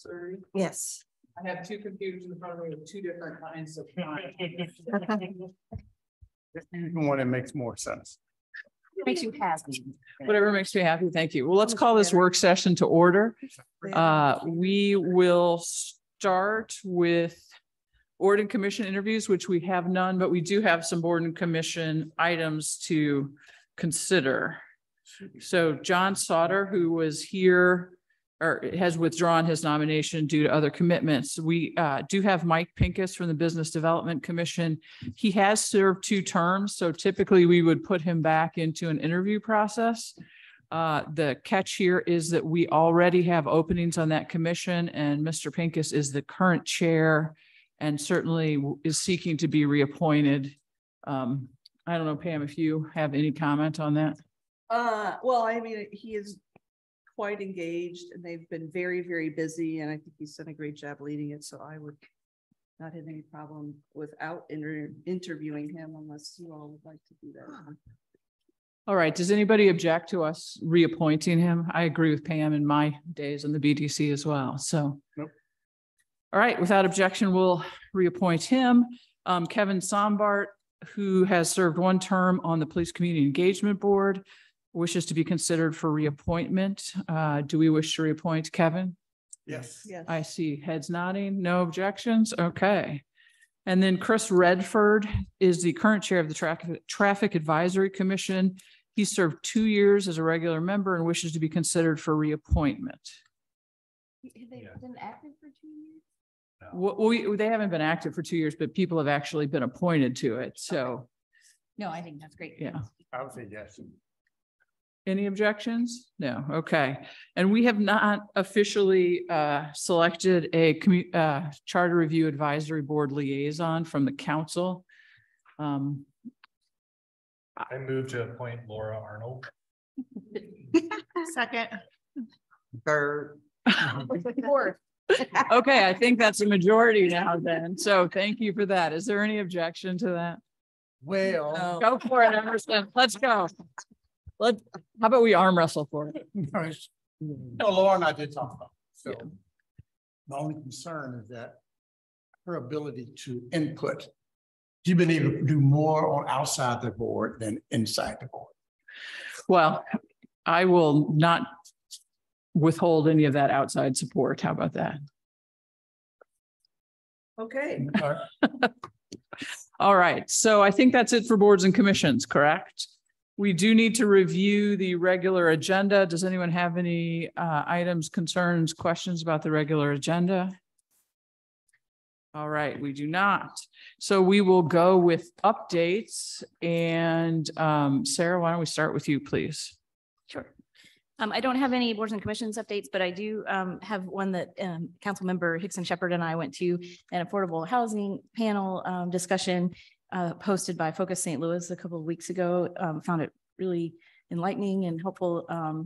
Sorry. Yes. I have two computers in front of me with two different kinds of time. One that makes more sense. Makes you happy. Whatever makes me happy. Thank you. Well, let's call this work session to order. We will start with Orden Commission interviews, which we have none, but we do have some Board and Commission items to consider. So John Sauter, who was here or has withdrawn his nomination due to other commitments. We do have Mike Pincus from the Business Development Commission. He has served 2 terms, so typically we would put him back into an interview process. The catch here is that we already have openings on that commission, and Mr. Pincus is the current chair and certainly is seeking to be reappointed. I don't know, Pam, if you have any comment on that. Well, I mean, he is quite engaged and they've been very, very busy, and I think he's done a great job leading it. So I would not have any problem without interviewing him unless you all would like to do that. All right. Does anybody object to us reappointing him? I agree with Pam in my days on the BDC as well. So, nope. All right. Without objection, we'll reappoint him. Kevin Sombart, who has served 1 term on the Police Community Engagement Board, wishes to be considered for reappointment. Do we wish to reappoint Kevin? Yes. Yes. I see heads nodding. No objections. Okay. And then Chris Redford is the current chair of the Traffic Advisory Commission. He served 2 years as a regular member and wishes to be considered for reappointment. They've been active for 2 years? Well, they haven't been active for 2 years, but people have actually been appointed to it. So, okay. No, I think that's great. Yeah. I would say yes. Any objections? No. Okay. And we have not officially selected a Charter Review Advisory Board liaison from the council. I move to appoint Laura Arnold. Second. Third. Fourth. Okay, I think that's a majority now then. So thank you for that. Is there any objection to that? Well, Go for it, Emerson. Let's go. How about we arm wrestle for it? no, Laura and I did talk about it. So Yeah. my only concern is that her ability to input, she's been able to do more on outside the board than inside the board. Well, I will not withhold any of that outside support. How about that? Okay. All right. So I think that's it for boards and commissions, correct? We do need to review the regular agenda. Does anyone have any items, concerns, questions about the regular agenda? All right, we do not. So we will go with updates. And Sarah, why don't we start with you, please? Sure. I don't have any boards and commissions updates, but I do have one that Council Member Hickson Shepherd and I went to an affordable housing panel discussion posted by Focus St. Louis a couple of weeks ago. Found it really enlightening and helpful.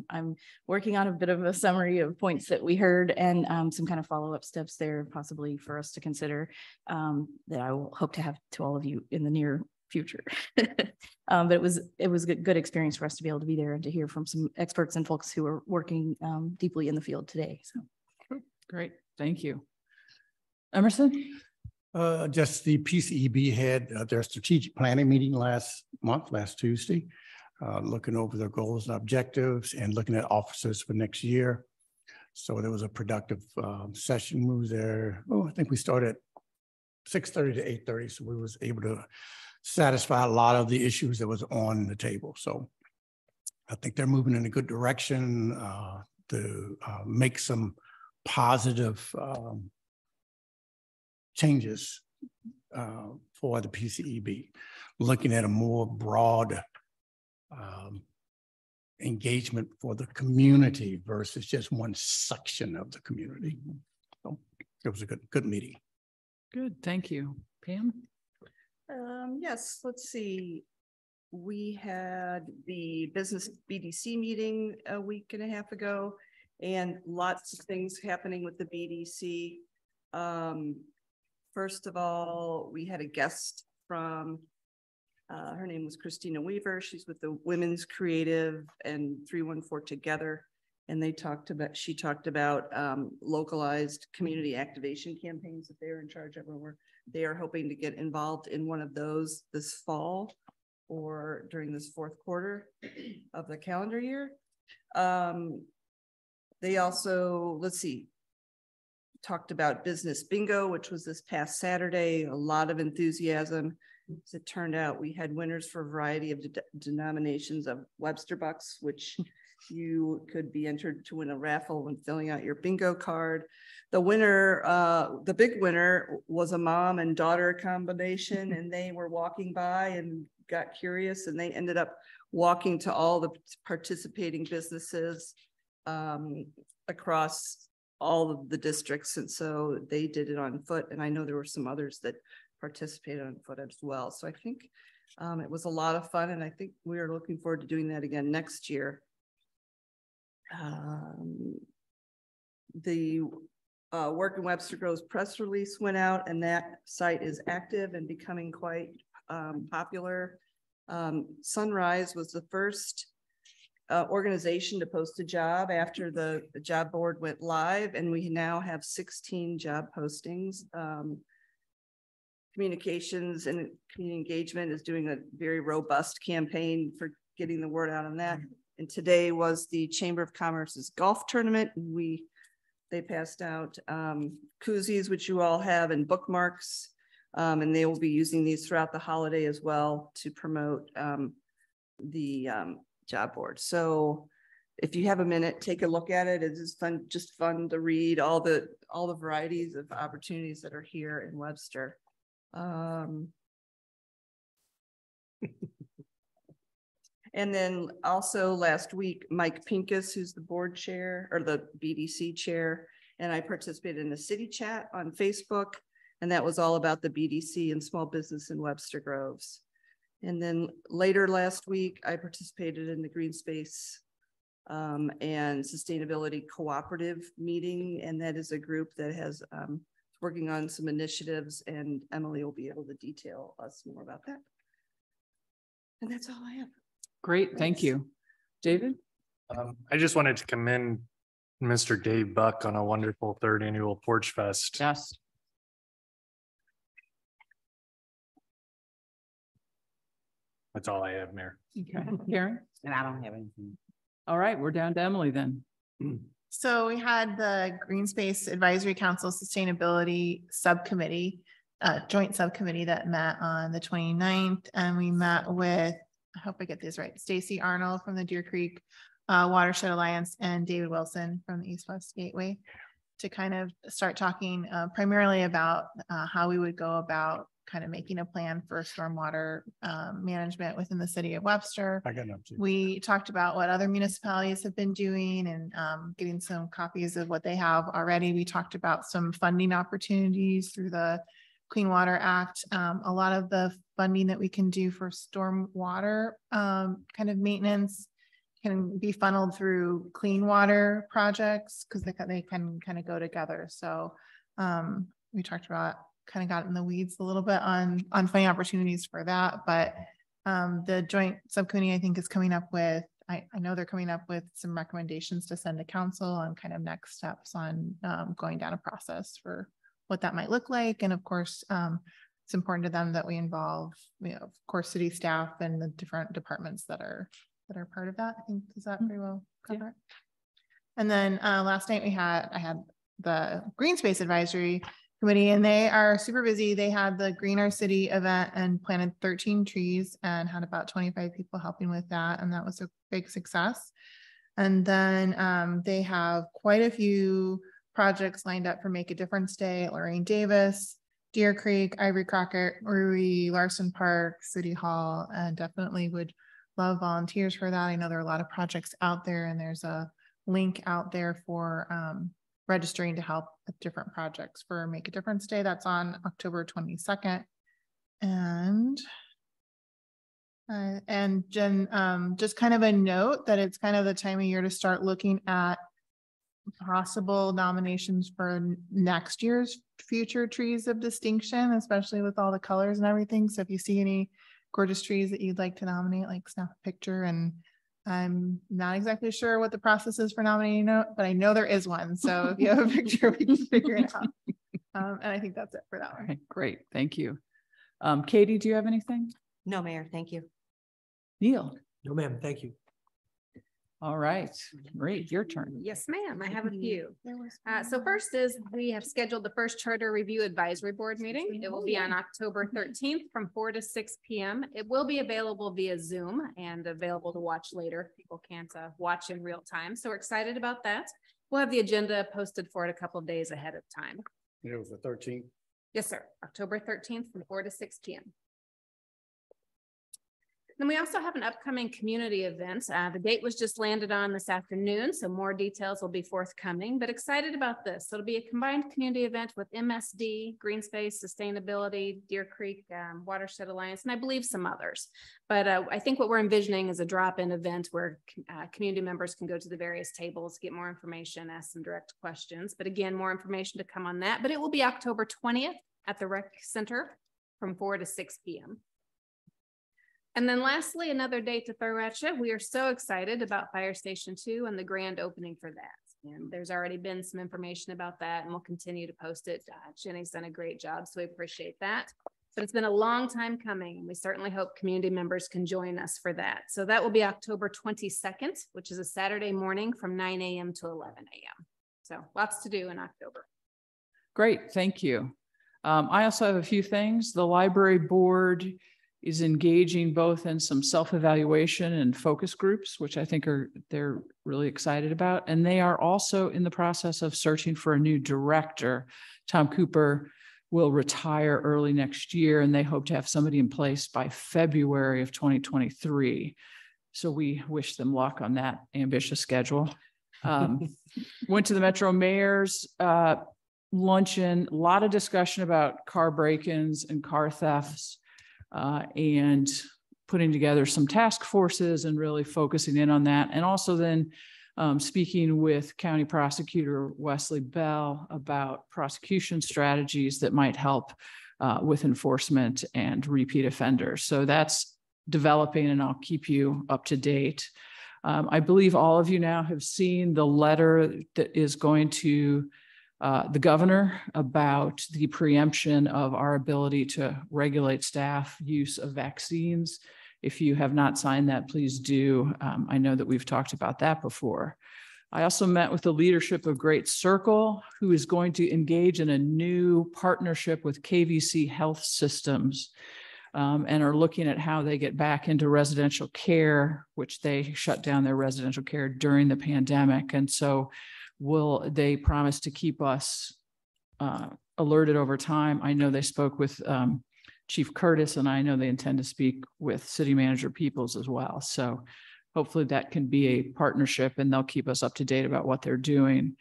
I'm working on a bit of a summary of points that we heard and some kind of follow-up steps there possibly for us to consider that I will hope to have to all of you in the near future. But it was a good experience for us to be able to be there and to hear from some experts and folks who are working deeply in the field today. So great, thank you. Emerson? Just the PCEB had their strategic planning meeting last Tuesday, looking over their goals and objectives and looking at officers for next year. So there was a productive session. We was there. I think we started 6:30 to 8:30. So we was able to satisfy a lot of the issues that was on the table. So I think they're moving in a good direction to make some positive changes for the PCEB, looking at a more broad engagement for the community versus just one section of the community. So it was a good meeting. Good, thank you. Pam? Yes, let's see. We had the business BDC meeting a week and a half ago, and lots of things happening with the BDC. First of all, we had a guest from, her name was Christina Weaver. She's with the Women's Creative and 314 Together. And she talked about localized community activation campaigns that they're in charge of, where they are hoping to get involved in one of those this fall or during this fourth quarter of the calendar year. They also, talked about business bingo, which was this past Saturday. A lot of enthusiasm. As it turned out, we had winners for a variety of denominations of Webster bucks, which you could be entered to win a raffle when filling out your bingo card. The winner, the big winner, was a mom and daughter combination, and they were walking by and got curious, and they ended up walking to all the participating businesses across all of the districts. And so they did it on foot. And I know there were some others that participated on foot as well. So I think it was a lot of fun. And I think we are looking forward to doing that again next year. The Work in Webster Groves press release went out, and that site is active and becoming quite popular. Sunrise was the first organization to post a job after the job board went live, and we now have 16 job postings. Communications and community engagement is doing a very robust campaign for getting the word out on that. And today was the Chamber of Commerce's golf tournament. They passed out koozies, which you all have, and bookmarks, and they will be using these throughout the holiday as well to promote the job board. So if you have a minute, take a look at it. It is fun, just fun to read all the varieties of opportunities that are here in Webster. And then also last week, Mike Pincus, who's the board chair or the BDC chair, and I participated in a city chat on Facebook, and that was all about the BDC and small business in Webster Groves. And then later last week, I participated in the Green Space and Sustainability Cooperative meeting, and that is a group that has working on some initiatives, and Emily will be able to detail us more about that. And that's all I have. Great, thank you. David? I just wanted to commend Mr. Dave Buck on a wonderful 3rd annual Porch Fest. Yes. That's all I have, Mayor. Okay, Karen? And I don't have anything. All right, we're down to Emily then. So we had the Green Space Advisory Council Sustainability Subcommittee, joint subcommittee that met on the 29th. And we met with, I hope I get these right, Stacy Arnold from the Deer Creek Watershed Alliance and David Wilson from the East West Gateway to kind of start talking primarily about how we would go about kind of making a plan for stormwater management within the city of Webster. We talked about what other municipalities have been doing and getting some copies of what they have already. We talked about some funding opportunities through the Clean Water Act. A lot of the funding that we can do for stormwater kind of maintenance can be funneled through clean water projects because they can kind of go together. So we talked about, kind of got in the weeds a little bit on funding opportunities for that, but the joint subcommittee I think is coming up with, I know they're coming up with some recommendations to send to council on kind of next steps on going down a process for what that might look like. And of course, it's important to them that we involve, of course, city staff and the different departments that are part of that. I think, does that pretty well cover it? And then last night I had the Green Space Advisory Committee, and they are super busy. They had the Green Our City event and planted 13 trees and had about 25 people helping with that. And that was a big success. And then they have quite a few projects lined up for Make a Difference Day at Lorraine Davis, Deer Creek, Ivory Crockett, Rui, Larson Park, City Hall, and definitely would love volunteers for that. I know there are a lot of projects out there, and there's a link out there for registering to help with different projects for Make a Difference Day. That's on October 22nd. And Jen, just kind of a note that it's kind of the time of year to start looking at possible nominations for next year's future trees of distinction, especially with all the colors and everything. So if you see any gorgeous trees that you'd like to nominate, like snap a picture and I'm not exactly sure what the process is for nominating, but I know there is one. So if you have a picture, we can figure it out. And I think that's it for that one. Okay, great. Thank you. Katie, do you have anything? No, Mayor, thank you. Neil? No, ma'am. Thank you. All right, great. Your turn. Yes, ma'am. I have a few. So first is we have scheduled the first Charter Review Advisory Board meeting. It will be on October 13th from 4 to 6 p.m. It will be available via Zoom and available to watch later. People can't watch in real time. So we're excited about that. We'll have the agenda posted for it a couple of days ahead of time. It was the 13th. Yes, sir. October 13th from 4 to 6 p.m. Then we also have an upcoming community event. The date was just landed on this afternoon, so more details will be forthcoming, but excited about this. So it'll be a combined community event with MSD, Green Space, Sustainability, Deer Creek, Watershed Alliance, and I believe some others. But I think what we're envisioning is a drop-in event where community members can go to the various tables, get more information, ask some direct questions. But again, more information to come on that. But it will be October 20th at the Rec Center from 4 to 6 p.m. And then lastly, another date to throw at you. We are so excited about Fire Station 2 and the grand opening for that. And there's already been some information about that and we'll continue to post it. Jenny's done a great job, so we appreciate that. But it's been a long time coming and we certainly hope community members can join us for that. So that will be October 22nd, which is a Saturday morning from 9 a.m. to 11 a.m. So lots to do in October. Great, thank you. I also have a few things. The library board is engaging both in some self-evaluation and focus groups, which I think they're really excited about. And they are also in the process of searching for a new director. Tom Cooper will retire early next year, and they hope to have somebody in place by February of 2023. So we wish them luck on that ambitious schedule. Went to the Metro Mayor's luncheon, a lot of discussion about car break-ins and car thefts. And putting together some task forces and really focusing in on that. And also then speaking with County Prosecutor Wesley Bell about prosecution strategies that might help with enforcement and repeat offenders. So that's developing and I'll keep you up to date. I believe all of you now have seen the letter that is going to the governor about the preemption of our ability to regulate staff use of vaccines. If you have not signed that, please do. I know that we've talked about that before. I also met with the leadership of Great Circle, who is going to engage in a new partnership with KVC Health Systems and are looking at how they get back into residential care, which they shut down their residential care during the pandemic. And so they promise to keep us alerted over time. I know they spoke with Chief Curtis, and I know they intend to speak with City Manager Peoples as well. So hopefully that can be a partnership and they'll keep us up to date about what they're doing.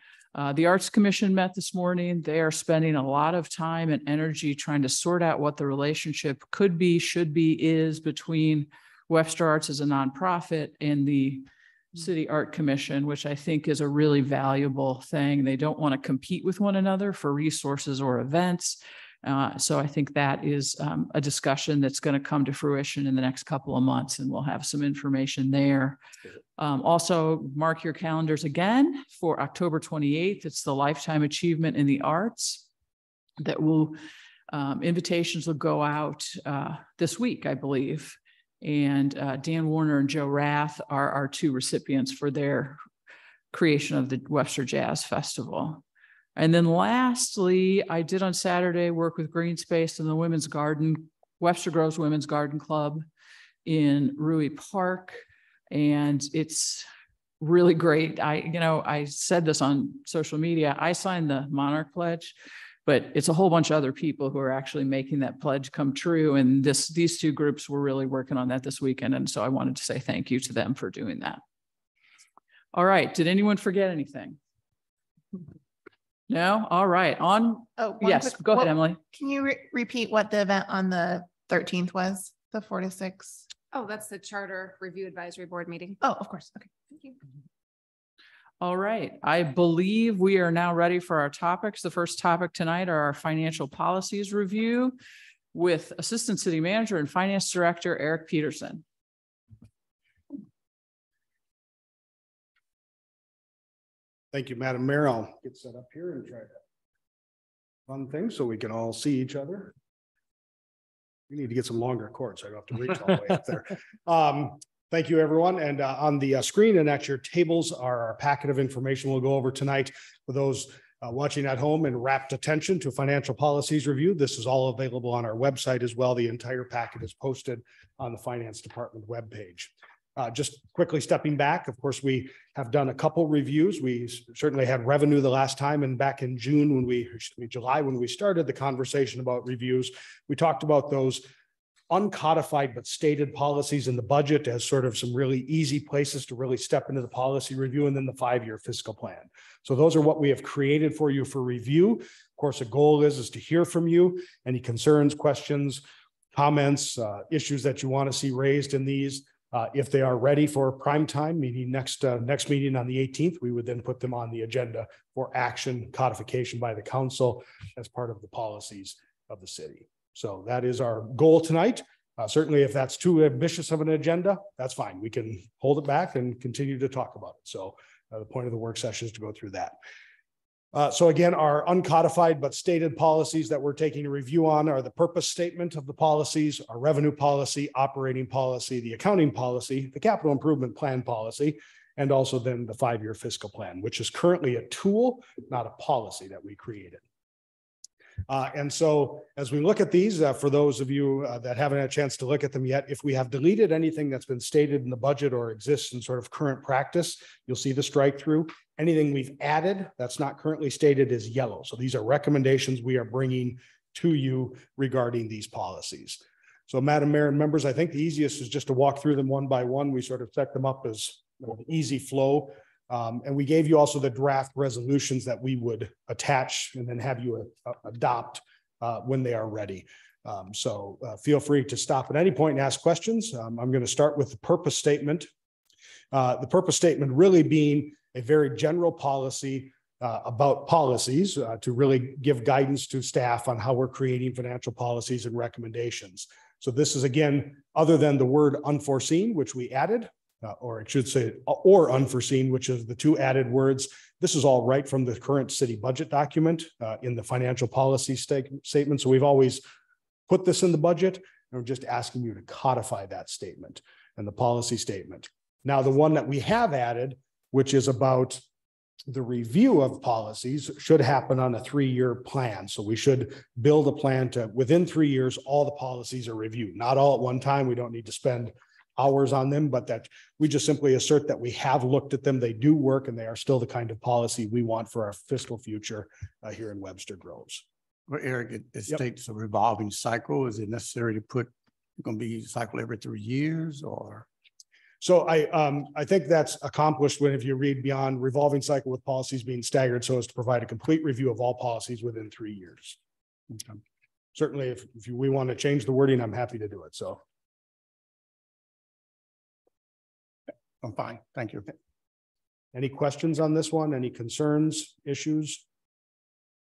The Arts Commission met this morning. They are spending a lot of time and energy trying to sort out what the relationship could be, should be, is between Webster Arts as a nonprofit and the City Art Commission, which I think is a really valuable thing. They don't want to compete with one another for resources or events. So I think that is a discussion that's going to come to fruition in the next couple of months, and we'll have some information there. Also, mark your calendars again for October 28th. It's the Lifetime Achievement in the Arts that will, invitations will go out this week, I believe. And Dan Warner and Joe Rath are our two recipients for their creation of the Webster Jazz Festival. And then lastly, I did on Saturday work with Green Space and the Women's Garden, Webster Groves Women's Garden Club in Rui Park. And it's really great. I said this on social media. I signed the Monarch Pledge, but it's a whole bunch of other people who are actually making that pledge come true. And these two groups were really working on that this weekend. And so I wanted to say thank you to them for doing that. All right. Did anyone forget anything? No? All right. Yes, go ahead, Emily. Can you repeat what the event on the 13th was, the 4 to 6? Oh, that's the Charter Review Advisory Board meeting. Oh, of course. Okay. Thank you. All right. I believe we are now ready for our topics. The first topic tonight are our financial policies review with Assistant City Manager and Finance Director Eric Peterson. Thank you, Madam Mayor. I'll get set up here and try to run things so we can all see each other. We need to get some longer cords. So I don't have to reach all the way up there. Thank you, everyone. And on the screen and at your tables are our packet of information we'll go over tonight. For those watching at home and rapt attention to financial policies review, this is all available on our website as well. The entire packet is posted on the Finance Department webpage. Just quickly stepping back, of course, we have done a couple reviews. We certainly had revenue the last time, and back in June July when we started the conversation about reviews, we talked about those uncodified but stated policies in the budget as sort of some really easy places to really step into the policy review, and then the 5-year fiscal plan. So those are what we have created for you for review. Of course, the goal is to hear from you, any concerns, questions, comments, issues that you want to see raised in these. If they are ready for prime time, meaning next meeting on the 18th, we would then put them on the agenda for action codification by the council as part of the policies of the city. So that is our goal tonight. Certainly, if that's too ambitious of an agenda, that's fine. We can hold it back and continue to talk about it. So the point of the work session is to go through that. So again, our uncodified but stated policies that we're taking a review on are the purpose statement of the policies, our revenue policy, operating policy, the accounting policy, the capital improvement plan policy, and also then the 5-year fiscal plan, which is currently a tool, not a policy that we created. And so as we look at these, for those of you that haven't had a chance to look at them yet, if we have deleted anything that's been stated in the budget or exists in sort of current practice, you'll see the strike through. Anything we've added that's not currently stated is yellow. So these are recommendations we are bringing to you regarding these policies. So Madam Mayor and members, I think the easiest is just to walk through them one by one. We sort of set them up as an easy flow. And we gave you also the draft resolutions that we would attach and then have you adopt when they are ready. So feel free to stop at any point and ask questions. I'm going to start with the purpose statement. The purpose statement really being a very general policy about policies to really give guidance to staff on how we're creating financial policies and recommendations. So this is, again, other than the word unforeseen, which we added, or it should say, or unforeseen, which is the two added words. This is all right from the current city budget document in the financial policy statement. So we've always put this in the budget, and we're just asking you to codify that statement and the policy statement. Now, the one that we have added, which is about the review of policies, should happen on a 3-year plan. So we should build a plan to, within 3 years, all the policies are reviewed, not all at one time. We don't need to spend hours on them, but that we just simply assert that we have looked at them, they do work, and they are still the kind of policy we want for our fiscal future here in Webster Groves. Well, Eric, it states a revolving cycle. Is it necessary to put going to be cycle every 3 years, or? So I think that's accomplished when, if you read beyond revolving cycle with policies being staggered so as to provide a complete review of all policies within 3 years. Okay. Certainly, if we want to change the wording, I'm happy to do it. So. I'm fine. Thank you. Any questions on this one? Any concerns, issues?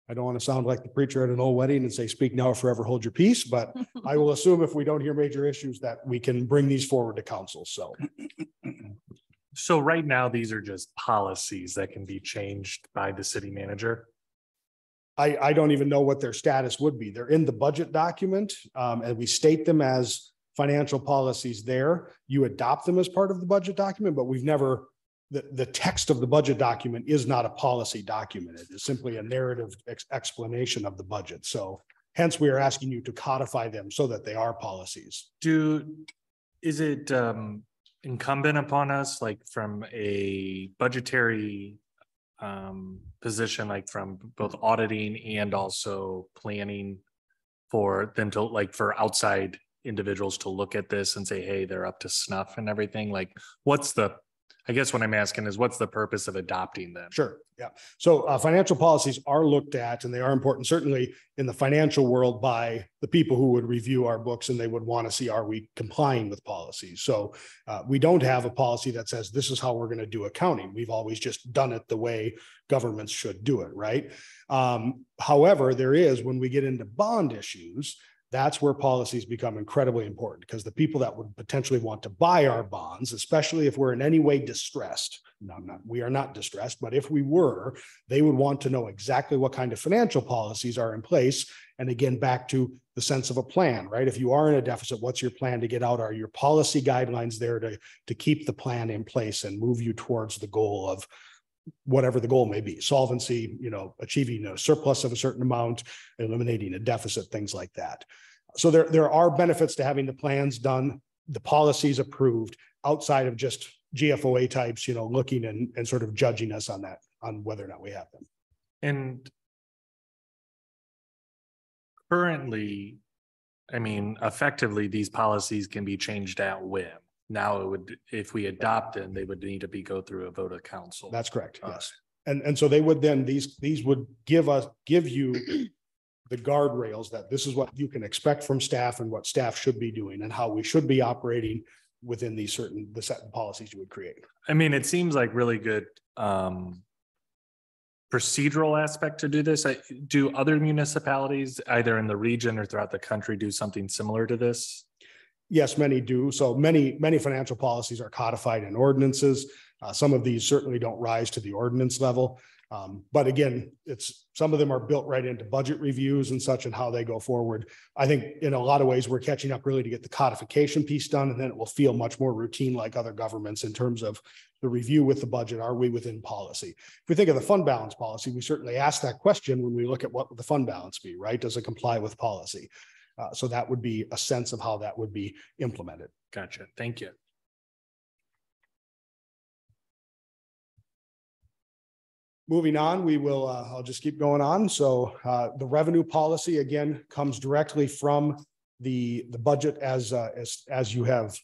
I don't want to sound like the preacher at an old wedding and say, speak now or forever hold your peace, but I will assume if we don't hear major issues that we can bring these forward to council. So right now, these are just policies that can be changed by the city manager. I don't even know what their status would be. They're in the budget document, and we state them as financial policies there. You adopt them as part of the budget document, but we've never, the text of the budget document is not a policy document. It is simply a narrative explanation of the budget. So hence we are asking you to codify them so that they are policies. Is it incumbent upon us, like from a budgetary position, like from both auditing and also planning, for them to, like, for outside individuals to look at this and say, hey, they're up to snuff and everything? Like, I guess what I'm asking is, what's the purpose of adopting them? Sure. Yeah. So financial policies are looked at, and they are important, certainly in the financial world, by the people who would review our books, and they would want to see, are we complying with policies? So we don't have a policy that says this is how we're going to do accounting. We've always just done it the way governments should do it, right? However, there is, when we get into bond issues, that's where policies become incredibly important, because the people that would potentially want to buy our bonds, especially if we're in any way distressed, we are not distressed, but if we were, they would want to know exactly what kind of financial policies are in place. And again, back to the sense of a plan, right? If you are in a deficit, what's your plan to get out? Are your policy guidelines there to keep the plan in place and move you towards the goal of whatever the goal may be? Solvency, achieving a surplus of a certain amount, eliminating a deficit, things like that. So there are benefits to having the plans done, the policies approved outside of just GFOA types, looking and sort of judging us on that, on whether or not we have them. And currently, effectively, these policies can be changed at whim. Now it would, if we adopt it, they would need to go through a vote of council. That's correct. Yes. And so they would then, these would give you the guardrails that this is what you can expect from staff and what staff should be doing and how we should be operating within the set policies you would create. It seems like really good procedural aspect to do this. Do other municipalities either in the region or throughout the country do something similar to this? Yes, many do. So many financial policies are codified in ordinances. Some of these certainly don't rise to the ordinance level. But again, some of them are built right into budget reviews and such and how they go forward. I think in a lot of ways, we're catching up really to get the codification piece done, and then it will feel much more routine like other governments in terms of the review with the budget. Are we within policy? If we think of the fund balance policy, we certainly ask that question when we look at what would the fund balance be, right? Does it comply with policy? So that would be a sense of how that would be implemented. Gotcha. Thank you. Moving on, we will, I'll just keep going on. So the revenue policy, again, comes directly from the budget as you have,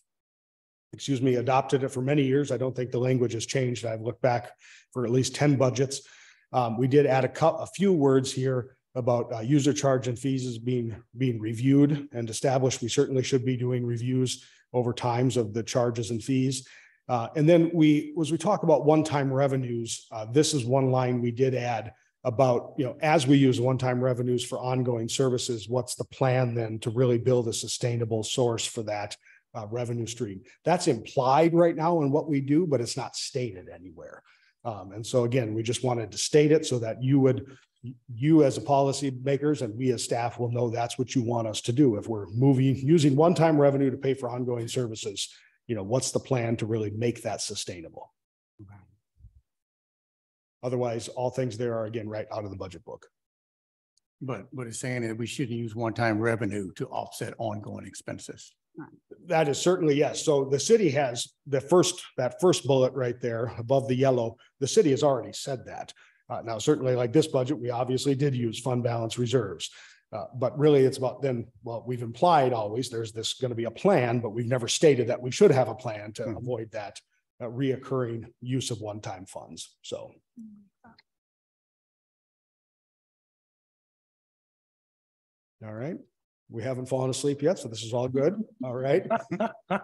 adopted it for many years. I don't think the language has changed. I've looked back for at least 10 budgets. We did add a few words here about user charge and fees as being reviewed and established. We certainly should be doing reviews over times of the charges and fees. And then as we talk about one-time revenues, this is one line we did add about, as we use one-time revenues for ongoing services, what's the plan then to really build a sustainable source for that revenue stream? That's implied right now in what we do, but it's not stated anywhere. And so again, we just wanted to state it so that you as a policy makers and we as staff will know that's what you want us to do. If we're using one-time revenue to pay for ongoing services, what's the plan to really make that sustainable? Otherwise, all things there are again right out of the budget book. But it's saying that we shouldn't use one-time revenue to offset ongoing expenses. That is certainly yes. So the city has that first bullet right there above the yellow. The city has already said that. Now, certainly like this budget, we obviously did use fund balance reserves. But really it's about then, well, we've implied always there's this going to be a plan, but we've never stated that we should have a plan to avoid that reoccurring use of one-time funds. So. All right. We haven't fallen asleep yet, so this is all good. All right.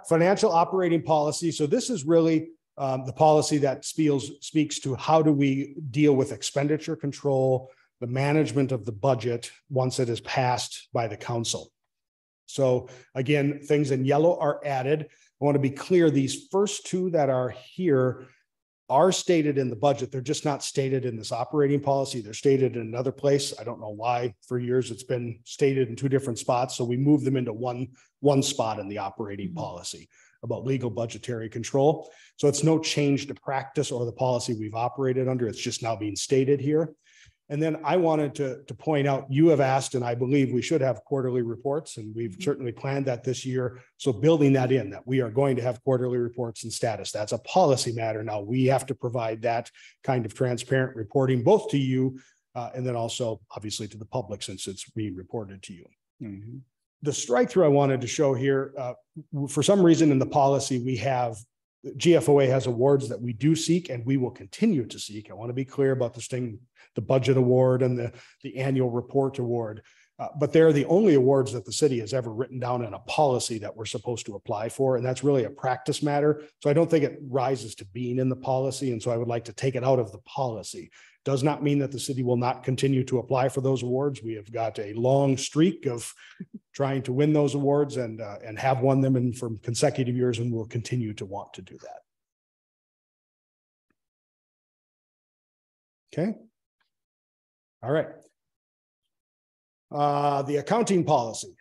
Financial operating policy. So this is really the policy that speaks to how do we deal with expenditure control, the management of the budget once it is passed by the council. So again, things in yellow are added. I want to be clear, these first two that are here are stated in the budget. They're just not stated in this operating policy. They're stated in another place. I don't know why. For years, it's been stated in two different spots. So we moved them into one spot in the operating policy about legal budgetary control. So it's no change to practice or the policy we've operated under. It's just now being stated here. And then I wanted to point out, you have asked, and I believe we should have quarterly reports, and we've certainly planned that this year. So building that in, that we are going to have quarterly reports and status. That's a policy matter. Now we have to provide that kind of transparent reporting, both to you and then also obviously to the public since it's being reported to you. Mm-hmm. The strike through I wanted to show here, for some reason in the policy, we have GFOA has awards that we do seek and we will continue to seek. I want to be clear about this thing, the budget award and the annual report award, but they're the only awards that the city has ever written down in a policy that we're supposed to apply for. And that's really a practice matter. So I don't think it rises to being in the policy. And so I would like to take it out of the policy. Does not mean that the city will not continue to apply for those awards. We have got a long streak of trying to win those awards and have won them in from consecutive years, and we'll continue to want to do that. Okay. All right. The accounting policy.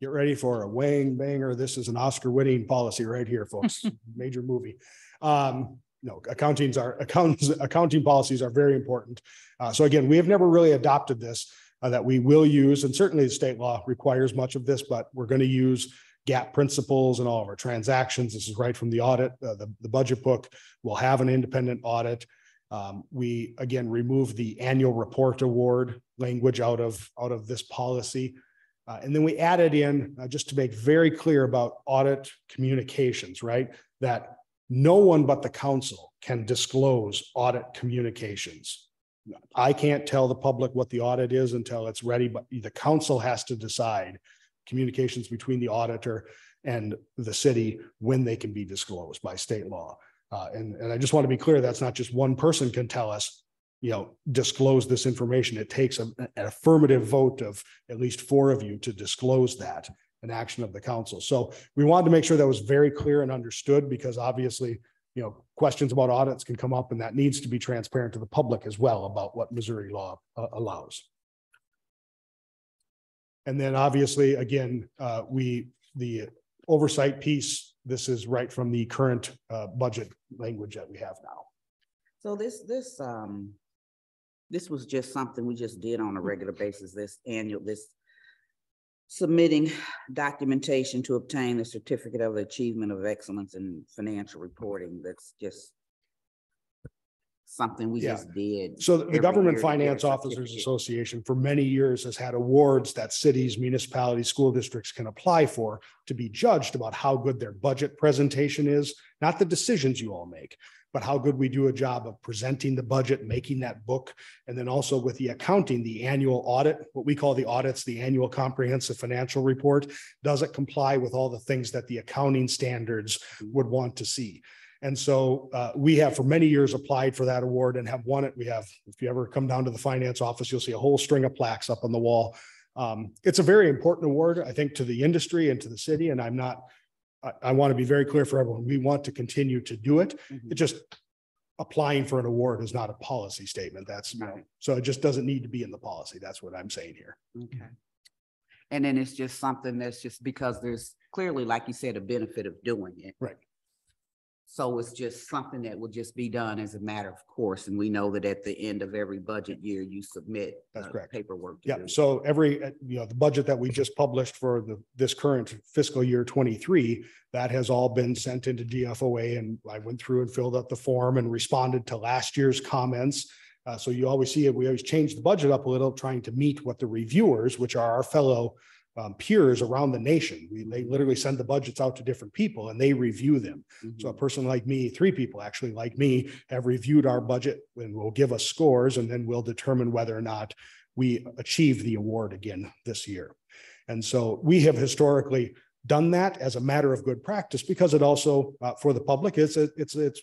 Get ready for a wang banger. This is an Oscar-winning policy right here, folks. Major movie. No, accounting policies are very important. So again, we have never really adopted this that we will use, and certainly the state law requires much of this, but we're going to use GAAP principles in all of our transactions. This is right from the audit. The budget book will have an independent audit. We again remove the annual report award language out of this policy. And then we added in just to make very clear about audit communications, right? That no one but the council can disclose audit communications. I can't tell the public what the audit is until it's ready, but the council has to decide communications between the auditor and the city when they can be disclosed by state law. And I just want to be clear, that's not just one person can tell us, disclose this information. It takes an affirmative vote of at least 4 of you to disclose that, an action of the council. So we wanted to make sure that was very clear and understood, because obviously, questions about audits can come up, and that needs to be transparent to the public as well about what Missouri law allows. And then obviously, again, the oversight piece, this is right from the current budget language that we have now. So this was just something we just did on a regular basis, this submitting documentation to obtain the certificate of achievement of excellence in financial reporting. That's just something we just did. So the Government Finance Officers Association for many years has had awards that cities, municipalities, school districts can apply for to be judged about how good their budget presentation is, not the decisions you all make, but how good we do a job of presenting the budget, making that book. And then also with the accounting, the annual audit, what we call the audits, the annual comprehensive financial report, does it comply with all the things that the accounting standards would want to see? And so we have for many years applied for that award and have won it. We have, if you ever come down to the finance office, you'll see a whole string of plaques up on the wall. It's a very important award, I think, to the industry and to the city. And I want to be very clear for everyone. We want to continue to do it. It just applying for an award is not a policy statement. That's right. So it just doesn't need to be in the policy. That's what I'm saying here. Okay. And then it's just something that's just because there's clearly, like you said, a benefit of doing it. Right. So it's just something that will just be done as a matter of course. And we know that at the end of every budget year, you submit paperwork. Yeah. So the budget that we just published for this current fiscal year 23, that has all been sent into GFOA, and I went through and filled out the form and responded to last year's comments. So you always see it. We always change the budget up a little, trying to meet what the reviewers, which are our fellow peers around the nation. They literally send the budgets out to different people and they review them. So a person like me, 3 people actually like me, have reviewed our budget and will give us scores, and then we'll determine whether or not we achieve the award again this year. And so we have historically done that as a matter of good practice, because it also for the public, it's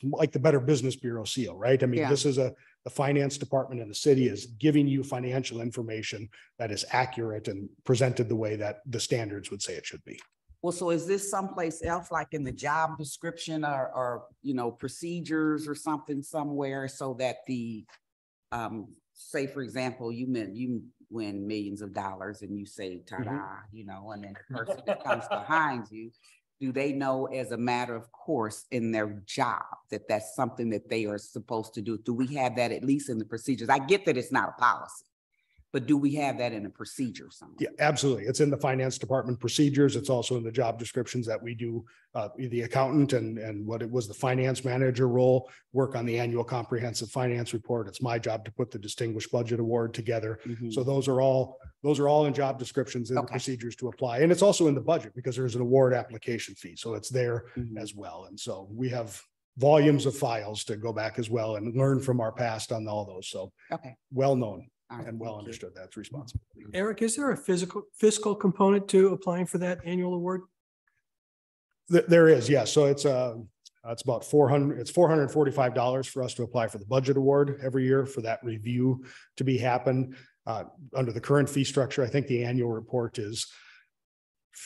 like the Better Business Bureau seal, right? I mean, this is the finance department in the city is giving you financial information that is accurate and presented the way that the standards would say it should be. Well, so is this someplace else, like in the job description or procedures or something somewhere, so that the say, for example, you win millions of dollars and you say, ta-da, and then the person that comes behind you, do they know as a matter of course in their job that that's something that they are supposed to do? Do we have that at least in the procedures? I get that it's not a policy, but do we have that in a procedure somewhere? Yeah, absolutely. It's in the finance department procedures. It's also in the job descriptions that we do, the accountant and what it was the finance manager role, work on the annual comprehensive finance report. It's my job to put the distinguished budget award together. So those are all in job descriptions in the procedures to apply. And it's also in the budget because there's an award application fee. So it's there as well. And so we have volumes of files to go back as well and learn from our past on all those. So well known. And well understood, that's responsible. Eric, is there a fiscal component to applying for that annual award? There is, yes. So it's about $445 for us to apply for the budget award every year for that review to be happen under the current fee structure. I think the annual report is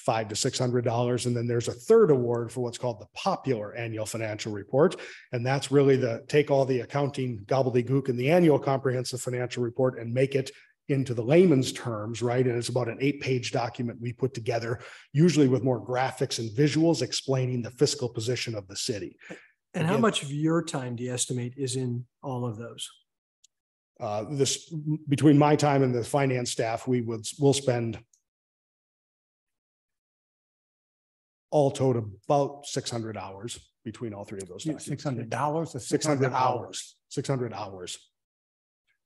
$500 to $600. And then there's a third award for what's called the popular annual financial report. And that's really take all the accounting gobbledygook in the annual comprehensive financial report and make it into the layman's terms, right? And it's about an 8-page document we put together, usually with more graphics and visuals explaining the fiscal position of the city. And how much of your time do you estimate is in all of those? This between my time and the finance staff, we'll spend all total about 600 hours between all three of those. $600 or 600 hours. 600 hours.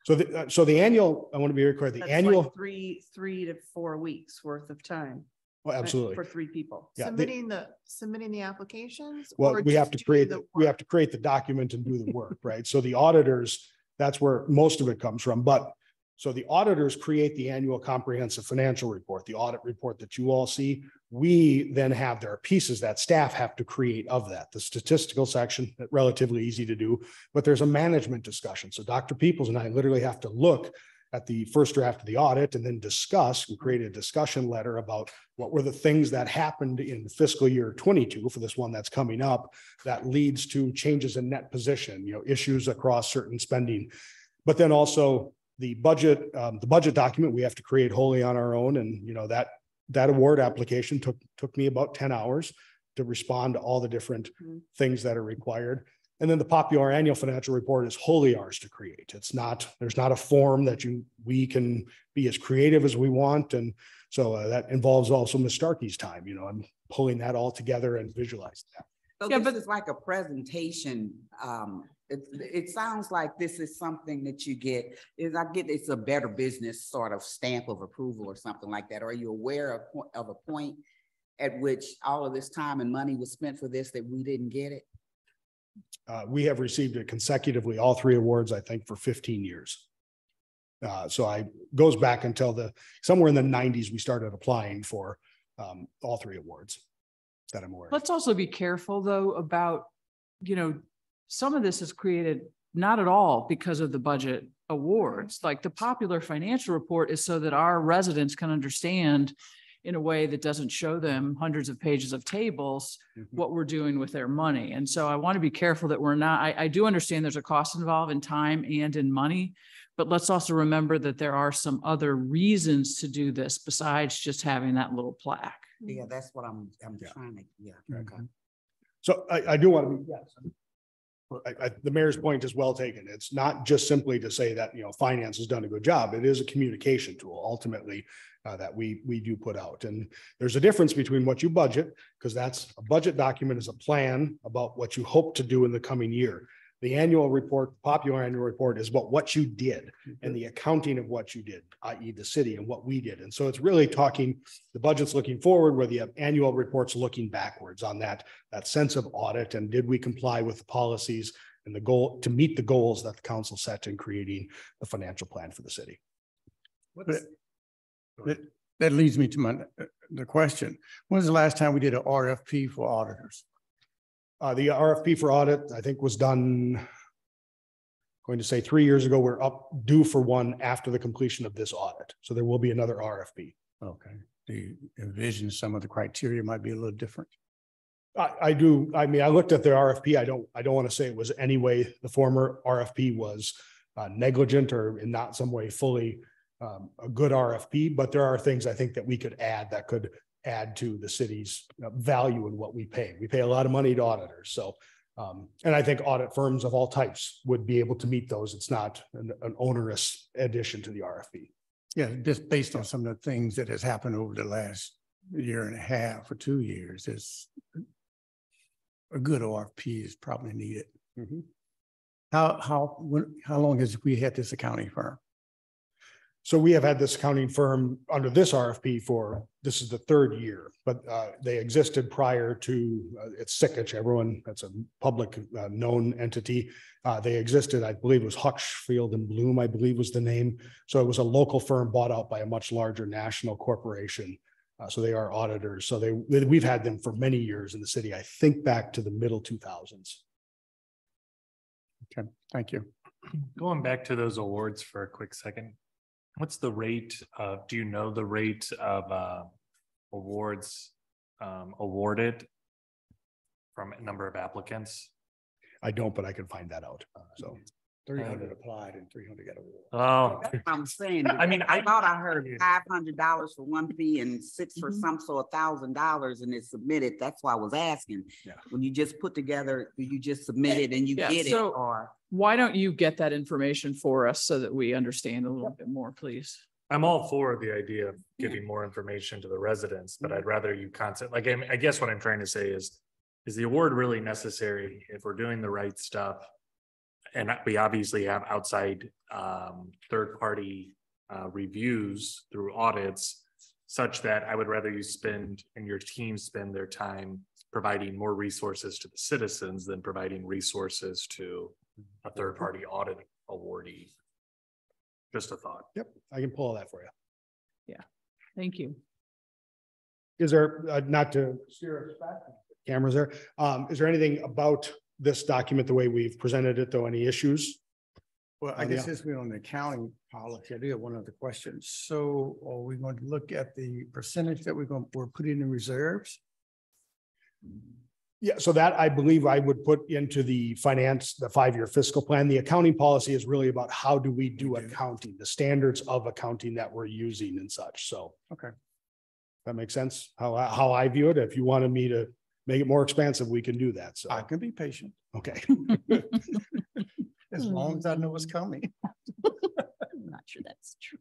So the annual, I want to be very clear, the That's annual like 3 to 4 weeks worth of time. well, absolutely. For 3 people. Yeah, Submitting the applications? Well, or we have just to create doing we work? have to create the document and do the work, right? So the auditors, that's where most of it comes from. But so the auditors create the annual comprehensive financial report, the audit report that you all see. We then have, there are pieces that staff have to create of that. The statistical section, relatively easy to do, but there's a management discussion. So Dr. Peoples and I literally have to look at the first draft of the audit and then discuss and create a discussion letter about what were the things that happened in fiscal year 22 for this one that's coming up that leads to changes in net position, issues across certain spending. But then also the budget document we have to create wholly on our own. And, that award application took me about 10 hours to respond to all the different things that are required. And then the popular annual financial report is wholly ours to create. There's not a form that we can be as creative as we want. And so that involves also Ms. Starkey's time, I'm pulling that all together and visualizing that. So Yeah, this but- is like a presentation. It sounds like this is something that you get, it's a better business sort of stamp of approval or something like that. Are you aware of a point at which all of this time and money was spent for this that we didn't get it? We have received it consecutively, all 3 awards, I think, for 15 years. So goes back until somewhere in the 90s, we started applying for all 3 awards that I'm aware of. Let's also be careful though about, some of this is created not at all because of the budget awards. Like the popular financial report is so that our residents can understand in a way that doesn't show them hundreds of pages of tables, what we're doing with their money. And so I want to be careful that we're not, I do understand there's a cost involved in time and in money, but let's also remember that there are some other reasons to do this besides just having that little plaque. Yeah, that's what I'm trying to, yeah. Okay. So I do want to be, yes. The mayor's point is well taken. It's not just simply to say that, finance has done a good job. It is a communication tool ultimately that we do put out. And there's a difference between what you budget, because that's a budget document is a plan about what you hope to do in the coming year. The annual report, popular annual report is about what you did and the accounting of what you did, i.e. the city and what we did. And so it's really talking, the budget's looking forward where the annual report's looking backwards on that sense of audit. And did we comply with the policies and the goal to meet the goals that the council set in creating the financial plan for the city? That leads me to the question. When was the last time we did an RFP for auditors? The RFP for audit, I think, was done, going to say 3 years ago. We're due for one after the completion of this audit. So there will be another RFP. Okay. Do you envision some of the criteria might be a little different? I do. I mean, I looked at the RFP. I don't want to say it was any way the former RFP was negligent or in not some way fully a good RFP, but there are things I think that we could add that could add to the city's value in what we pay. We pay a lot of money to auditors. So, and I think audit firms of all types would be able to meet those. It's not an onerous addition to the RFP. Yeah, just based on some of the things that has happened over the last year and a half or 2 years, is a good RFP is probably needed. How long has we had this accounting firm? So we have had this accounting firm under this RFP for, this is the 3rd year, but they existed prior to it's Sickich. Everyone, that's a public known entity. They existed, I believe it was Huxfield and Bloom, I believe was the name. So it was a local firm bought out by a much larger national corporation. So they are auditors. So we've had them for many years in the city. I think back to the middle 2000s. Okay, thank you. Going back to those awards for a quick second. What's the rate of, do you know the rate of awards awarded from a number of applicants? I don't, but I can find that out. So 300 applied and 300 got awarded. Oh, That's what I'm saying. I mean, I thought I heard $500 for one fee and $6 for some, so $1,000 and it's submitted. That's why I was asking. Yeah. When you just put together, you just submit it and you Yeah, get it, so- or Why don't you get that information for us so that we understand a little bit more, please? I'm all for the idea of giving more information to the residents, but I'd rather you like, I guess what I'm trying to say is the award really necessary if we're doing the right stuff? And we obviously have outside third-party reviews through audits, such that I would rather you spend and your team spend their time providing more resources to the citizens than providing resources to a third-party audit awardee. Just a thought. yep, I can pull that for you. Thank you. Is there, not to steer us back, cameras there, is there anything about this document, the way we've presented it, though, any issues? Well, I guess since we're on the accounting policy, I do have one other question. So are we going to look at the percentage that we're putting in reserves? Yeah, so that I believe I would put into the 5-year fiscal plan. The accounting policy is really about how do we do accounting, the standards of accounting that we're using and such. So, okay. That makes sense. How I view it. If you wanted me to make it more expansive, we can do that. So I can be patient okay. as long as I know what's coming. I'm not sure that's true.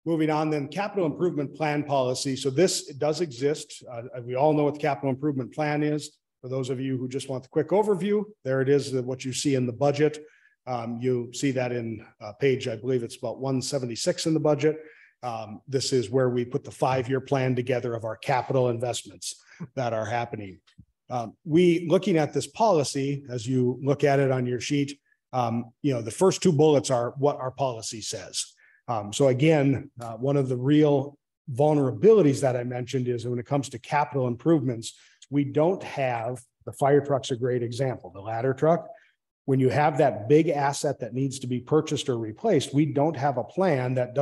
Moving on, then capital improvement plan policy. So this does exist. We all know what the capital improvement plan is. For those of you who just want the quick overview, there it is, what you see in the budget. You see that in page, I believe it's about 176 in the budget. This is where we put the 5-year plan together of our capital investments that are happening. Looking at this policy, as you look at it on your sheet, the first 2 bullets are what our policy says. So again, one of the real vulnerabilities that I mentioned is when it comes to capital improvements, we don't have, the fire truck's a great example, the ladder truck. When you have that big asset that needs to be purchased or replaced, we don't have a plan that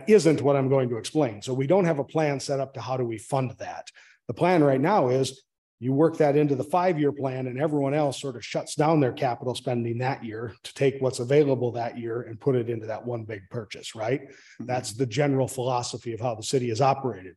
isn't what I'm going to explain. So we don't have a plan set up to how do we fund that. The plan right now is you work that into the 5-year plan and everyone else sort of shuts down their capital spending that year to take what's available that year and put it into that one big purchase, right? That's the general philosophy of how the city is operated.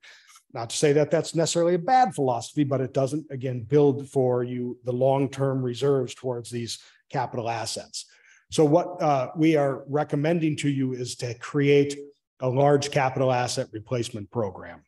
Not to say that that's necessarily a bad philosophy, but it doesn't, again, build for you the long-term reserves towards these capital assets. So what we are recommending to you is to create a large capital asset replacement program.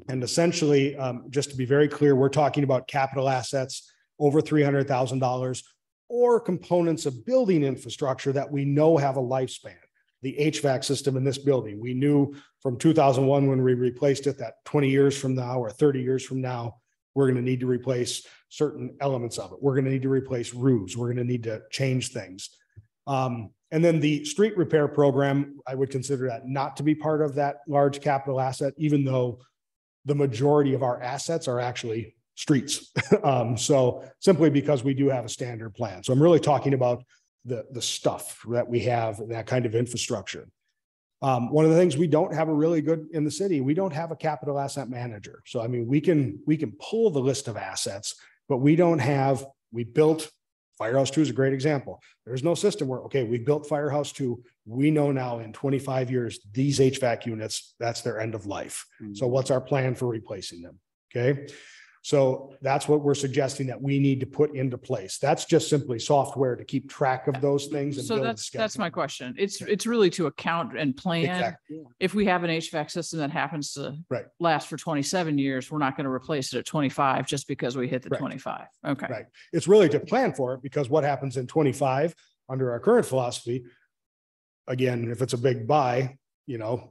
And essentially, just to be very clear, we're talking about capital assets over $300,000 or components of building infrastructure that we know have a lifespan. The HVAC system in this building, we knew from 2001 when we replaced it that 20 years from now or 30 years from now, we're going to need to replace certain elements of it. We're going to need to replace roofs. We're going to need to change things. And then the street repair program, I would consider that not to be part of that large capital asset, even though the majority of our assets are actually streets. So simply because we do have a standard plan. So I'm really talking about the stuff that we have, that kind of infrastructure. One of the things we don't have a really good in the city, we don't have a capital asset manager. So, I mean, we can pull the list of assets, but we built Firehouse 2 is a great example. There's no system where, okay, we built Firehouse 2. We know now in 25 years, these HVAC units, that's their end of life. So what's our plan for replacing them? Okay. So that's what we're suggesting that we need to put into place. That's just simply software to keep track of those things. And So that's my question. It's really to account and plan. Exactly. If we have an HVAC system that happens to last for 27 years, we're not going to replace it at 25 just because we hit the 25. Okay. Right. It's really to plan for it because what happens in 25 under our current philosophy, again, if it's a big buy,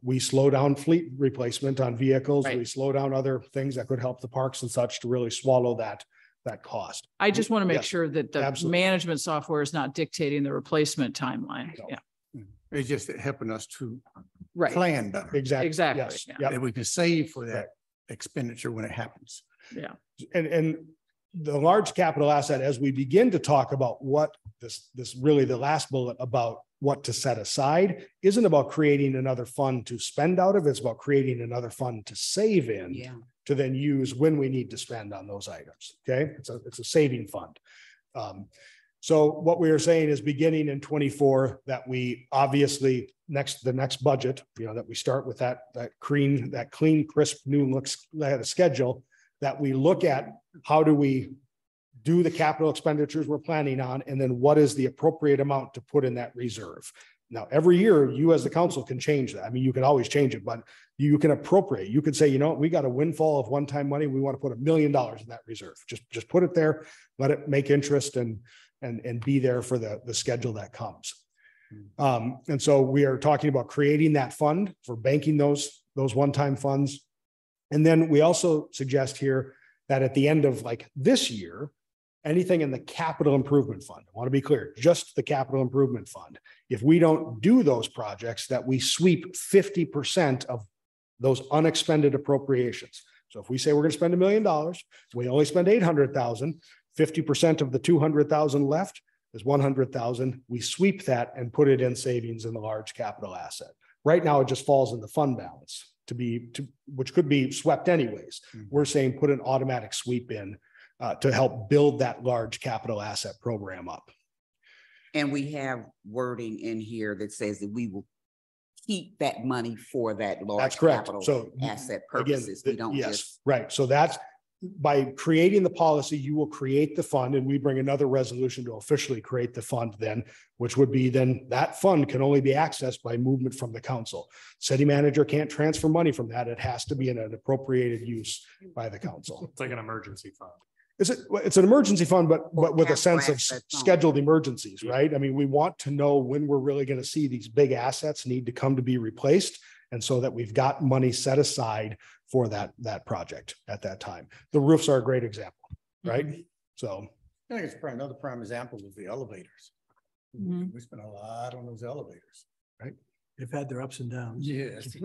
we slow down fleet replacement on vehicles. Right. We slow down other things that could help the parks and such to really swallow that cost. I just want to make Yes, sure that the absolutely. management software is not dictating the replacement timeline. No. Yeah, It's just helping us to right. plan better. Exactly. Exactly, Yes. yeah. Yep. That we can save for that expenditure when it happens. Yeah. And the large capital asset, as we begin to talk about what this really the last bullet about what to set aside, isn't about creating another fund to spend out of. It's about creating another fund to save in to then use when we need to spend on those items. Okay, it's a saving fund. So what we are saying is beginning in 24 that we obviously the next budget, that we start with that clean, crisp, new looks schedule, that we look at how do we do the capital expenditures we're planning on, and then what is the appropriate amount to put in that reserve. Now, every year you as the council can change that. I mean, you can always change it, but you can appropriate. You could say, we got a windfall of one-time money. We want to put $1 million in that reserve. Just put it there, let it make interest and be there for the schedule that comes. And so we are talking about creating that fund for banking those one-time funds. And then we also suggest here that at the end of this year, anything in the capital improvement fund, I want to be clear, just the capital improvement fund. If we don't do those projects, that we sweep 50% of those unexpended appropriations. So if we say we're going to spend $1 million, we only spend 800,000, 50% of the 200,000 left is 100,000. We sweep that and put it in savings in the large capital asset. Right now, it just falls in the fund balance which could be swept anyways. We're saying put an automatic sweep in to help build that large capital asset program up. And we have wording in here that says that we will keep that money for that large capital asset purposes. Again, we don't just right. So that's by creating the policy, you will create the fund, and we bring another resolution to officially create the fund then, which would be then that fund can only be accessed by movement from the council. City manager can't transfer money from that. It has to be in an appropriated use by the council. It's like an emergency fund. It's an emergency fund, but with a sense of scheduled emergencies, right? I mean, we want to know when we're really going to see these big assets need to come to be replaced. And so that we've got money set aside for that project at that time. The roofs are a great example, right? So I think it's probably another prime example of the elevators. We spent a lot on those elevators, right? They've had their ups and downs. Yes.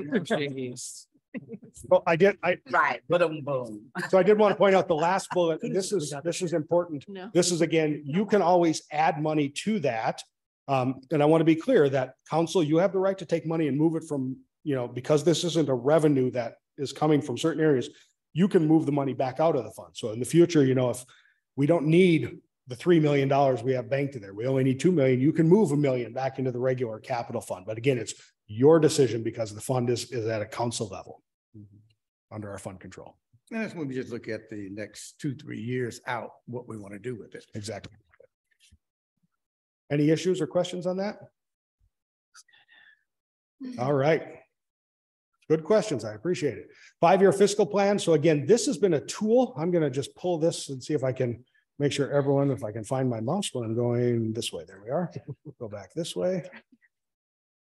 well, right. Boom. So I did want to point out the last bullet. And this is important. No. This is, again, you can always add money to that. And I want to be clear that council, you have the right to take money and move it from, because this isn't a revenue that is coming from certain areas, you can move the money back out of the fund. So in the future, if we don't need the $3 million we have banked in there, we only need $2 million, you can move $1 million back into the regular capital fund. But again, it's your decision because the fund is at a council level under our fund control. And that's when we just look at the next 2-3 years out, what we want to do with it. Exactly. Any issues or questions on that? All right. Good questions. I appreciate it. 5-year fiscal plan. So again, this has been a tool. I'm going to just pull this and see if I can make sure if I can find my mouse when I'm going this way. There we are. Go back this way.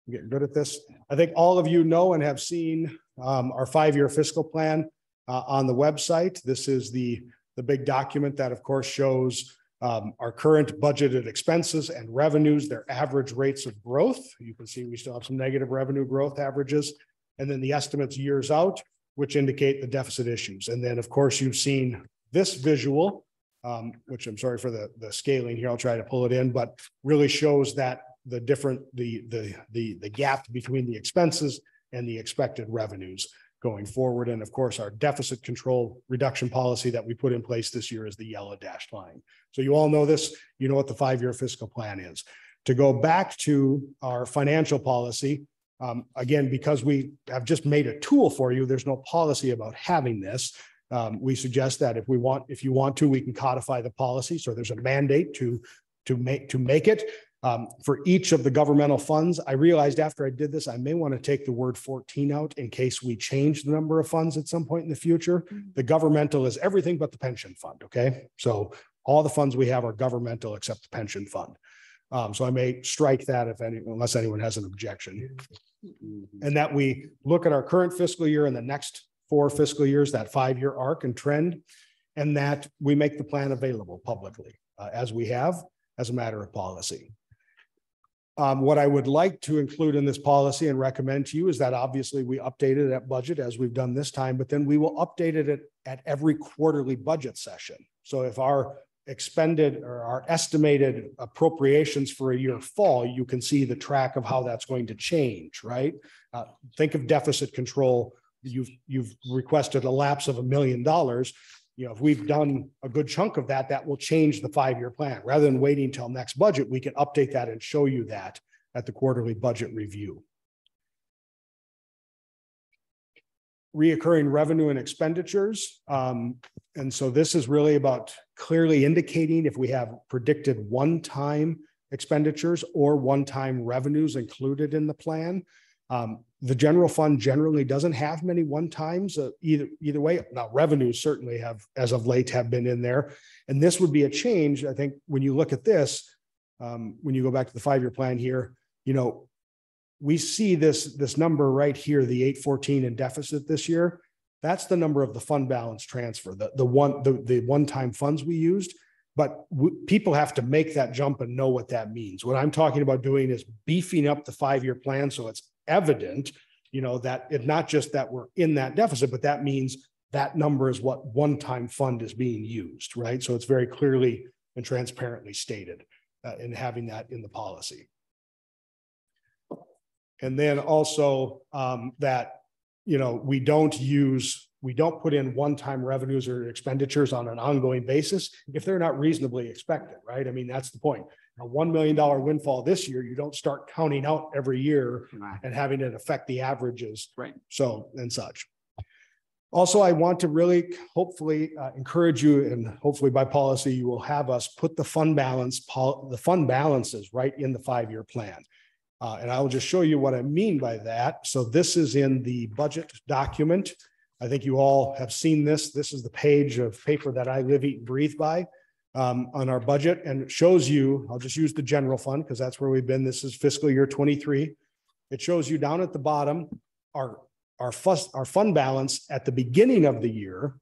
I'm getting good at this. I think all of you know and have seen our 5-year fiscal plan on the website. This is the big document that of course shows our current budgeted expenses and revenues, their average rates of growth. You can see we still have some negative revenue growth averages, and then the estimates years out, which indicate the deficit issues. And then of course you've seen this visual, which I'm sorry for the scaling here. I'll try to pull it in, but really shows that the gap between the expenses and the expected revenues going forward. And of course, our deficit control reduction policy that we put in place this year is the yellow dashed line. So you all know this, you know what the 5-year fiscal plan is. To go back to our financial policy, again, because we have just made a tool for you, there's no policy about having this. We suggest that if you want to, we can codify the policy. So there's a mandate to make it. For each of the governmental funds, I realized after I did this, I may want to take the word 14 out in case we change the number of funds at some point in the future. The governmental is everything but the pension fund. Okay. So all the funds we have are governmental except the pension fund. So I may strike that unless anyone has an objection. And that we look at our current fiscal year and the next 4 fiscal years, that 5-year arc and trend, and that we make the plan available publicly as we have as a matter of policy. What I would like to include in this policy and recommend to you is that obviously we update it at budget as we've done this time, but then we will update it at every quarterly budget session. So if our expended or our estimated appropriations for a year fall, you can see the track of how that's going to change, right? Think of deficit control. You've requested a lapse of $1 million. If we've done a good chunk of that, that will change the 5-year plan. Rather than waiting till next budget, we can update that and show you that at the quarterly budget review. Reoccurring revenue and expenditures. And so this is really about clearly indicating if we have predicted one-time expenditures or one-time revenues included in the plan. The general fund generally doesn't have many one-times either way. Now revenues certainly have, as of late, have been in there. And this would be a change. I think when you look at this, when you go back to the 5-year plan here, we see this number right here, the 814 in deficit this year. That's the number of the fund balance transfer, the one-time funds we used. But people have to make that jump and know what that means. What I'm talking about doing is beefing up the 5-year plan so it's evident, that it's not just that we're in that deficit, but that means that number is what one-time fund is being used, right? So it's very clearly and transparently stated in having that in the policy. And then also that, we don't put in one-time revenues or expenditures on an ongoing basis if they're not reasonably expected, right? I mean, that's the point. A $1 million windfall this year, you don't start counting out every year and having it affect the averages. Right. So, and such. Also, I want to really hopefully encourage you, and hopefully by policy, you will have us put the fund balances right in the 5-year plan. And I will just show you what I mean by that. So this is in the budget document. I think you all have seen this. This is the page of paper that I live, eat, and breathe by on our budget. And it shows you, I'll just use the general fund because that's where we've been. This is fiscal year 23. It shows you down at the bottom, our fund balance at the beginning of the year,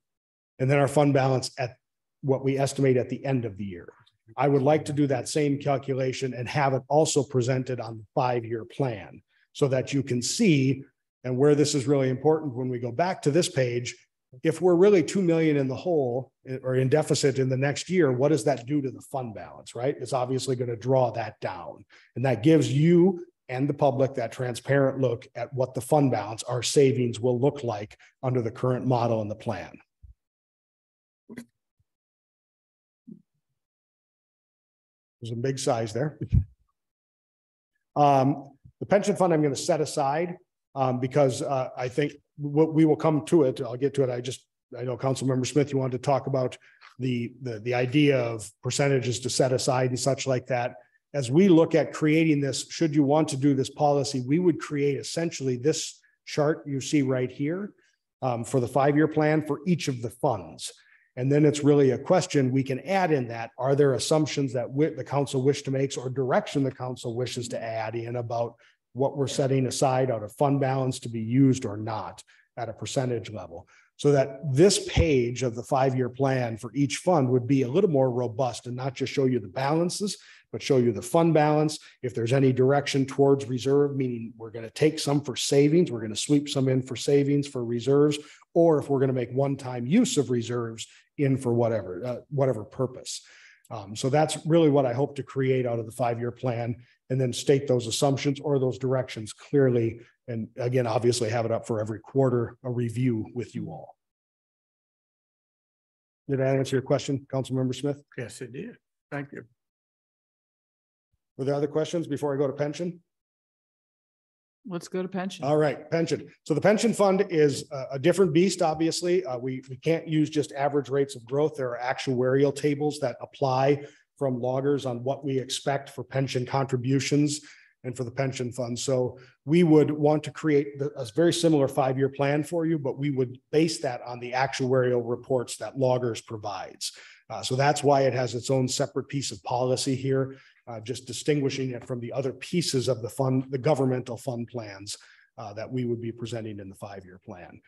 and then our fund balance at what we estimate at the end of the year. I would like to do that same calculation and have it also presented on the 5-year plan so that you can see, and where this is really important when we go back to this page, if we're really 2 million in the hole or in deficit in the next year, what does that do to the fund balance, right? It's obviously going to draw that down. And that gives you and the public that transparent look at what the fund balance, our savings will look like under the current model and the plan. There's a big size there. The pension fund I'm going to set aside because I think we will come to it. I'll get to it. I know Councilmember Smith, you wanted to talk about the idea of percentages to set aside and such like that. As we look at creating this, should you want to do this policy, we would create essentially this chart you see right here for the 5-year plan for each of the funds. And then it's really a question we can add in that. Are there assumptions that the council wish to make or direction the council wishes to add in about what we're setting aside out of fund balance to be used or not at a percentage level? So that this page of the 5-year plan for each fund would be a little more robust and not just show you the balances, but show you the fund balance. If there's any direction towards reserve, meaning we're going to take some for savings, we're going to sweep some in for savings for reserves, or if we're going to make one-time use of reserves in for whatever purpose. So that's really what I hope to create out of the 5-year plan, and then state those assumptions or those directions clearly. And again, obviously have it up for every quarter, a review with you all. Did I answer your question, Councilmember Smith? Yes, it did. Thank you. Were there other questions before I go to pension? Let's go to pension. All right, pension. So the pension fund is a different beast, obviously. We can't use just average rates of growth. There are actuarial tables that apply from loggers on what we expect for pension contributions and for the pension fund. So we would want to create a very similar 5-year plan for you, but we would base that on the actuarial reports that loggers provides. So that's why it has its own separate piece of policy here. Just distinguishing it from the other pieces of the fund, the governmental fund plans that we would be presenting in the 5-year plan.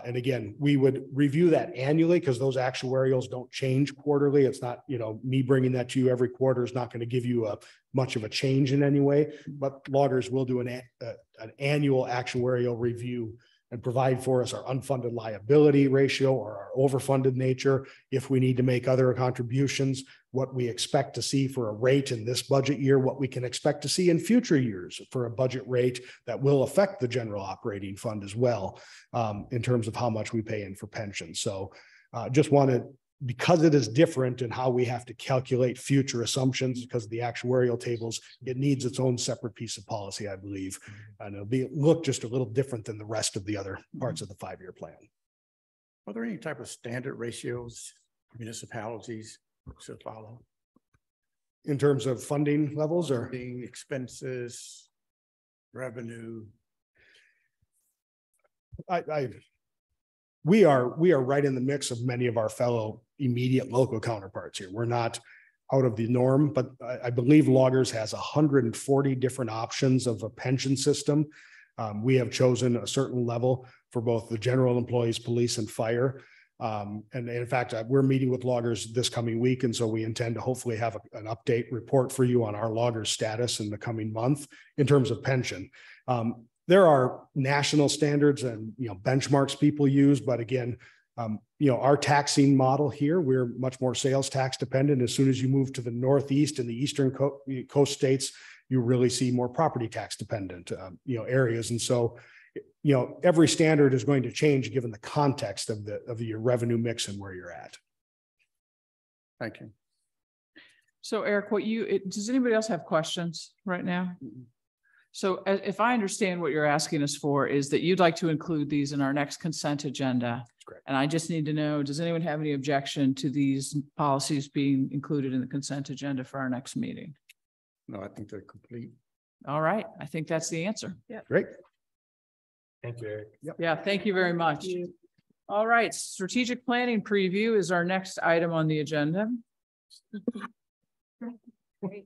And again, we would review that annually because those actuarials don't change quarterly. It's not, me bringing that to you every quarter is not going to give you much of a change in any way, but loggers will do an annual actuarial review and provide for us our unfunded liability ratio or our overfunded nature. If we need to make other contributions, what we expect to see for a rate in this budget year, what we can expect to see in future years for a budget rate that will affect the general operating fund as well, in terms of how much we pay in for pensions. So just wanted, because it is different in how we have to calculate future assumptions because of the actuarial tables, it needs its own separate piece of policy, I believe. And it'll look just a little different than the rest of the other parts of the 5-year plan. Are there any type of standard ratios municipalities should follow? In terms of funding levels or funding, expenses, revenue? We are right in the mix of many of our fellow immediate local counterparts here. We're not out of the norm, but I believe Loggers has 140 different options of a pension system. We have chosen a certain level for both the general employees, police and fire. And in fact, we're meeting with Loggers this coming week. And so we intend to hopefully have an update report for you on our Loggers status in the coming month in terms of pension. There are national standards and benchmarks people use, but again, our taxing model here, we're much more sales tax dependent. As soon as you move to the Northeast and the Eastern coast states, you really see more property tax dependent areas. And so every standard is going to change given the context of your revenue mix and where you're at. Thank you. So Eric, does anybody else have questions right now? So if I understand what you're asking us for is that you'd like to include these in our next consent agenda. That's correct. And I just need to know, does anyone have any objection to these policies being included in the consent agenda for our next meeting? No, I think they're complete. All right. I think that's the answer. Yeah. Great. Thank you, Eric. Yep. Yeah. Thank you very much. All right. Strategic planning preview is our next item on the agenda. Great.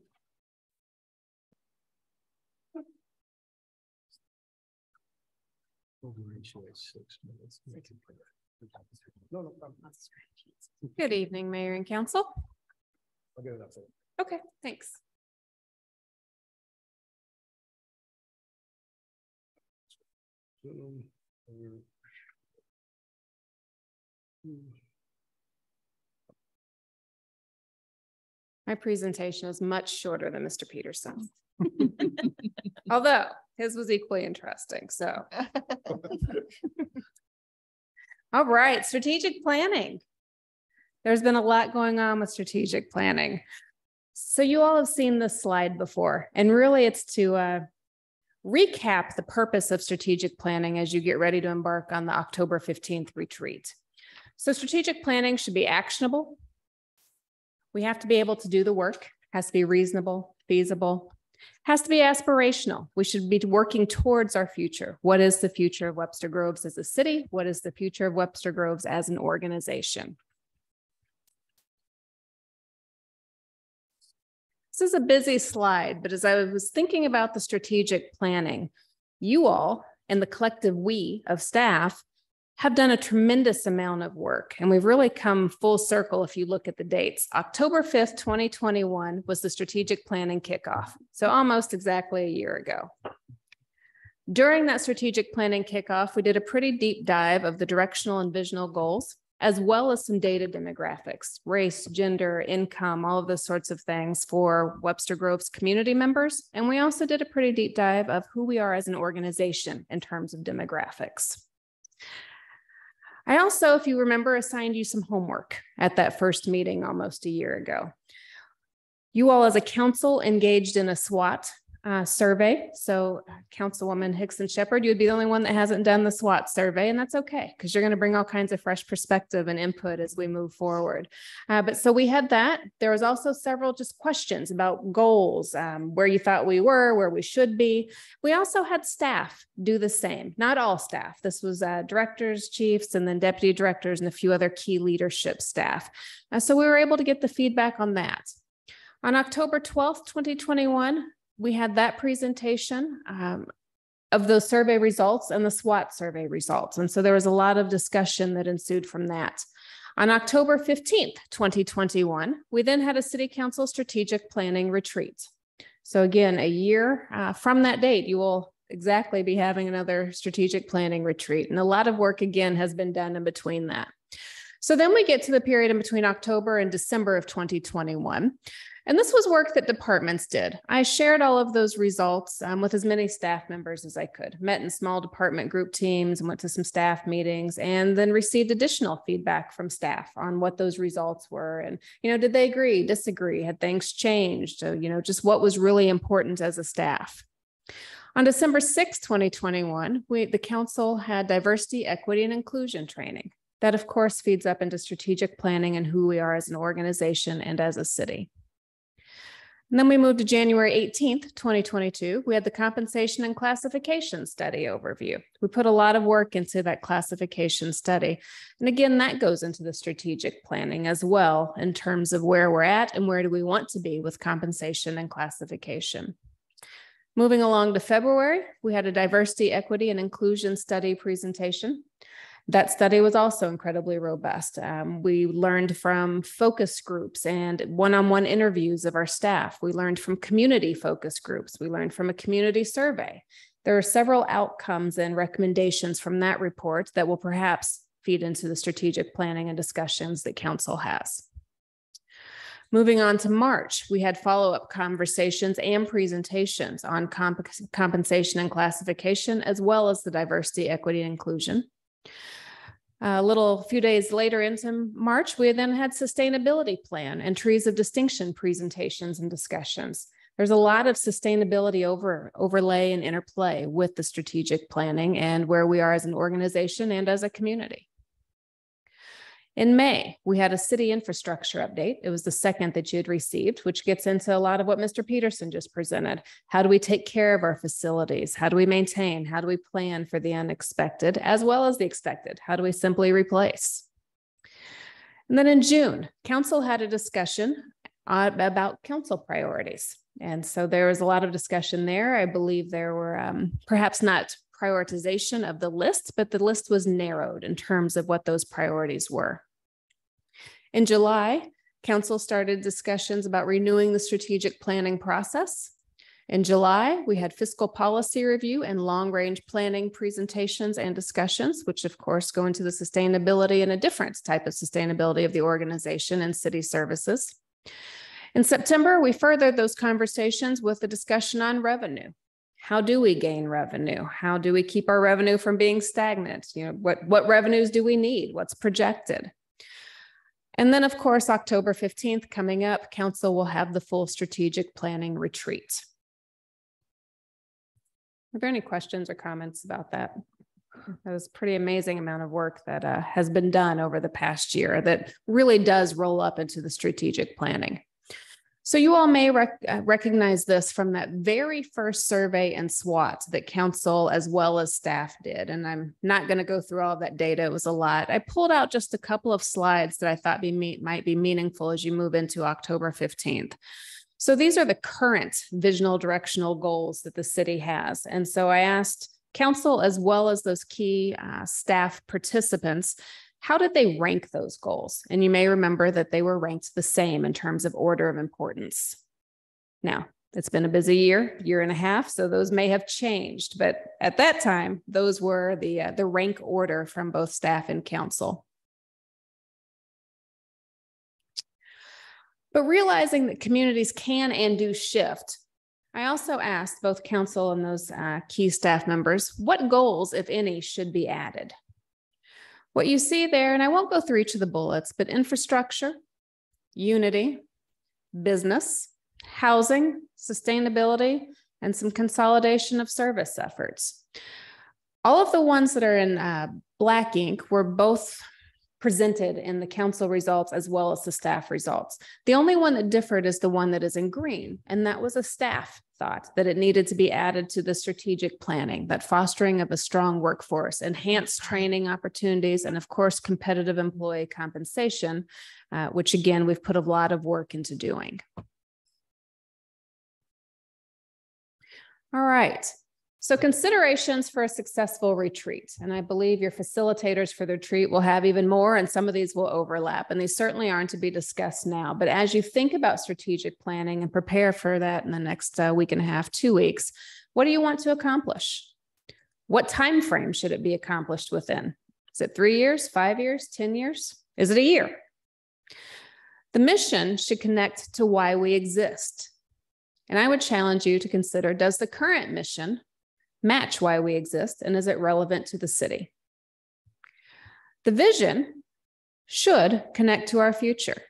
Good evening, Mayor and Council. I'll get it up there. Okay, thanks. My presentation is much shorter than Mr. Peterson. Although his was equally interesting, so. All right, strategic planning. There's been a lot going on with strategic planning. So you all have seen this slide before, and really it's to recap the purpose of strategic planning as you get ready to embark on the October 15th retreat. So strategic planning should be actionable. We have to be able to do the work, has to be reasonable, feasible, has to be aspirational. We should be working towards our future. What is the future of Webster Groves as a city? What is the future of Webster Groves as an organization? This is a busy slide, but as I was thinking about the strategic planning, you all and the collective we of staff have done a tremendous amount of work, and we've really come full circle if you look at the dates. October 5th, 2021 was the strategic planning kickoff, so almost exactly a year ago. During that strategic planning kickoff, we did a pretty deep dive of the directional and visional goals, as well as some data demographics, race, gender, income, all of those sorts of things for Webster Groves community members. And we also did a pretty deep dive of who we are as an organization in terms of demographics. I also, if you remember, assigned you some homework at that first meeting almost a year ago. You all as a council engaged in a SWAT survey. So Councilwoman Hickson Shepherd, you'd be the only one that hasn't done the SWAT survey, and that's okay, because you're going to bring all kinds of fresh perspective and input as we move forward. But so we had that. There was also several just questions about goals, where you thought we were, where we should be. We also had staff do the same. Not all staff. This was directors, chiefs, and then deputy directors and a few other key leadership staff. So we were able to get the feedback on that. On October 12th, 2021, we had that presentation. of those survey results and the SWAT survey results. And so there was a lot of discussion that ensued from that. On October 15th, 2021, we then had a City Council strategic planning retreat. So again, a year from that date, you will exactly be having another strategic planning retreat. And a lot of work again has been done in between that. So then we get to the period in between October and December of 2021. And this was work that departments did. I shared all of those results with as many staff members as I could, met in small department group teams and went to some staff meetings, and then received additional feedback from staff on what those results were. And, did they agree, disagree? Had things changed? So, just what was really important as a staff. On December 6, 2021, the council had diversity, equity, and inclusion training. That, of course, feeds up into strategic planning and who we are as an organization and as a city. And then we moved to January 18th, 2022. We had the compensation and classification study overview. We put a lot of work into that classification study. And again, that goes into the strategic planning as well in terms of where we're at and where do we want to be with compensation and classification. Moving along to February, we had a diversity, equity, and inclusion study presentation. That study was also incredibly robust. We learned from focus groups and one-on-one interviews of our staff. We learned from community focus groups. We learned from a community survey. There are several outcomes and recommendations from that report that will perhaps feed into the strategic planning and discussions that council has. Moving on to March, we had follow-up conversations and presentations on compensation and classification, as well as the diversity, equity, and inclusion. A few days later into March, we then had sustainability plan and trees of distinction presentations and discussions. There's a lot of sustainability overlay and interplay with the strategic planning and where we are as an organization and as a community. In May, we had a city infrastructure update. It was the second that you had received, which gets into a lot of what Mr. Peterson just presented. How do we take care of our facilities? How do we maintain? How do we plan for the unexpected as well as the expected? How do we simply replace? And then in June, council had a discussion about council priorities. And so there was a lot of discussion there. I believe there were perhaps not prioritization of the list, but the list was narrowed in terms of what those priorities were. In July, council started discussions about renewing the strategic planning process. In July, we had fiscal policy review and long-range planning presentations and discussions, which of course go into the sustainability and a different type of sustainability of the organization and city services. In September, we furthered those conversations with the discussion on revenue. How do we gain revenue? How do we keep our revenue from being stagnant? What revenues do we need? What's projected? And then, of course, October 15th coming up, council will have the full strategic planning retreat. Are there any questions or comments about that? That was a pretty amazing amount of work that has been done over the past year that really does roll up into the strategic planning. So you all may recognize this from that very first survey and SWAT that council as well as staff did. And I'm not going to go through all of that data. It was a lot. I pulled out just a couple of slides that I thought might be meaningful as you move into October 15th. So these are the current visional directional goals that the city has. And so I asked council as well as those key staff participants, how did they rank those goals? And you may remember that they were ranked the same in terms of order of importance. Now, it's been a busy year and a half, so those may have changed. But at that time, those were the rank order from both staff and council. But realizing that communities can and do shift, I also asked both council and those key staff members, what goals, if any, should be added? What you see there, and I won't go through each of the bullets, but infrastructure, unity, business, housing, sustainability, and some consolidation of service efforts. All of the ones that are in black ink were both presented in the council results as well as the staff results. The only one that differed is the one that is in green, and that was a staff thought that it needed to be added to the strategic planning, that fostering of a strong workforce, enhanced training opportunities, and of course, competitive employee compensation, which again, we've put a lot of work into doing. All right, So considerations for a successful retreat. And I believe your facilitators for the retreat will have even more, and some of these will overlap, and these certainly aren't to be discussed now. But as you think about strategic planning and prepare for that in the next week and a half, 2 weeks, what do you want to accomplish? What time frame should it be accomplished within? Is it 3 years, 5 years, 10 years? Is it a year? The mission should connect to why we exist. And I would challenge you to consider, does the current mission match why we exist, and is it relevant to the city? The vision should connect to our future.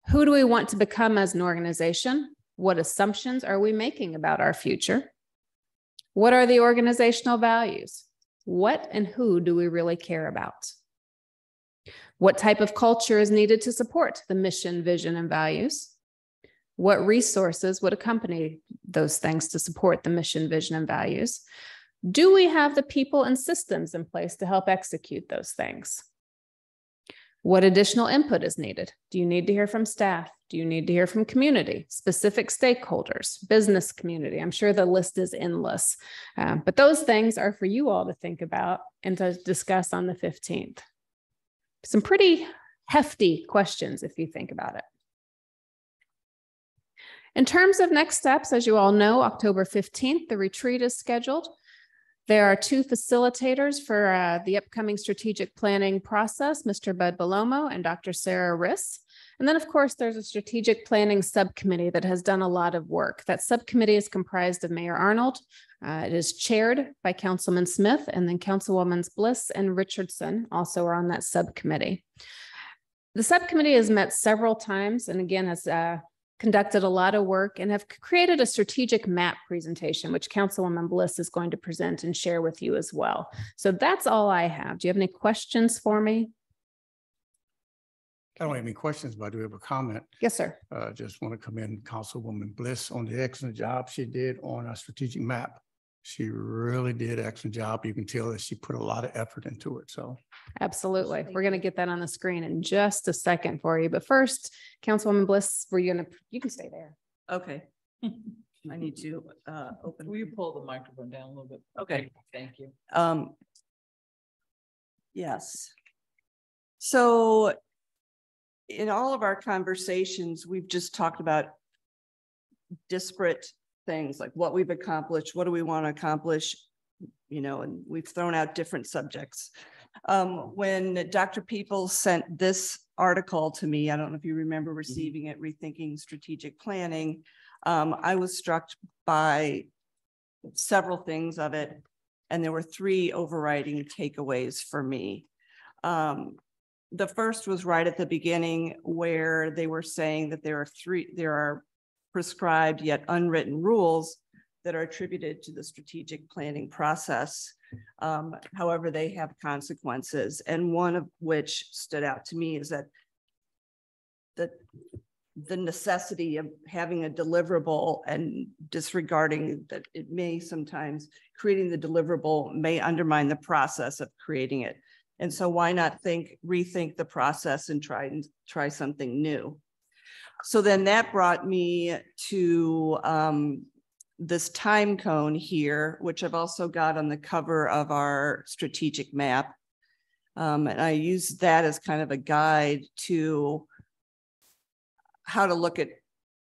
Who do we want to become as an organization? What assumptions are we making about our future? What are the organizational values? What and who do we really care about? What type of culture is needed to support the mission, vision, and values? What resources would accompany those things to support the mission, vision, and values? Do we have the people and systems in place to help execute those things? What additional input is needed? Do you need to hear from staff? Do you need to hear from community, specific stakeholders, business community? I'm sure the list is endless, but those things are for you all to think about and to discuss on the 15th. Some pretty hefty questions if you think about it. In terms of next steps, as you all know, October 15th, the retreat is scheduled. There are 2 facilitators for the upcoming strategic planning process, Mr. Bud Belomo and Dr. Sarah Riss. And then, of course, there's a strategic planning subcommittee that has done a lot of work. That subcommittee is comprised of Mayor Arnold. It is chaired by Councilman Smith, and then Councilwoman Bliss and Richardson also are on that subcommittee. The subcommittee has met several times and again has conducted a lot of work and have created a strategic map presentation, which Councilwoman Bliss is going to present and share with you as well. So that's all I have. Do you have any questions for me? I don't have any questions, but I do have a comment. Yes, sir. Just want to commend Councilwoman Bliss on the excellent job she did on our strategic map. She really did an excellent job. You can tell that she put a lot of effort into it. So absolutely. We're going to get that on the screen in just a second for you. But first, Councilwoman Bliss, you can stay there. Okay. I need to open. Will you pull the microphone down a little bit? Okay. Thank you. Yes. So in all of our conversations, we've just talked about disparate things like what we've accomplished, what do we want to accomplish, you know, and we've thrown out different subjects. When Dr. Peoples sent this article to me, I don't know if you remember receiving it, Rethinking Strategic Planning, I was struck by several things of it, and there were 3 overriding takeaways for me. The first was right at the beginning where they were saying that there are prescribed yet unwritten rules that are attributed to the strategic planning process. However, they have consequences. And one of which stood out to me is that the necessity of having a deliverable and disregarding that it may sometimes creating the deliverable may undermine the process of creating it. And so why not rethink the process and try something new? So then that brought me to this time cone here, which I've also got on the cover of our strategic map. And I use that as kind of a guide to how to look at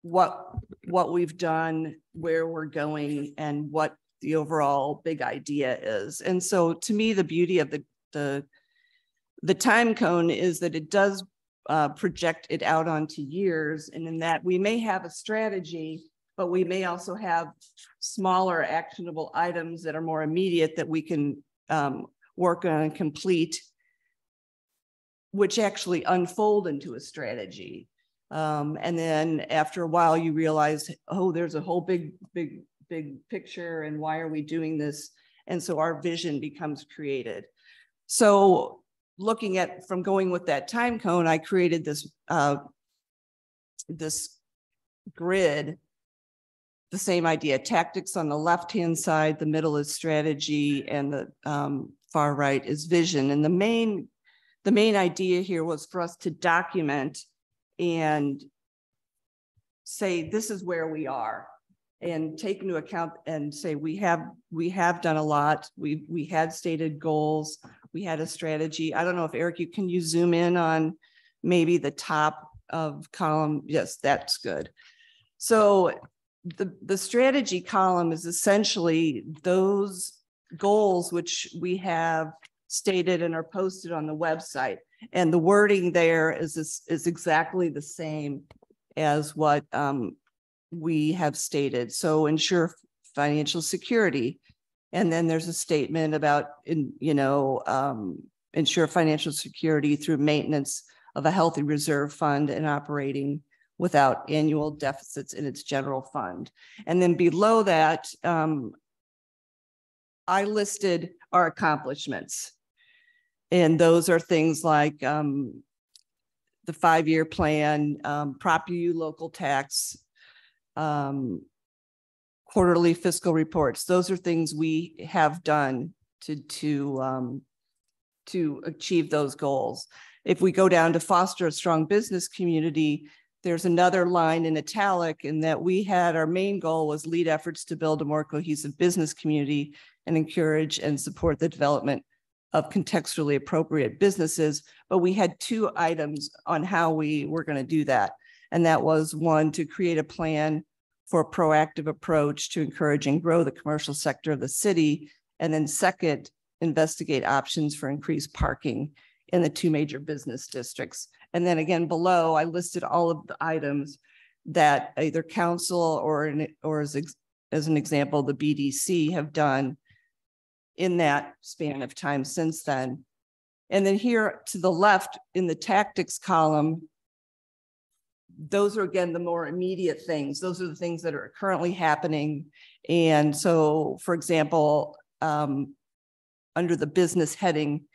what we've done, where we're going, and what the overall big idea is. And so to me, the beauty of the time cone is that it does project it out onto years, and in that we may have a strategy, but we may also have smaller actionable items that are more immediate that we can work on and complete, which actually unfold into a strategy. And then after a while, you realize, oh, there's a whole big picture, and why are we doing this? And so our vision becomes created. So looking at from going with that time cone, I created this this grid, the same idea, tactics on the left-hand side, the middle is strategy, and the far right is vision. And the main idea here was for us to document and say, this is where we are. and take into account and say, we have done a lot. We had stated goals. We had a strategy. I don't know if Eric, can you zoom in on maybe the top of column? Yes, that's good. So the strategy column is essentially those goals which we have stated and are posted on the website. And the wording there is exactly the same as what we have stated. So ensure financial security. And then there's a statement about, ensure financial security through maintenance of a healthy reserve fund and operating without annual deficits in its general fund. And then below that, I listed our accomplishments. And those are things like the 5-year plan, property local tax, quarterly fiscal reports. Those are things we have done to achieve those goals. If we go down to foster a strong business community, there's another line in italic in that we had our main goal was lead efforts to build a more cohesive business community and encourage and support the development of contextually appropriate businesses. But we had 2 items on how we were going to do that. And that was 1, to create a plan for a proactive approach to encourage and grow the commercial sector of the city. And then 2nd, investigate options for increased parking in the 2 major business districts. And then again, below, I listed all of the items that either council or as an example, the BDC have done in that span of time since then. And then here to the left in the tactics column, those are again the more immediate things. Those are the things that are currently happening. And so, for example, under the business heading,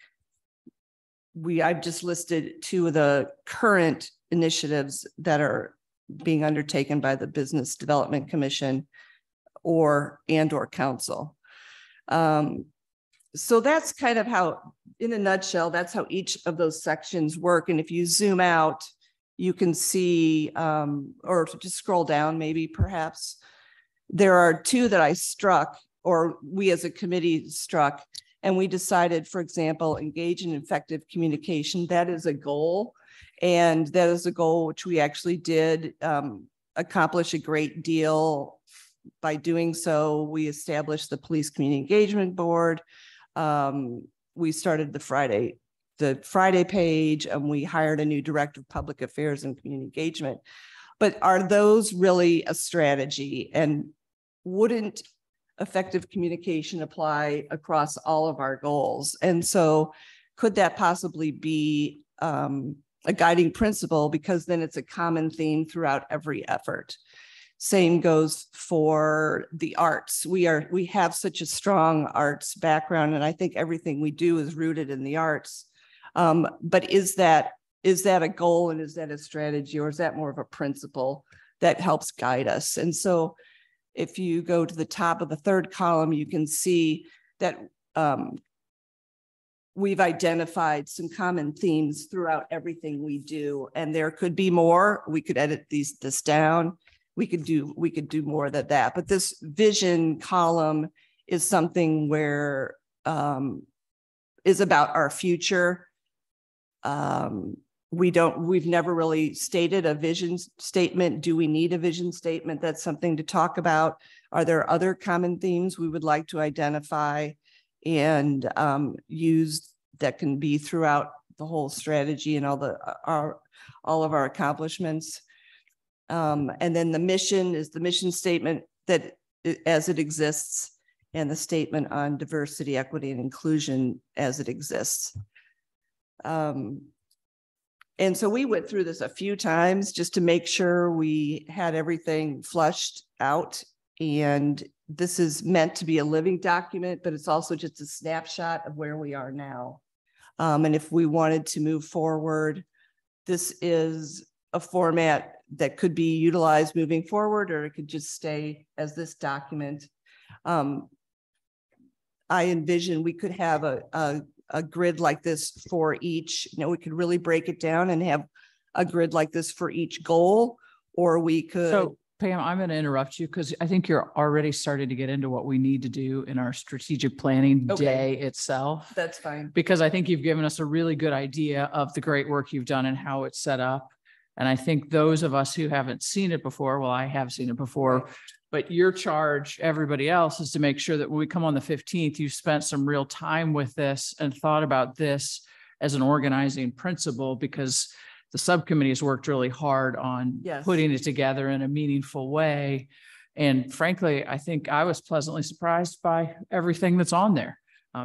I've just listed 2 of the current initiatives that are being undertaken by the Business Development Commission or council. So that's kind of how, in a nutshell, that's how each of those sections work. And if you zoom out, you can see, or just scroll down maybe perhaps, there are 2 that I struck, or we as a committee struck, and we decided, for example, engage in effective communication. That is a goal. And that is a goal which we actually did accomplish a great deal by doing so. We established the Police Community Engagement Board. We started the Friday page, and we hired a new director of public affairs and community engagement. But are those really a strategy? And wouldn't effective communication apply across all of our goals? And so could that possibly be a guiding principle, because then it's a common theme throughout every effort? Same goes for the arts. We have such a strong arts background, and I think everything we do is rooted in the arts. But is that a goal, and is that a strategy, or is that more of a principle that helps guide us? And so if you go to the top of the 3rd column, you can see that we've identified some common themes throughout everything we do, and there could be more. We could edit this down. We could do more than that. But this vision column is something where is about our future. We've never really stated a vision statement. Do we need a vision statement? That's something to talk about. Are there other common themes we would like to identify and use that can be throughout the whole strategy and all of our accomplishments? And then the mission is the mission statement that as it exists, and the statement on diversity, equity, and inclusion as it exists. And so we went through this a few times just to make sure we had everything flushed out. And this is meant to be a living document, but it's also just a snapshot of where we are now. And if we wanted to move forward, this is a format that could be utilized moving forward, or it could just stay as this document. I envision we could have a grid like this for each, we could really break it down and have a grid like this for each goal, or we could. Pam, I'm going to interrupt you because I think you're already starting to get into what we need to do in our strategic planning Okay. day itself. That's fine. Because I think you've given us a really good idea of the great work you've done and how it's set up. And I think those of us who haven't seen it before, well, I have seen it before, but your charge, everybody else, is to make sure that when we come on the 15th, you spent some real time with this and thought about this as an organizing principle, because the subcommittee has worked really hard on Yes. putting it together in a meaningful way. And frankly, I think I was pleasantly surprised by everything that's on there.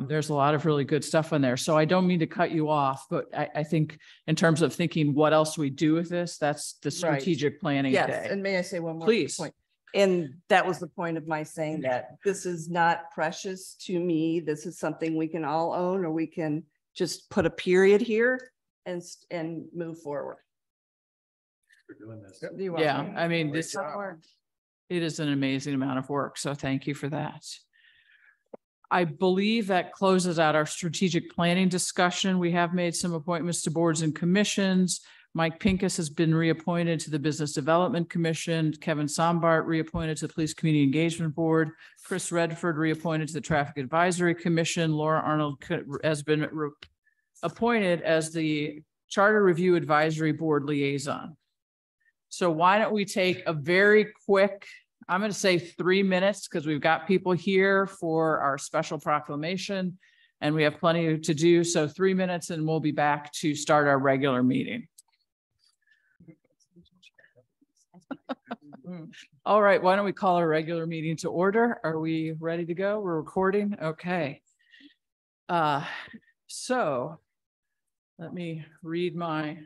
There's a lot of really good stuff in there. So I don't mean to cut you off, but I think in terms of thinking what else we do with this, that's the strategic planning Yes, day. and may I say one more Please. point? And that was the point of my saying that this is not precious to me. This is something we can all own, or we can just put a period here and move forward. For doing this. You're Yeah, welcome. I mean, this, it is an amazing amount of work. So thank you for that. I believe that closes out our strategic planning discussion. We have made some appointments to boards and commissions. Mike Pincus has been reappointed to the Business Development Commission. Kevin Sombart reappointed to the Police Community Engagement Board. Chris Redford reappointed to the Traffic Advisory Commission. Laura Arnold has been appointed as the Charter Review Advisory Board liaison. So why don't we take a very quick, I'm going to say 3 minutes, because we've got people here for our special proclamation and we have plenty to do. So 3 minutes and we'll be back to start our regular meeting. All right, why don't we call our regular meeting to order? Are we ready to go? We're recording? Okay. So let me read my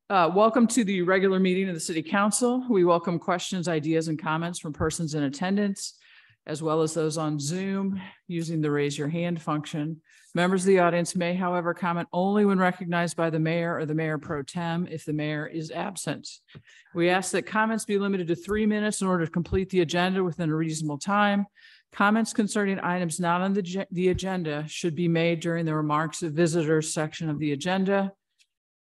welcome to the regular meeting of the City Council. We welcome questions, ideas, and comments from persons in attendance, as well as those on Zoom using the raise your hand function. Members of the audience may, however, comment only when recognized by the mayor or the mayor pro tem if the mayor is absent. We ask that comments be limited to 3 minutes in order to complete the agenda within a reasonable time. Comments concerning items not on the agenda should be made during the remarks of visitors section of the agenda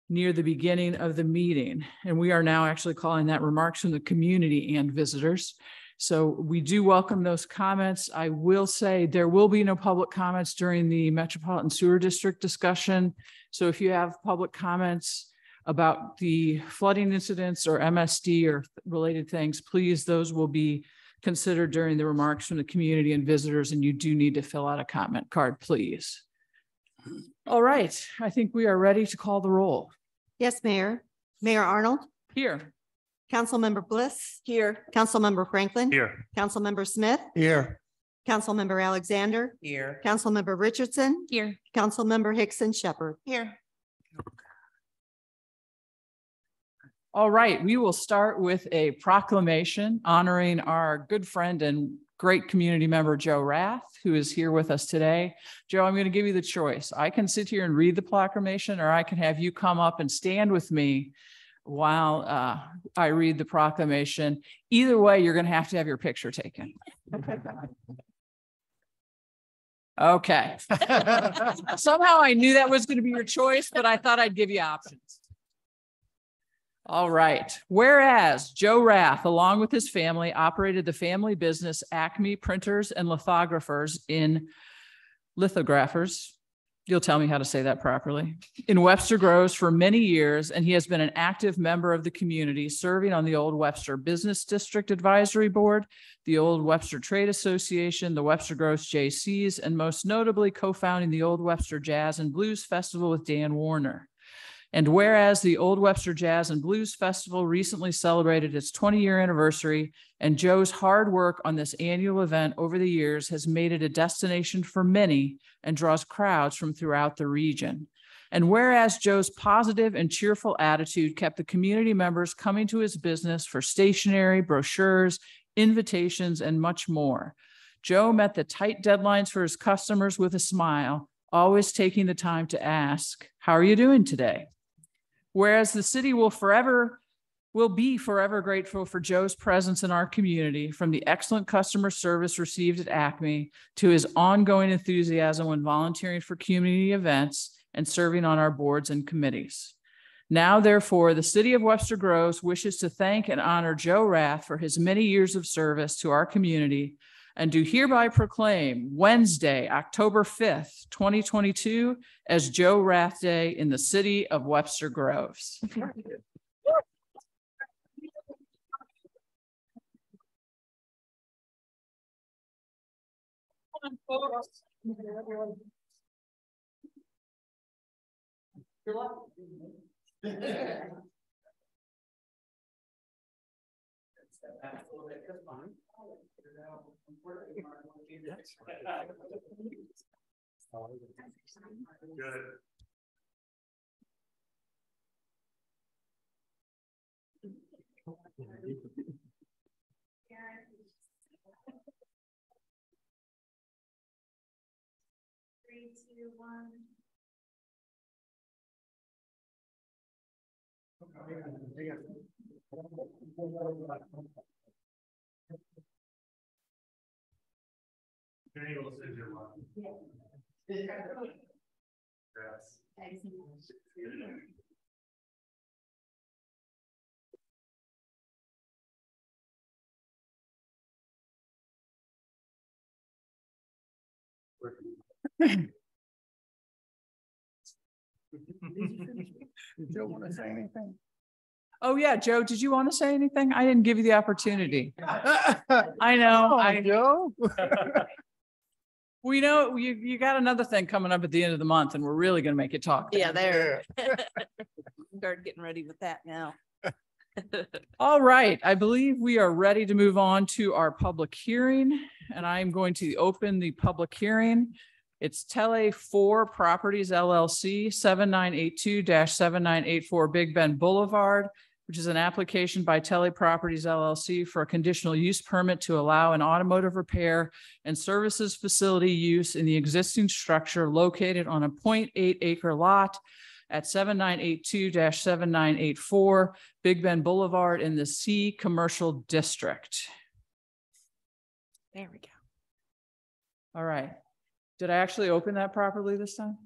near the beginning of the meeting. And we are now actually calling that remarks from the community and visitors. So we do welcome those comments. I will say there will be no public comments during the Metropolitan Sewer District discussion. So if you have public comments about the flooding incidents or MSD or related things, please, those will be considered during the remarks from the community and visitors, and you do need to fill out a comment card, please. All right, I think we are ready to call the roll. Yes, Mayor. Mayor Arnold. Here. Councilmember Bliss. Here. Councilmember Franklin. Here. Councilmember Smith. Here. Councilmember Alexander. Here. Councilmember Richardson. Here. Councilmember Hickson Shepherd. Here. All right, we will start with a proclamation honoring our good friend and great community member, Joe Rath, who is here with us today. Joe, I'm going to give you the choice. I can sit here and read the proclamation, or I can have you come up and stand with me while I read the proclamation. Either way, you're going to have your picture taken. Okay. Somehow I knew that was going to be your choice, but I thought I'd give you options. All right. Whereas Joe Rath, along with his family, operated the family business Acme Printers and Lithographers in Lithographers. You'll tell me how to say that properly. In Webster Groves for many years, and he has been an active member of the community, serving on the Old Webster Business District Advisory Board, the Old Webster Trade Association, the Webster Groves JCs, and most notably co-founding the Old Webster Jazz and Blues Festival with Dan Warner. And whereas the Old Webster Jazz and Blues Festival recently celebrated its 20-year anniversary, and Joe's hard work on this annual event over the years has made it a destination for many and draws crowds from throughout the region. And whereas Joe's positive and cheerful attitude kept the community members coming to his business for stationery, brochures, invitations, and much more. Joe met the tight deadlines for his customers with a smile, always taking the time to ask, "How are you doing today?" Whereas the city will be forever grateful for Joe's presence in our community, from the excellent customer service received at Acme to his ongoing enthusiasm when volunteering for community events and serving on our boards and committees. Now, therefore, the city of Webster Groves wishes to thank and honor Joe Rath for his many years of service to our community and do hereby proclaim Wednesday, October 5th, 2022 as Joe Rath Day in the city of Webster Groves. Three, two, one. Did Joe want to say anything? Oh, yeah, Joe, did you want to say anything? I didn't give you the opportunity. I know. Joe. We know you got another thing coming up at the end of the month, and we're really going to make you talk. Yeah, there. Start getting ready with that now. All right, I believe we are ready to move on to our public hearing, and I'm going to open the public hearing. It's Tele 4 Properties LLC 7982-7984 Big Bend Boulevard, which is an application by Tele Properties LLC for a conditional use permit to allow an automotive repair and services facility use in the existing structure located on a 0.8 acre lot at 7982-7984 Big Bend Boulevard in the C Commercial District. There we go. All right. Did I actually open that properly this time?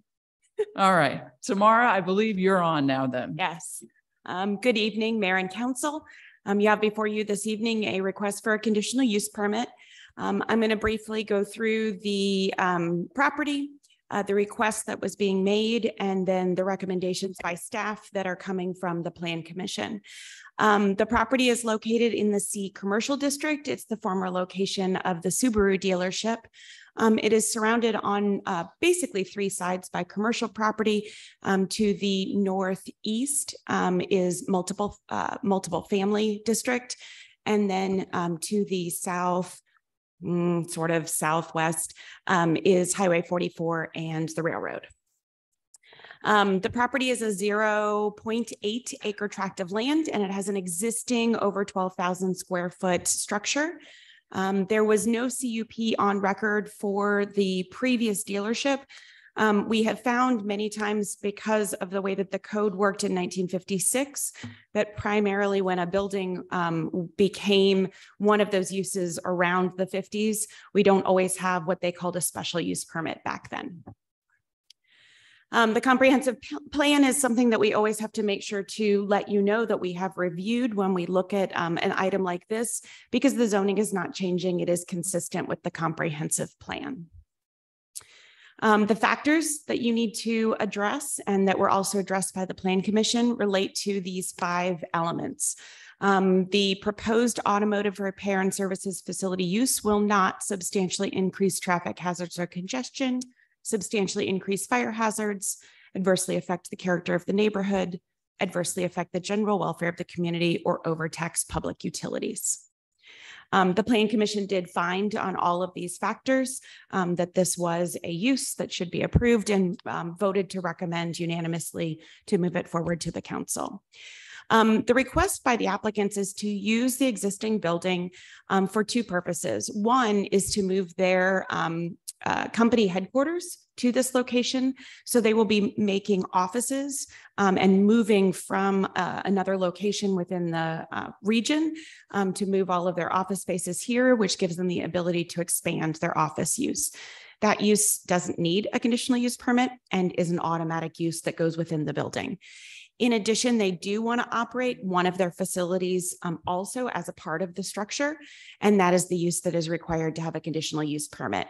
All right. Tamara, I believe you're on now then. Yes. Good evening, Mayor and Council. You have before you this evening a request for a conditional use permit. I'm going to briefly go through the property, the request that was being made, and then the recommendations by staff that are coming from the Plan Commission. The property is located in the C Commercial District. It's the former location of the Subaru dealership. It is surrounded on basically three sides by commercial property. To the northeast is multiple family district. And then to the south, sort of southwest, is Highway 44 and the railroad. The property is a 0.8 acre tract of land, and it has an existing over 12,000 square foot structure. There was no CUP on record for the previous dealership. We have found many times, because of the way that the code worked in 1956, that primarily when a building became one of those uses around the 50s, we don't always have what they called a special use permit back then. The comprehensive plan is something that we always have to make sure to let you know that we have reviewed when we look at an item like this, because the zoning is not changing. It is consistent with the comprehensive plan. The factors that you need to address and that were also addressed by the Plan Commission relate to these 5 elements. The proposed automotive repair and services facility use will not substantially increase traffic hazards or congestion, substantially increase fire hazards, adversely affect the character of the neighborhood, adversely affect the general welfare of the community, or overtax public utilities. The Plan Commission did find on all of these factors that this was a use that should be approved, and voted to recommend unanimously to move it forward to the council. The request by the applicants is to use the existing building for 2 purposes. One is to move their company headquarters to this location. So they will be making offices and moving from another location within the region to move all of their office spaces here, which gives them the ability to expand their office use. That use doesn't need a conditional use permit and is an automatic use that goes within the building. In addition, they do want to operate one of their facilities also as a part of the structure, and that is the use that is required to have a conditional use permit.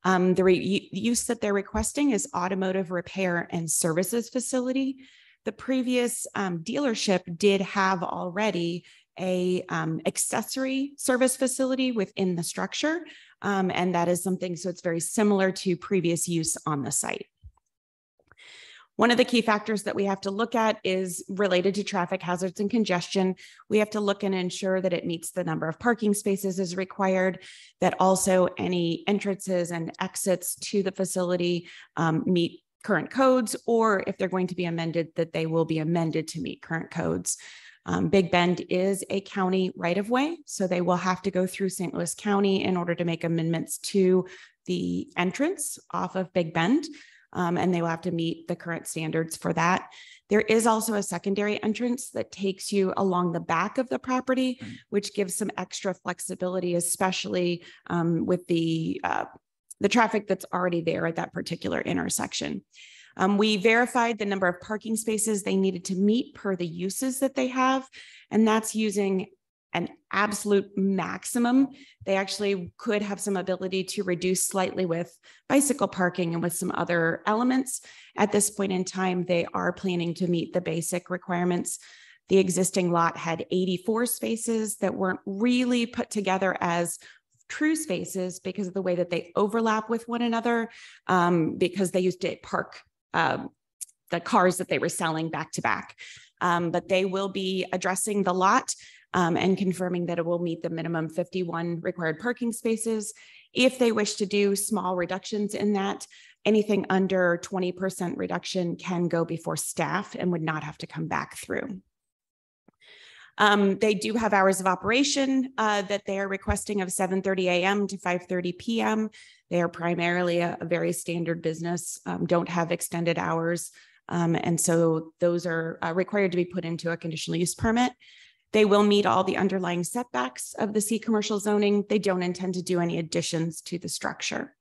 The use that they're requesting is automotive repair and services facility. The previous dealership did have already a accessory service facility within the structure, and that is something, so it's very similar to previous use on the site. One of the key factors that we have to look at is related to traffic hazards and congestion. We have to look and ensure that it meets the number of parking spaces as required, that also any entrances and exits to the facility meet current codes, or if they're going to be amended, that they will be amended to meet current codes. Big Bend is a county right-of-way, so they will have to go through St. Louis County in order to make amendments to the entrance off of Big Bend. And they will have to meet the current standards for that. There is also a secondary entrance that takes you along the back of the property, which gives some extra flexibility, especially with the traffic that's already there at that particular intersection. We verified the number of parking spaces they needed to meet per the uses that they have, and that's using an absolute maximum. They actually could have some ability to reduce slightly with bicycle parking and with some other elements. At this point in time, they are planning to meet the basic requirements. The existing lot had 84 spaces that weren't really put together as true spaces because of the way that they overlap with one another, because they used to park the cars that they were selling back to back. But they will be addressing the lot and confirming that it will meet the minimum 51 required parking spaces. If they wish to do small reductions in that, anything under 20% reduction can go before staff and would not have to come back through. They do have hours of operation that they are requesting of 7:30 a.m. to 5:30 p.m. They are primarily a very standard business, don't have extended hours. And so those are required to be put into a conditional use permit. They will meet all the underlying setbacks of the C commercial zoning. They don't intend to do any additions to the structure.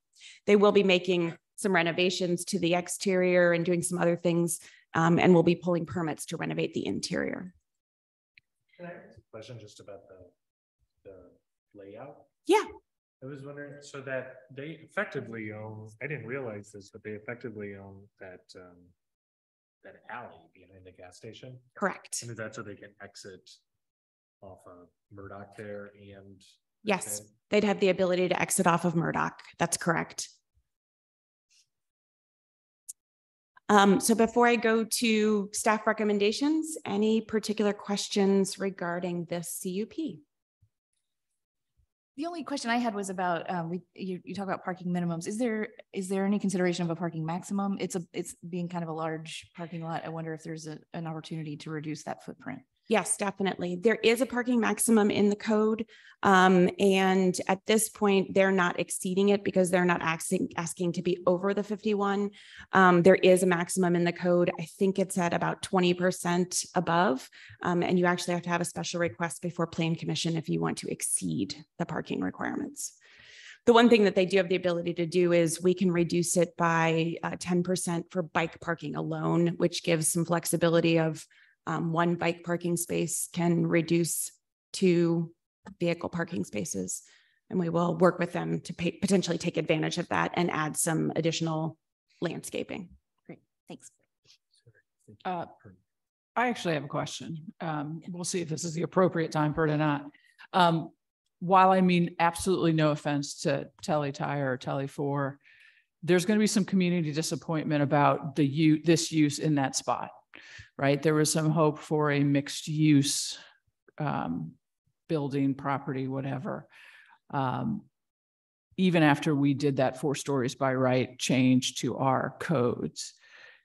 They will be making some renovations to the exterior and doing some other things, and will be pulling permits to renovate the interior. Can I ask a question just about the layout? Yeah. I was wondering, so that they effectively own, I didn't realize this, but they effectively own that alley behind the gas station. Correct. And is that so they can exit off of Murdoch there and? Yes, they'd have the ability to exit off of Murdoch. That's correct. So before I go to staff recommendations, any particular questions regarding this CUP? The only question I had was about, you talk about parking minimums. Is there any consideration of a parking maximum? It's being kind of a large parking lot. I wonder if there's an opportunity to reduce that footprint. Yes, definitely. There is a parking maximum in the code. And at this point, they're not exceeding it because they're not asking to be over the 51. There is a maximum in the code. I think it's at about 20% above. And you actually have to have a special request before Plan Commission if you want to exceed the parking requirements. The one thing that they do have the ability to do is we can reduce it by 10% for bike parking alone, which gives some flexibility of one bike parking space can reduce 2 vehicle parking spaces. And we will work with them to potentially take advantage of that and add some additional landscaping. Great, thanks. I actually have a question. We'll see if this is the appropriate time for it or not. While I mean absolutely no offense to Telly Tire or Telly 4, there's going to be some community disappointment about this use in that spot. Right. There was some hope for a mixed use building, property, whatever. Even after we did that 4 stories by right change to our codes.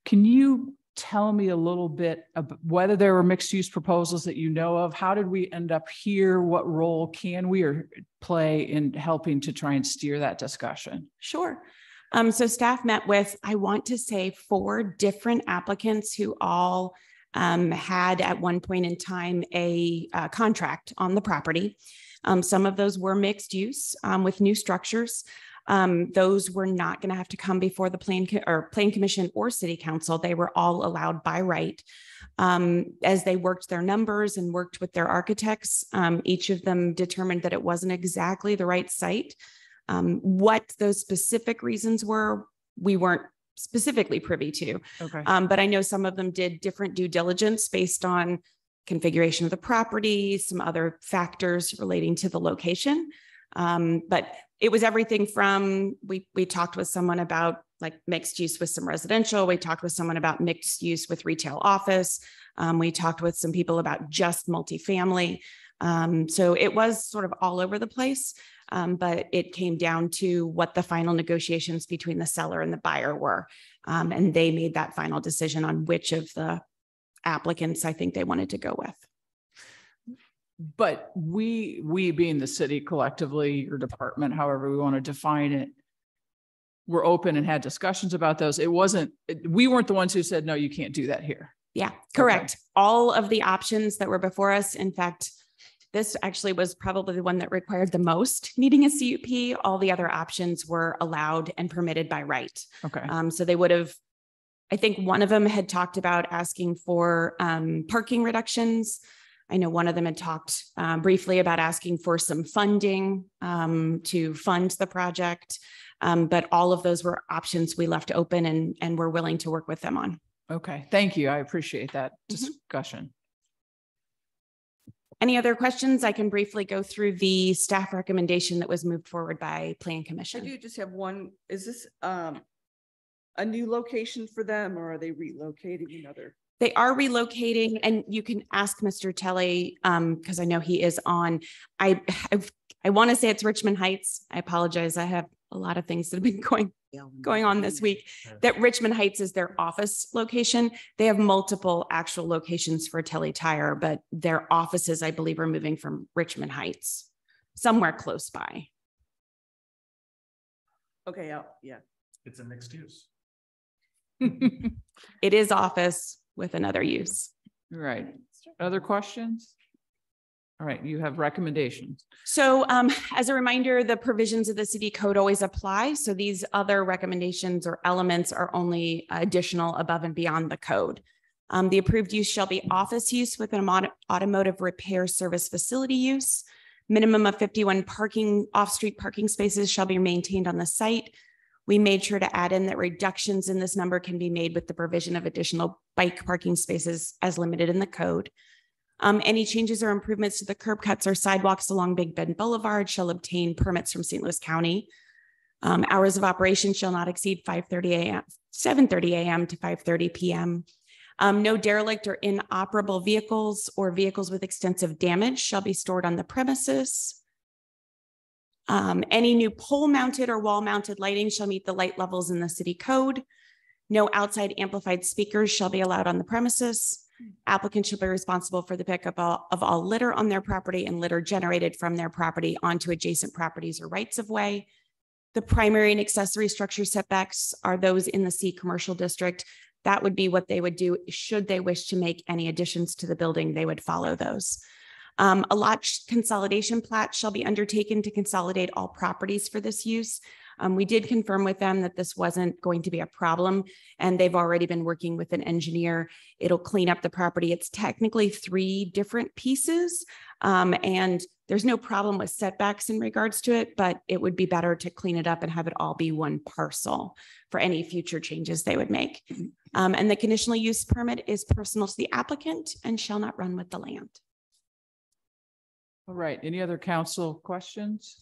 Can you tell me a little bit about whether there were mixed use proposals that you know of? How did we end up here? What role can we play in helping to try and steer that discussion? Sure. So staff met with, I want to say 4 different applicants who all had at one point in time a contract on the property. Some of those were mixed use with new structures. Those were not going to have to come before the Plan Commission or City Council. They were all allowed by right. As they worked their numbers and worked with their architects, each of them determined that it wasn't exactly the right site. What those specific reasons were, we weren't specifically privy to. Okay. But I know some of them did different due diligence based on configuration of the property, some other factors relating to the location. But it was everything from, we talked with someone about like mixed use with some residential. We talked with someone about mixed use with retail office. We talked with some people about just multifamily. So it was sort of all over the place. But it came down to what the final negotiations between the seller and the buyer were. And they made that final decision on which of the applicants I think they wanted to go with. But we being the city collectively, your department, however we want to define it, we're open and had discussions about those. We weren't the ones who said, no, you can't do that here. Yeah, correct. Okay. All of the options that were before us, in fact, this actually was probably the one that required the most needing a CUP. All the other options were allowed and permitted by right. Okay. So they would have, I think one of them had talked about asking for parking reductions. I know one of them had talked briefly about asking for some funding to fund the project. But all of those were options we left open and we're willing to work with them on. Okay, thank you. I appreciate that discussion. Any other questions? I can briefly go through the staff recommendation that was moved forward by Plan Commission. I do just have one. Is this a new location for them, or are they relocating another? They are relocating, and you can ask Mr. Telly because I know he is on. I want to say it's Richmond Heights. I apologize. I have a lot of things that have been going on this week. That Richmond Heights is their office location. They have multiple actual locations for Telly Tire, but their offices, I believe, are moving from Richmond Heights, somewhere close by. Okay, yeah. It's a mixed use. It is office with another use. Right. Other questions? All right, you have recommendations. So as a reminder, the provisions of the city code always apply. So these other recommendations or elements are only additional above and beyond the code. The approved use shall be office use with an automotive repair service facility use. Minimum of 51 off-street parking spaces shall be maintained on the site. We made sure to add in that reductions in this number can be made with the provision of additional bike parking spaces as limited in the code. Any changes or improvements to the curb cuts or sidewalks along Big Bend Boulevard shall obtain permits from St. Louis County. Hours of operation shall not exceed 7:30 a.m. to 5:30 p.m. No derelict or inoperable vehicles or vehicles with extensive damage shall be stored on the premises. Any new pole mounted or wall mounted lighting shall meet the light levels in the city code. No outside amplified speakers shall be allowed on the premises. Applicants should be responsible for the pickup of all litter on their property and litter generated from their property onto adjacent properties or rights of way. The primary and accessory structure setbacks are those in the C commercial district. That would be what they would do should they wish to make any additions to the building. They would follow those. A lot consolidation plat shall be undertaken to consolidate all properties for this use. We did confirm with them that this wasn't going to be a problem, and they've already been working with an engineer. It'll clean up the property. It's technically 3 different pieces, and there's no problem with setbacks in regards to it, but it would be better to clean it up and have it all be one parcel for any future changes they would make. And the conditional use permit is personal to the applicant and shall not run with the land. All right, any other council questions?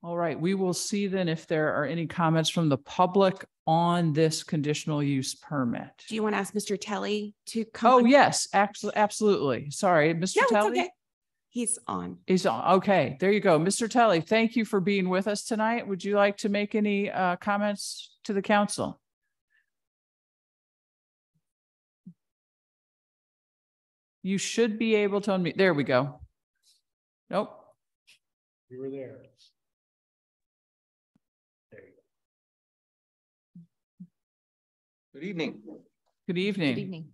All right, we will see then if there are any comments from the public on this conditional use permit. Do you want to ask Mr. Telly to come? Oh, yes, absolutely. Sorry, Mr. Telly. Okay. He's on. He's on. Okay, there you go. Mr. Telly, thank you for being with us tonight. Would you like to make any comments to the council? You should be able to unmute. There we go. Nope. You were there. Good evening. Good evening. Good evening.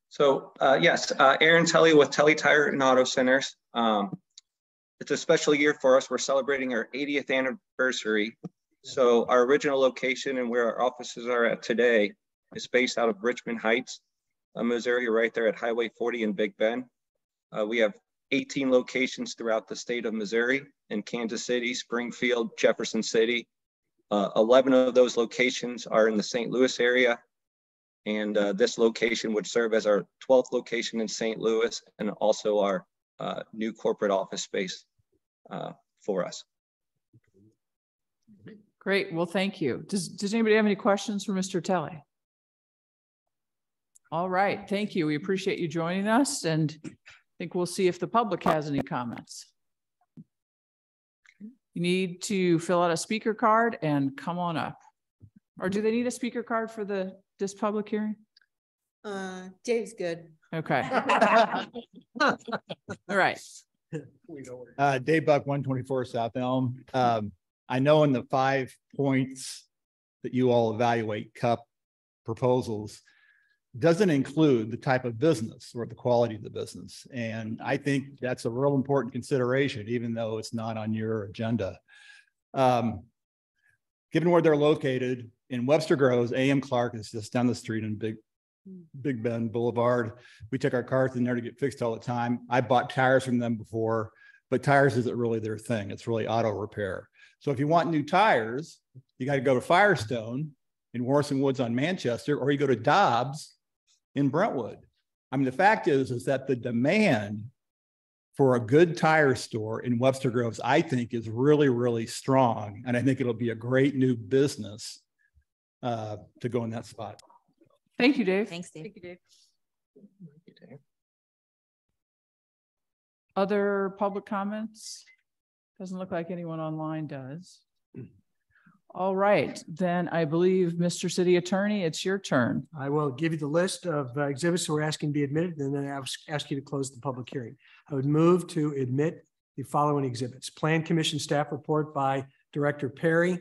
So yes, Aaron Telly with Telly Tire and Auto Centers. The It's a special year for us. We're celebrating our 80th anniversary. So our original location and where our offices are at today is based out of Richmond Heights, Missouri, right there at Highway 40 in Big Bend. We have 18 locations throughout the state of Missouri, in Kansas City, Springfield, Jefferson City. 11 of those locations are in the St. Louis area. And this location would serve as our 12th location in St. Louis and also our new corporate office space for us. Great. Well, thank you. Does anybody have any questions for Mr. Telley? All right. Thank you. We appreciate you joining us, and I think we'll see if the public has any comments. You need to fill out a speaker card and come on up. Or do they need a speaker card for this public hearing? Dave's good. Okay. All right. Dave Buck, 124 South Elm. I know in the 5 points that you all evaluate CUP proposals doesn't include the type of business or the quality of the business. And I think that's a real important consideration, even though it's not on your agenda. Given where they're located in Webster Groves, AM Clark is just down the street in Big Bend Boulevard. We take our cars in there to get fixed all the time. I bought tires from them before, but tires isn't really their thing. It's really auto repair. So if you want new tires, you got to go to Firestone in Warson Woods on Manchester, or you go to Dobbs in Brentwood. I mean, the fact is that the demand for a good tire store in Webster Groves, I think, is really, really strong. And I think it'll be a great new business to go in that spot. Thank you, Dave. Thanks, Dave. Thank you, Dave. Other public comments? Doesn't look like anyone online does. All right, then I believe, Mr. City Attorney, it's your turn. I will give you the list of exhibits that we're asking to be admitted, and then ask you to close the public hearing. I would move to admit the following exhibits. Plan Commission staff report by Director Perry,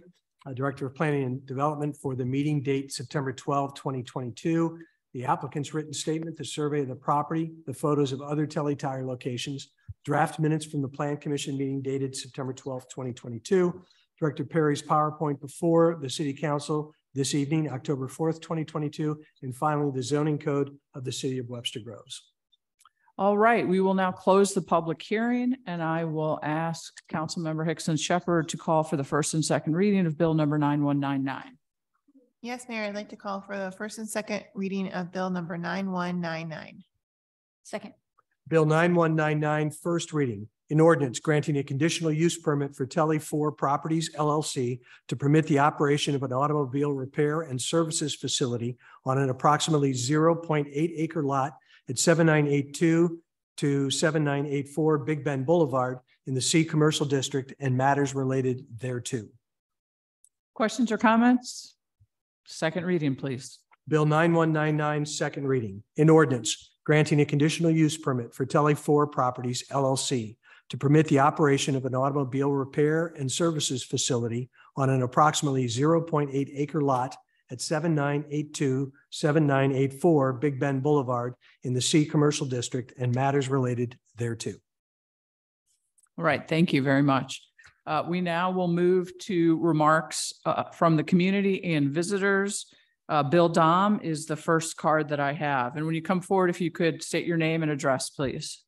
Director of Planning and Development, for the meeting date September 12, 2022. The applicant's written statement, the survey of the property, the photos of other Telley Tire locations, draft minutes from the Plan Commission meeting dated September 12, 2022. Director Perry's PowerPoint before the City Council this evening, October 4th, 2022, and finally the zoning code of the City of Webster Groves. All right, we will now close the public hearing, and I will ask Councilmember Hickson Shepherd to call for the first and second reading of Bill number 9199. Yes, Mayor, I'd like to call for the first and second reading of Bill number 9199. Second. Bill 9199, first reading. An ordinance granting a conditional use permit for Telley 4 Properties LLC to permit the operation of an automobile repair and services facility on an approximately 0.8 acre lot at 7982 to 7984 Big Bend Boulevard in the C Commercial District and matters related thereto. Questions or comments? Second reading, please. Bill 9199, second reading. An ordinance granting a conditional use permit for Telley 4 Properties LLC to permit the operation of an automobile repair and services facility on an approximately 0.8 acre lot at 7982 7984 Big Bend Boulevard in the C Commercial District and matters related thereto. All right, thank you very much. We now will move to remarks from the community and visitors. Bill Dom is the first card that I have. And when you come forward, if you could state your name and address, please.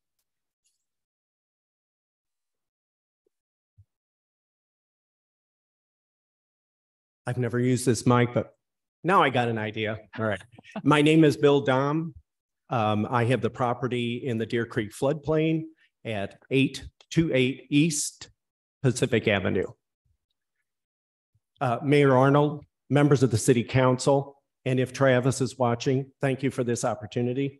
I've never used this mic, but now I got an idea. All right. My name is Bill Dom. I have the property in the Deer Creek floodplain at 828 East Pacific Avenue. Mayor Arnold, members of the City Council, and if Travis is watching, thank you for this opportunity.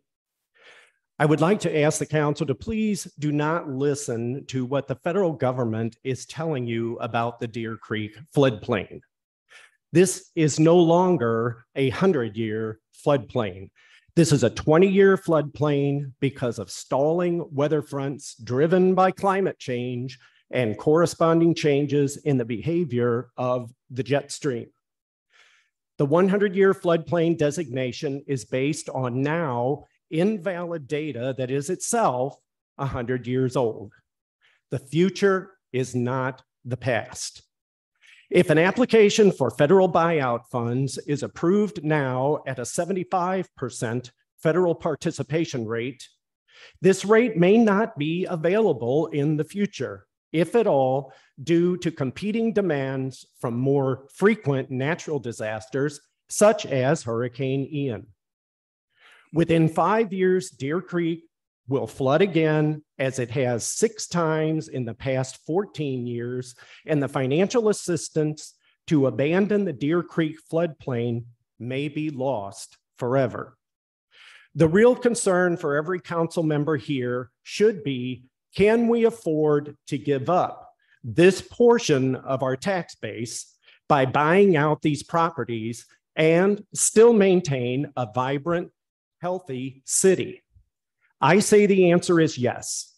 I would like to ask the council to please do not listen to what the federal government is telling you about the Deer Creek floodplain. This is no longer a 100-year floodplain. This is a 20-year floodplain because of stalling weather fronts driven by climate change and corresponding changes in the behavior of the jet stream. The 100-year floodplain designation is based on now invalid data that is itself 100 years old. The future is not the past. If an application for federal buyout funds is approved now at a 75% federal participation rate, this rate may not be available in the future, if at all, due to competing demands from more frequent natural disasters, such as Hurricane Ian. Within 5 years, Deer Creek will flood again, as it has 6 times in the past 14 years, and the financial assistance to abandon the Deer Creek floodplain may be lost forever. The real concern for every council member here should be, can we afford to give up this portion of our tax base by buying out these properties and still maintain a vibrant, healthy city? I say the answer is yes.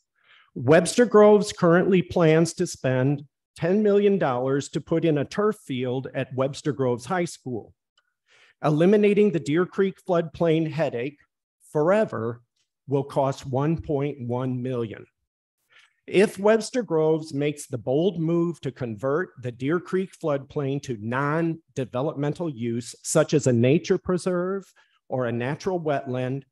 Webster Groves currently plans to spend $10 million to put in a turf field at Webster Groves High School. Eliminating the Deer Creek floodplain headache forever will cost $1.1 million. If Webster Groves makes the bold move to convert the Deer Creek floodplain to non-developmental use, such as a nature preserve or a natural wetland,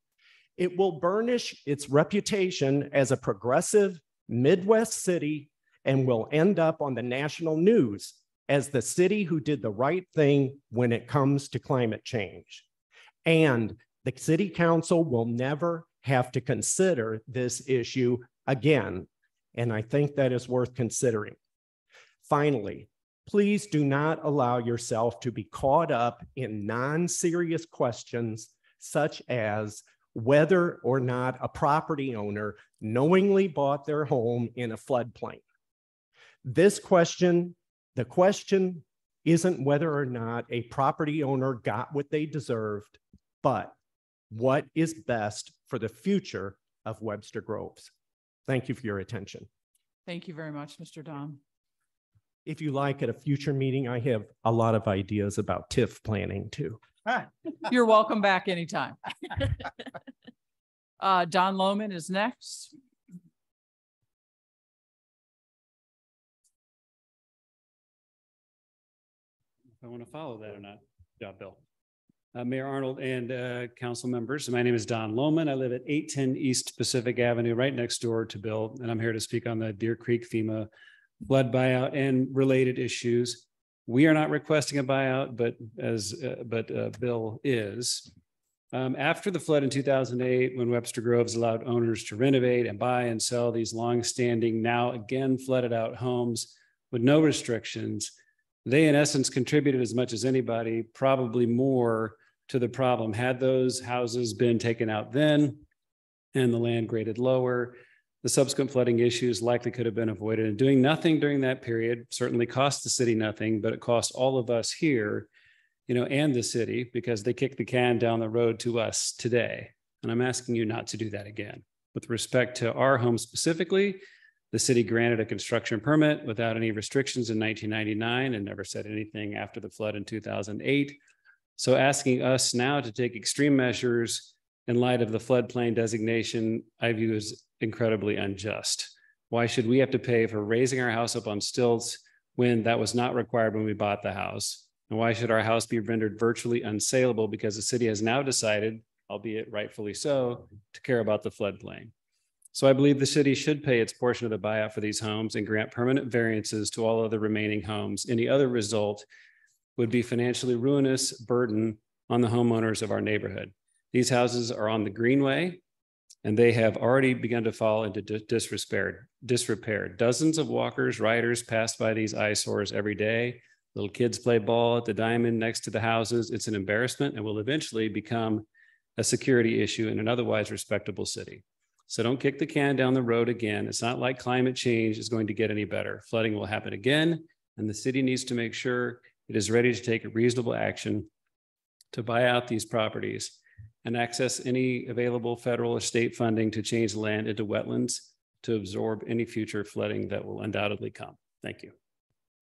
it will burnish its reputation as a progressive Midwest city and will end up on the national news as the city who did the right thing when it comes to climate change. And the city council will never have to consider this issue again. And I think that is worth considering. Finally, please do not allow yourself to be caught up in non-serious questions such as whether or not a property owner knowingly bought their home in a floodplain. The question isn't whether or not a property owner got what they deserved, but what is best for the future of Webster Groves. Thank you for your attention. Thank you very much, Mr. Don. If you like, at a future meeting, I have a lot of ideas about TIF planning too. You're welcome back anytime. Don Lohman is next. If I want to follow that or not. Job, Bill. Mayor Arnold and council members, my name is Don Lohman. I live at 810 East Pacific Avenue, right next door to Bill, and I'm here to speak on the Deer Creek FEMA flood buyout and related issues. We are not requesting a buyout, but Bill is. After the flood in 2008, when Webster Groves allowed owners to renovate and buy and sell these long-standing, now again flooded out homes with no restrictions, they in essence contributed as much as anybody, probably more, to the problem. Had those houses been taken out then and the land graded lower, the subsequent flooding issues likely could have been avoided. And doing nothing during that period certainly cost the city nothing, but it cost all of us here, and the city, because they kicked the can down the road to us today. And I'm asking you not to do that again. With respect to our home specifically, the city granted a construction permit without any restrictions in 1999 and never said anything after the flood in 2008. So asking us now to take extreme measures in light of the floodplain designation, I view as incredibly unjust. Why should we have to pay for raising our house up on stilts when that was not required when we bought the house? And why should our house be rendered virtually unsaleable because the city has now decided, albeit rightfully so, to care about the floodplain? So I believe the city should pay its portion of the buyout for these homes and grant permanent variances to all other remaining homes. Any other result would be financially ruinous burden on the homeowners of our neighborhood. These houses are on the Greenway, and they have already begun to fall into disrepair. Dozens of walkers, riders pass by these eyesores every day. Little kids play ball at the diamond next to the houses. It's an embarrassment and will eventually become a security issue in an otherwise respectable city. So don't kick the can down the road again. It's not like climate change is going to get any better. Flooding will happen again, and the city needs to make sure it is ready to take reasonable action to buy out these properties and access any available federal or state funding to change the land into wetlands to absorb any future flooding that will undoubtedly come. Thank you.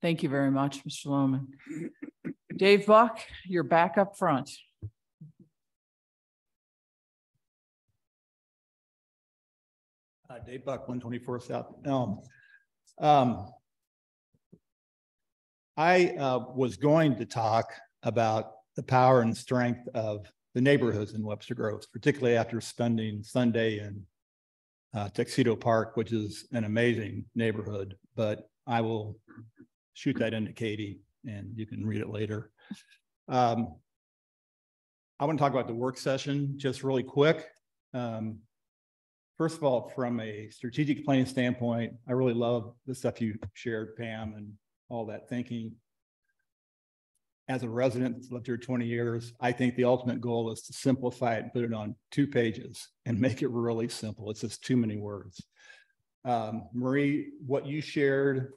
Thank you very much, Mr. Lohman. Dave Buck, you're back up front. Dave Buck, 124 South Elm. I was going to talk about the power and strength of the neighborhoods in Webster Groves, particularly after spending Sunday in Tuxedo Park, which is an amazing neighborhood, but I will shoot that into Katie and you can read it later. I want to talk about the work session just really quick. First of all, from a strategic planning standpoint, I really love the stuff you shared, Pam, and all that thinking. As a resident that's lived here 20 years, I think the ultimate goal is to simplify it and put it on 2 pages and make it really simple. It's just too many words. Marie, what you shared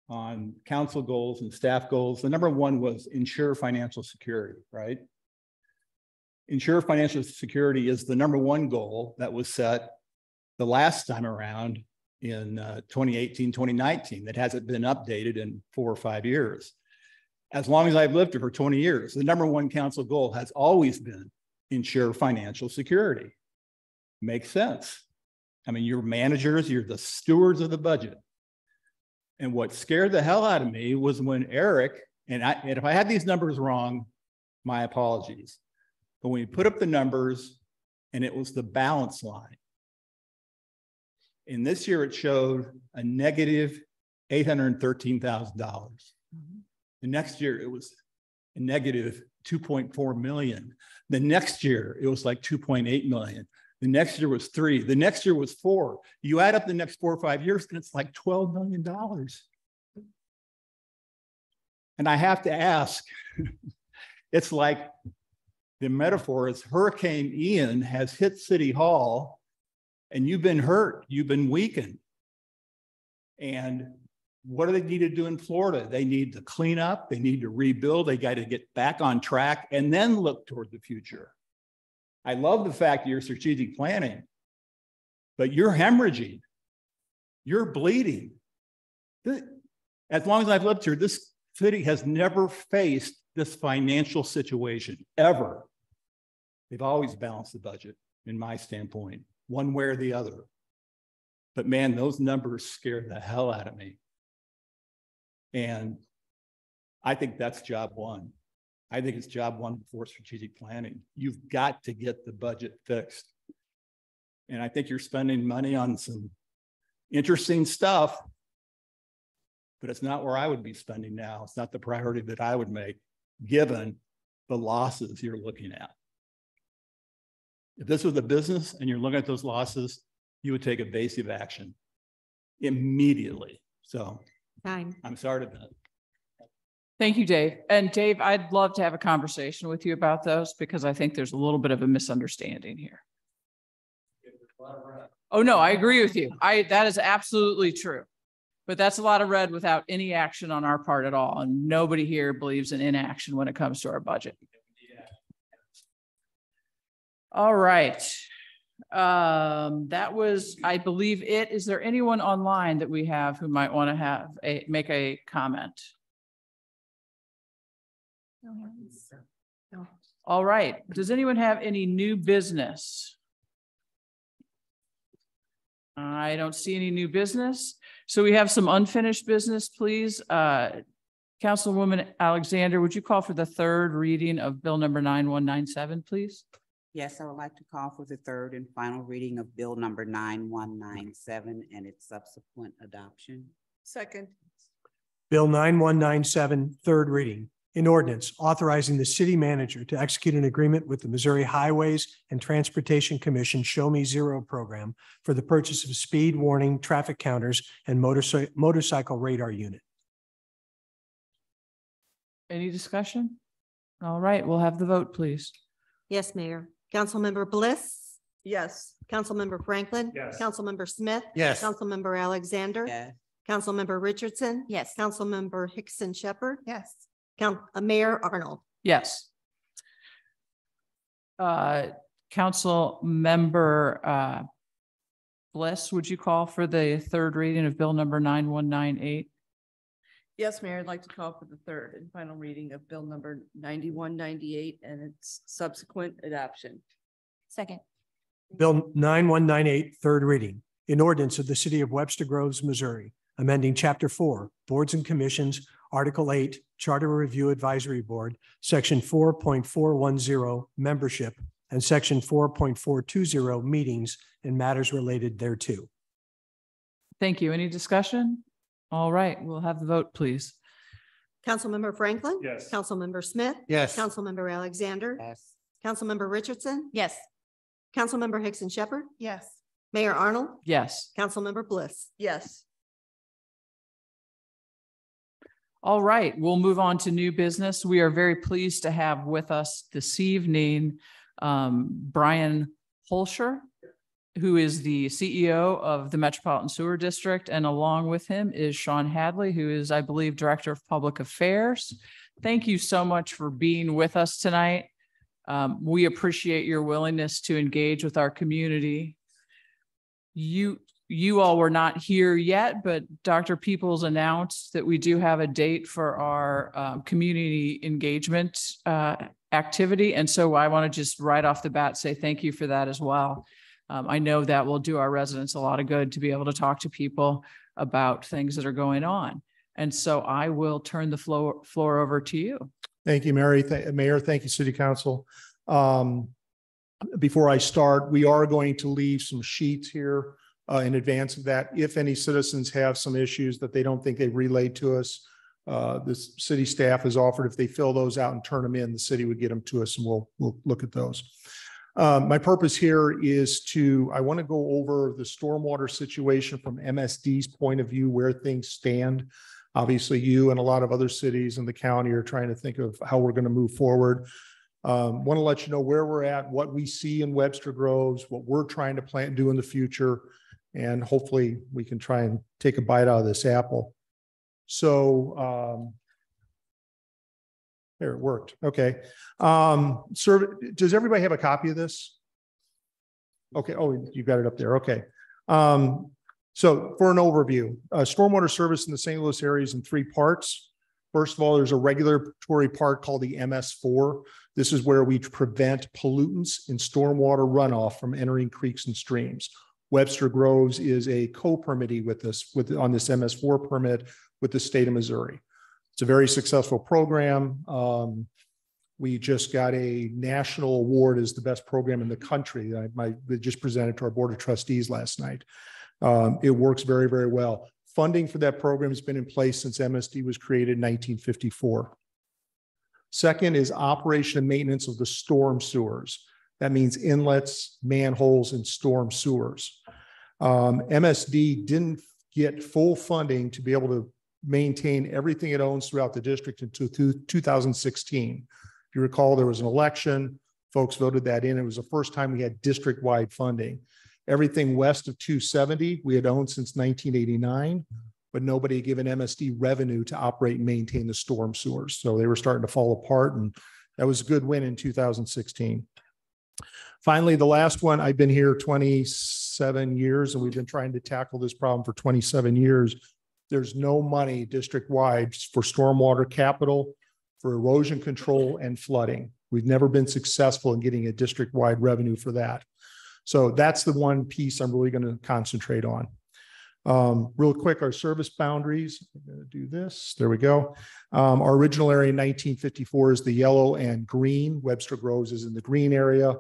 on council goals and staff goals, the number one was ensure financial security, right? Ensure financial security is the number one goal that was set the last time around in 2018, 2019, that hasn't been updated in 4 or 5 years. As long as I've lived here for 20 years, the number one council goal has always been ensure financial security. Makes sense. I mean, you're managers, you're the stewards of the budget. And what scared the hell out of me was when Eric, and if I had these numbers wrong, my apologies. But when we put up the numbers and it was the balance line. And this year it showed a negative $813,000. The next year it was a negative 2.4 million. The next year it was like 2.8 million. The next year was 3. The next year was 4. You add up the next 4 or 5 years and it's like $12 million. And I have to ask, it's like the metaphor is Hurricane Ian has hit City Hall and you've been hurt, you've been weakened. And what do they need to do in Florida? They need to clean up, they need to rebuild, they got to get back on track and then look toward the future. I love the fact that you're strategic planning, but you're hemorrhaging, you're bleeding. As long as I've lived here, this city has never faced this financial situation, ever. They've always balanced the budget, in my standpoint, one way or the other. But man, those numbers scared the hell out of me. And I think that's job one. I think it's job one before strategic planning. You've got to get the budget fixed. And I think you're spending money on some interesting stuff, but it's not where I would be spending now. It's not the priority that I would make, given the losses you're looking at. If this was a business and you're looking at those losses, you would take evasive action immediately. So I'm sorry to that. Thank you, Dave. And Dave, I'd love to have a conversation with you about those because I think there's a little bit of a misunderstanding here. Oh, no, I agree with you. That is absolutely true. But that's a lot of red without any action on our part at all. And nobody here believes in inaction when it comes to our budget. All right. That was, I believe it. Is there anyone online that we have who might want to make a comment? No. All right. Does anyone have any new business? I don't see any new business. So we have some unfinished business, please. Councilwoman Alexander, would you call for the third reading of Bill number 9197, please? Yes, I would like to call for the third and final reading of Bill number 9197 and its subsequent adoption. Second. Bill 9197, third reading. An ordinance authorizing the city manager to execute an agreement with the Missouri Highways and Transportation Commission Show Me Zero program for the purchase of speed warning, traffic counters, and motorcycle radar unit. Any discussion? All right, we'll have the vote, please. Yes, Mayor. Councilmember Bliss? Yes. Councilmember Franklin? Yes. Councilmember Smith? Yes. Councilmember Alexander? Yes. Councilmember Richardson? Yes. Councilmember Hickson Shepherd? Yes. Mayor Arnold? Yes. Council member Bliss, would you call for the third reading of Bill number 9198? Yes, Mayor, I'd like to call for the third and final reading of Bill number 9198 and its subsequent adoption. Second. Bill 9198, third reading. An ordinance of the city of Webster Groves, Missouri, amending Chapter 4, Boards and Commissions, Article 8, Charter Review Advisory Board, Section 4.410, Membership, and Section 4.420, Meetings and matters related thereto. Thank you. Any discussion? All right, we'll have the vote, please. Councilmember Franklin. Yes. Councilmember Smith. Yes. Councilmember Alexander. Yes. Councilmember Richardson. Yes. Councilmember Hickson Shepherd. Yes. Mayor Arnold. Yes. Councilmember Bliss. Yes. All right, we'll move on to new business. We are very pleased to have with us this evening Brian Holscher, who is the CEO of the Metropolitan Sewer District, and along with him is Sean Hadley, who is, I believe, Director of Public Affairs. Thank you so much for being with us tonight. We appreciate your willingness to engage with our community. You all were not here yet, but Dr. Peoples announced that we do have a date for our community engagement activity. And so I want to just right off the bat say thank you for that as well. I know that will do our residents a lot of good to be able to talk to people about things that are going on. And so I will turn the floor over to you. Thank you, Mary. Mayor, thank you, City Council. Before I start, we are going to leave some sheets here in advance of that. If any citizens have some issues that they don't think they've relayed to us, the city staff has offered if they fill those out and turn them in, the city would get them to us and we'll look at those. My purpose here is I want to go over the stormwater situation from MSD's point of view, where things stand. Obviously, you and a lot of other cities in the county are trying to think of how we're going to move forward. Want to let you know where we're at, what we see in Webster Groves, what we're trying to plan and do in the future, and hopefully we can try and take a bite out of this apple. So there, it worked. Okay. Does everybody have a copy of this? Okay. Oh, you got it up there. Okay. So for an overview, stormwater service in the St. Louis area is in three parts. First of all, there's a regulatory part called the MS4. This is where we prevent pollutants in stormwater runoff from entering creeks and streams. Webster Groves is a co-permittee with this, on this MS4 permit with the state of Missouri. It's a very successful program. We just got a national award as the best program in the country that I just presented to our Board of Trustees last night. It works very, very well. Funding for that program has been in place since MSD was created in 1954. Second is operation and maintenance of the storm sewers. That means inlets, manholes, and storm sewers. MSD didn't get full funding to be able to maintain everything it owns throughout the district until 2016. If you recall, there was an election, folks voted that in. It was the first time we had district-wide funding. Everything west of 270 we had owned since 1989, but nobody had given MSD revenue to operate and maintain the storm sewers. So they were starting to fall apart, and that was a good win in 2016. Finally, the last one, I've been here 27 years, and we've been trying to tackle this problem for 27 years. There's no money district-wide for stormwater capital, for erosion control, and flooding. We've never been successful in getting a district-wide revenue for that. So that's the one piece I'm really going to concentrate on. Real quick, our service boundaries. I'm going to do this. There we go. Our original area in 1954 is the yellow and green. Webster Groves is in the green area.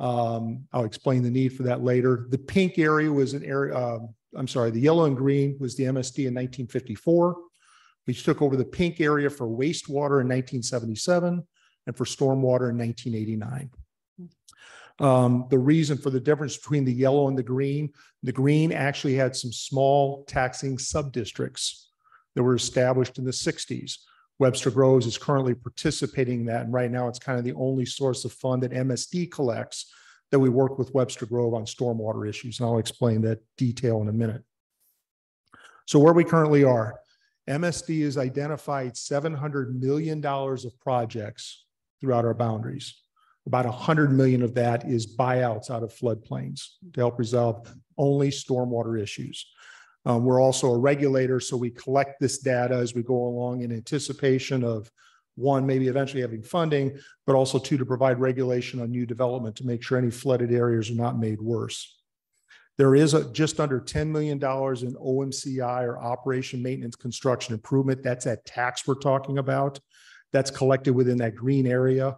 I'll explain the need for that later. The pink area was an area, the yellow and green was the MSD in 1954. We took over the pink area for wastewater in 1977 and for stormwater in 1989. The reason for the difference between the yellow and the green actually had some small taxing sub-districts that were established in the 60s. Webster Groves is currently participating in that, and right now it's kind of the only source of fund that MSD collects that we work with Webster Grove on stormwater issues, and I'll explain that detail in a minute. So where we currently are, MSD has identified $700 million of projects throughout our boundaries. About 100 million of that is buyouts out of floodplains to help resolve only stormwater issues. We're also a regulator, so we collect this data as we go along in anticipation of, one, maybe eventually having funding, but also two, to provide regulation on new development to make sure any flooded areas are not made worse. There is just under $10 million in OMCI or Operation Maintenance Construction Improvement. That's that tax we're talking about. That's collected within that green area.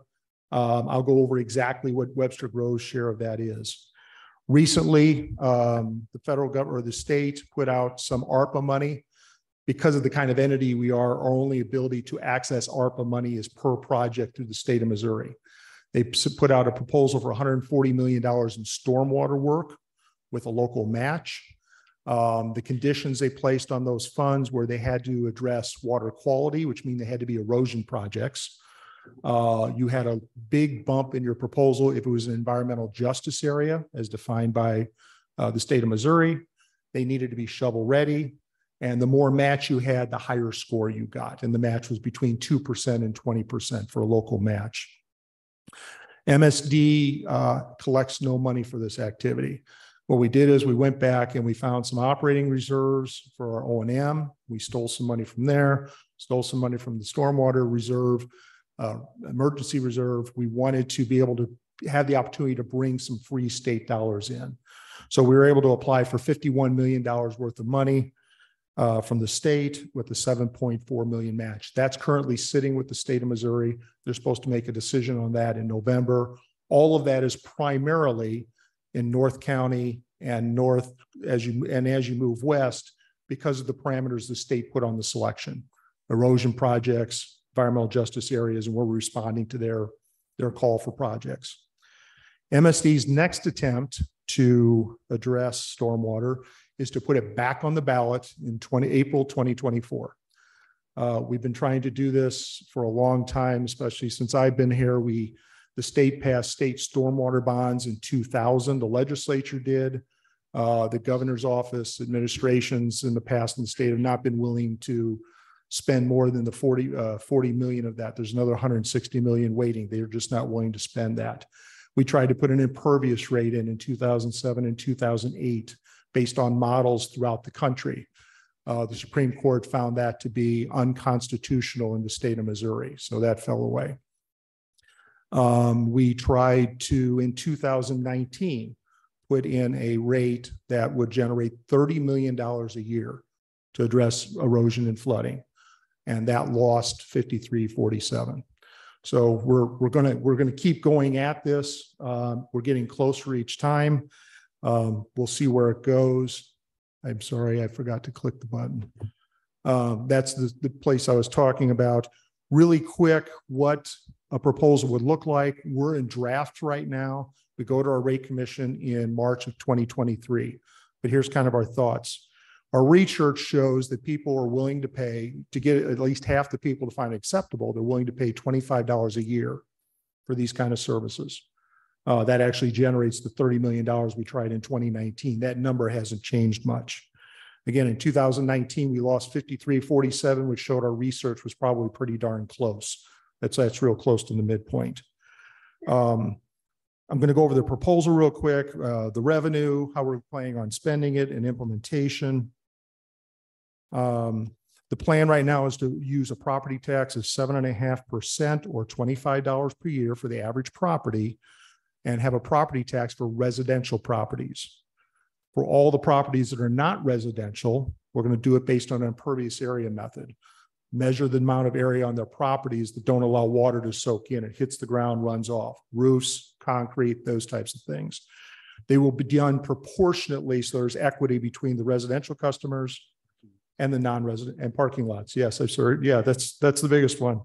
I'll go over exactly what Webster Grove's share of that is. Recently, the federal government or the state put out some ARPA money. Because of the kind of entity we are, our only ability to access ARPA money is per project through the state of Missouri. They put out a proposal for $140 million in stormwater work with a local match. The conditions they placed on those funds were they had to address water quality, which means they had to be erosion projects. You had a big bump in your proposal if it was an environmental justice area as defined by the state of Missouri. They needed to be shovel ready. And the more match you had, the higher score you got. And the match was between 2% and 20% for a local match. MSD collects no money for this activity. What we did is we went back and we found some operating reserves for our O&M. We stole some money from there, stole some money from the stormwater reserve, emergency reserve. We wanted to be able to have the opportunity to bring some free state dollars in. So we were able to apply for $51 million worth of money from the state with the 7.4 million match. That's currently sitting with the state of Missouri. They're supposed to make a decision on that in November. All of that is primarily in North County and north as you move west because of the parameters the state put on the selection. Erosion projects, environmental justice areas, and we're responding to their call for projects. MSD's next attempt to address stormwater is to put it back on the ballot in April 2024. We've been trying to do this for a long time, especially since I've been here. The state passed state stormwater bonds in 2000. The legislature did. The governor's office, administrations in the past in the state have not been willing to spend more than the 40 million of that. There's another 160 million waiting. They're just not willing to spend that. We tried to put an impervious rate in 2007 and 2008 based on models throughout the country. The Supreme Court found that to be unconstitutional in the state of Missouri, so that fell away. We tried to, in 2019, put in a rate that would generate $30 million a year to address erosion and flooding, and that lost 53-47. So we're gonna keep going at this. We're getting closer each time. We'll see where it goes. I'm sorry, I forgot to click the button. That's the place I was talking about. Really quick, what a proposal would look like. We're in draft right now. We go to our rate commission in March of 2023. But here's kind of our thoughts. Our research shows that people are willing to pay, to get at least half the people to find it acceptable, they're willing to pay $25 a year for these kind of services. That actually generates the $30 million we tried in 2019. That number hasn't changed much. Again, in 2019, we lost 53-47, which showed our research was probably pretty darn close. That's real close to the midpoint. I'm going to go over the proposal real quick, the revenue, how we're planning on spending it, and implementation. The plan right now is to use a property tax of 7.5% or $25 per year for the average property, and have a property tax for residential properties. For all the properties that are not residential, we're going to do it based on an impervious area method. Measure the amount of area on their properties that don't allow water to soak in. It hits the ground, runs off. Roofs, concrete, those types of things. They will be done proportionately, so there's equity between the residential customers and the non-resident and parking lots. Yes, I'm sorry. Yeah, that's the biggest one.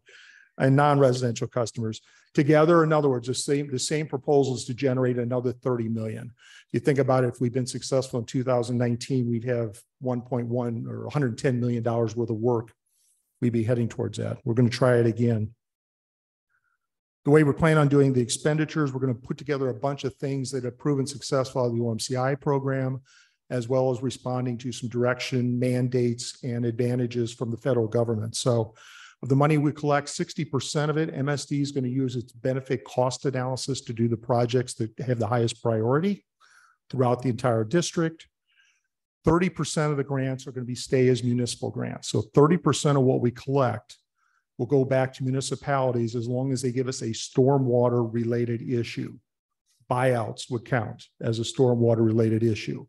And non-residential customers together. In other words, the same proposals to generate another 30 million. You think about it, if we've been successful in 2019, we'd have 1.1 or $110 million worth of work. We'd be heading towards that. We're going to try it again. The way we're planning on doing the expenditures, we're going to put together a bunch of things that have proven successful out of the OMCI program, as well as responding to some direction, mandates, and advantages from the federal government. So of the money we collect, 60% of it, MSD is going to use its benefit cost analysis to do the projects that have the highest priority throughout the entire district. 30% of the grants are going to be stay as municipal grants. So 30% of what we collect will go back to municipalities as long as they give us a stormwater related issue. Buyouts would count as a stormwater related issue.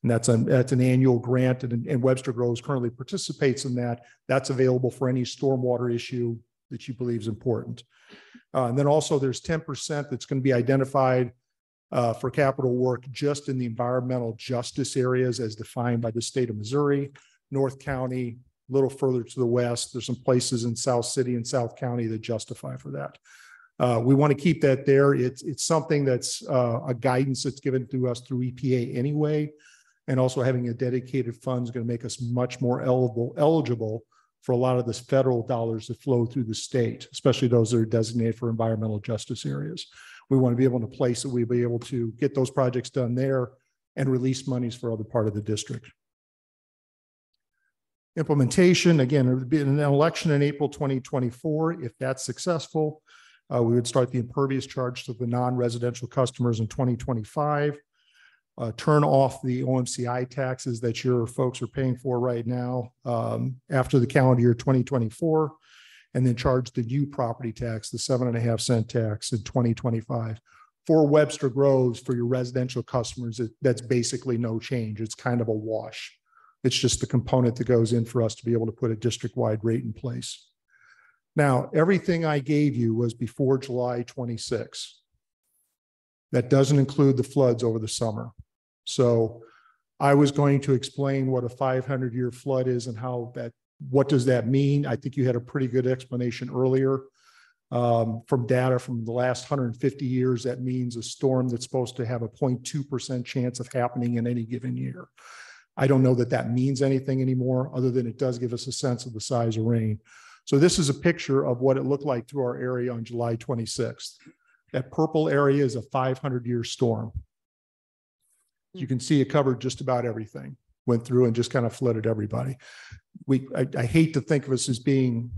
And that's an annual grant, and Webster Groves currently participates in that. That's available for any stormwater issue that you believe is important. And then also there's 10% that's going to be identified for capital work just in the environmental justice areas as defined by the state of Missouri, North County, a little further to the west. There's some places in South City and South County that justify for that. We want to keep that there. It's something that's a guidance that's given to us through EPA anyway. And also having a dedicated fund is going to make us much more eligible for a lot of this federal dollars that flow through the state, especially those that are designated for environmental justice areas. We want to be able to place it. We'll be able to get those projects done there and release monies for other part of the district. Implementation, again, there would be an election in April 2024. If that's successful, we would start the impervious charge to the non-residential customers in 2025. Turn off the OMCI taxes that your folks are paying for right now after the calendar year 2024, and then charge the new property tax, the 7.5 cent tax in 2025. For Webster Groves, for your residential customers, that's basically no change. It's kind of a wash. It's just the component that goes in for us to be able to put a district-wide rate in place. Now, everything I gave you was before July 26. That doesn't include the floods over the summer. So I was going to explain what a 500-year flood is and what does that mean? I think you had a pretty good explanation earlier. From data from the last 150 years, that means a storm that's supposed to have a 0.2% chance of happening in any given year. I don't know that that means anything anymore, other than it does give us a sense of the size of rain. So this is a picture of what it looked like through our area on July 26th. That purple area is a 500-year storm. You can see it covered just about everything, went through and just kind of flooded everybody. I hate to think of us as being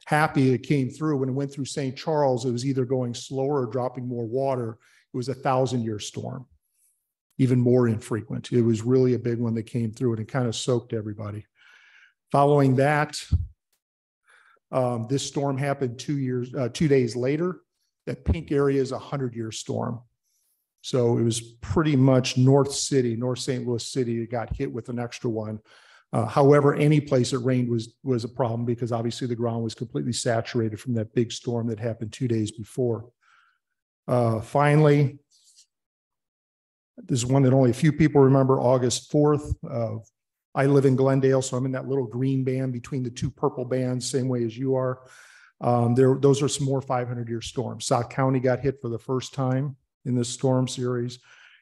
happy it came through. When it went through St. Charles, it was either going slower or dropping more water. It was a 1,000-year storm, even more infrequent. It was really a big one that came through, and it kind of soaked everybody. Following that, this storm happened 2 days later. That pink area is a 100-year storm. So it was pretty much North St. Louis City, that got hit with an extra one. However, any place it rained was a problem, because obviously the ground was completely saturated from that big storm that happened 2 days before. Finally, this is one that only a few people remember, August 4th. I live in Glendale, so I'm in that little green band between the two purple bands, same way as you are. Those are some more 500-year storms. South County got hit for the first time in this storm series,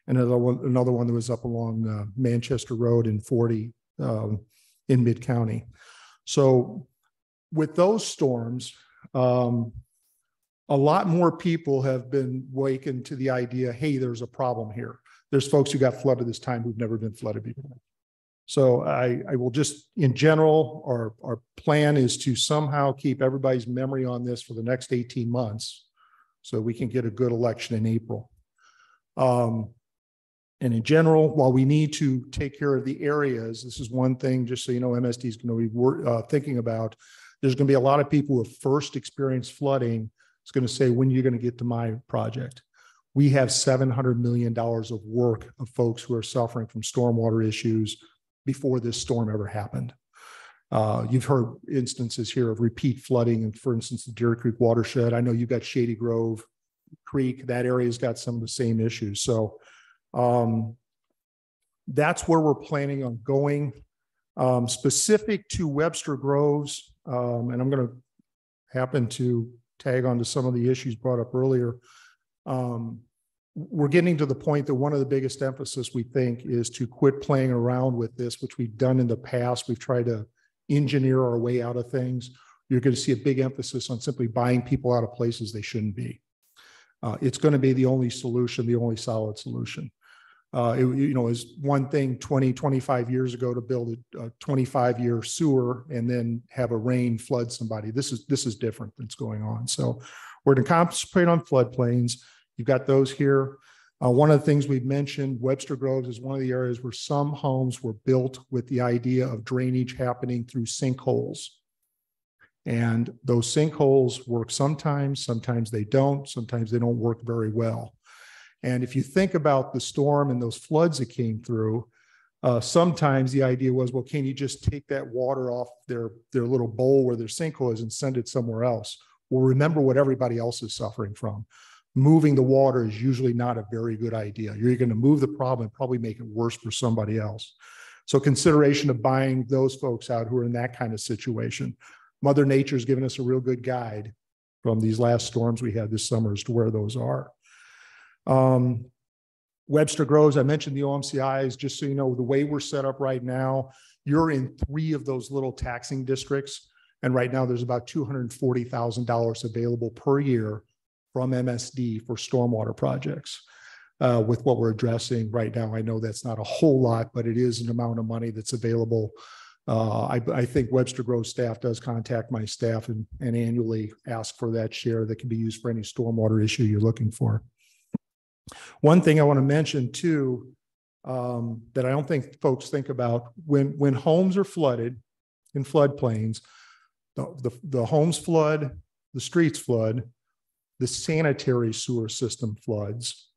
and another one that was up along Manchester Road and 40 in Mid-County. So with those storms, a lot more people have been wakened to the idea, hey, there's a problem here. There's folks who got flooded this time who've never been flooded before. So I will just, in general, our plan is to somehow keep everybody's memory on this for the next 18 months so we can get a good election in April. And in general, while we need to take care of the areas, this is one thing, just so you know, MSD is going to be thinking about. There's going to be a lot of people who have first experienced flooding. It's going to say, when are you going to get to my project? We have $700 million of work of folks who are suffering from stormwater issues before this storm ever happened. You've heard instances here of repeat flooding, and for instance, the Deer Creek watershed. I know you've got Shady Grove Creek. That area's got some of the same issues. So that's where we're planning on going. Specific to Webster Groves, and I'm going to happen to tag on to some of the issues brought up earlier. We're getting to the point that one of the biggest emphasis, we think, is to quit playing around with this, which we've done in the past. We've tried to engineer our way out of things. You're going to see a big emphasis on simply buying people out of places they shouldn't be. It's going to be the only solution, the only solid solution. It is one thing 20, 25 years ago to build a 25-year sewer and then have a rain flood somebody. This is different that's going on. So we're going to concentrate on floodplains. You've got those here. One of the things we've mentioned, Webster Groves is one of the areas where some homes were built with the idea of drainage happening through sinkholes. And those sinkholes work sometimes they don't, sometimes they don't work very well. And if you think about the storm and those floods that came through, Sometimes the idea was, well, can you just take that water off their little bowl where their sinkhole is and send it somewhere else? Well, remember what everybody else is suffering from. Moving the water is usually not a very good idea. You're going to move the problem and probably make it worse for somebody else. So consideration of buying those folks out who are in that kind of situation. Mother Nature's given us a real good guide from these last storms we had this summer as to where those are. Webster Groves, I mentioned the OMCIs, just so you know, the way we're set up right now, you're in 3 of those little taxing districts. And right now there's about $240,000 available per year from MSD for stormwater projects. With what we're addressing right now, I know that's not a whole lot, but it is an amount of money that's available. I think Webster Groves staff does contact my staff and annually ask for that share that can be used for any stormwater issue you're looking for. One thing I want to mention too, that I don't think folks think about, when homes are flooded in floodplains, the homes flood, the streets flood, the sanitary sewer system floods.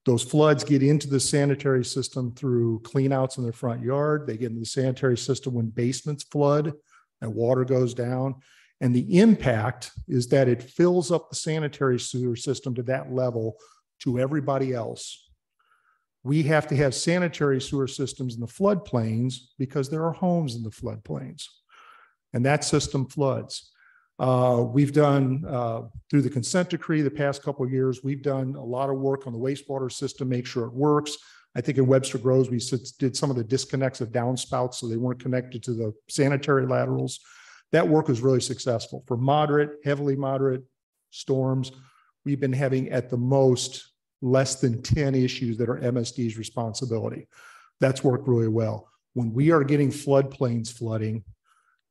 Those floods get into the sanitary system through cleanouts in their front yard. They get into the sanitary system when basements flood and water goes down. And the impact is that it fills up the sanitary sewer system to that level to everybody else. We have to have sanitary sewer systems in the floodplains because there are homes in the floodplains. And that system floods. We've done, through the consent decree the past couple of years, we've done a lot of work on the wastewater system, make sure it works. I think in Webster Groves, we did some of the disconnects of downspouts so they weren't connected to the sanitary laterals. That work was really successful. For moderate, heavily moderate storms, we've been having at the most less than 10 issues that are MSD's responsibility. That's worked really well. When we are getting floodplains flooding,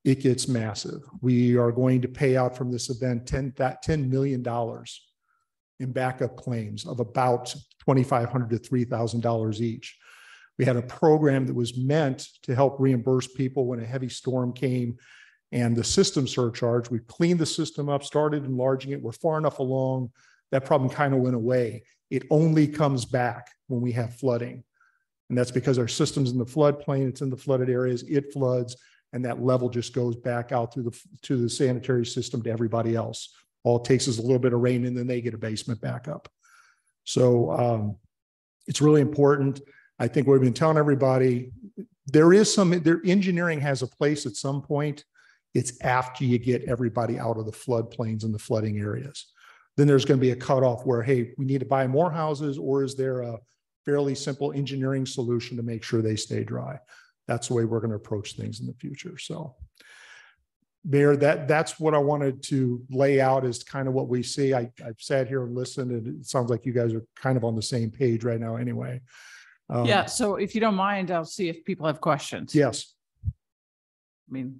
it gets massive. We are going to pay out from this event $10 million in backup claims of about $2,500 to $3,000 each. We had a program that was meant to help reimburse people when a heavy storm came, and the system surcharge, we cleaned the system up, started enlarging it. We're far enough along. That problem kind of went away. It only comes back when we have flooding. And that's because our system's in the floodplain, it's in the flooded areas, it floods, and that level just goes back out to the sanitary system to everybody else. All it takes is a little bit of rain and then they get a basement backup. So it's really important. I think we've been telling everybody, engineering has a place at some point. It's after you get everybody out of the floodplains and the flooding areas. Then there's going to be a cutoff where, hey, we need to buy more houses, or is there a fairly simple engineering solution to make sure they stay dry? That's the way we're going to approach things in the future. So Mayor, that's what I wanted to lay out as kind of what we see. I've sat here and listened, and it sounds like you guys are kind of on the same page right now anyway. Yeah, so if you don't mind, I'll see if people have questions. Yes. I mean,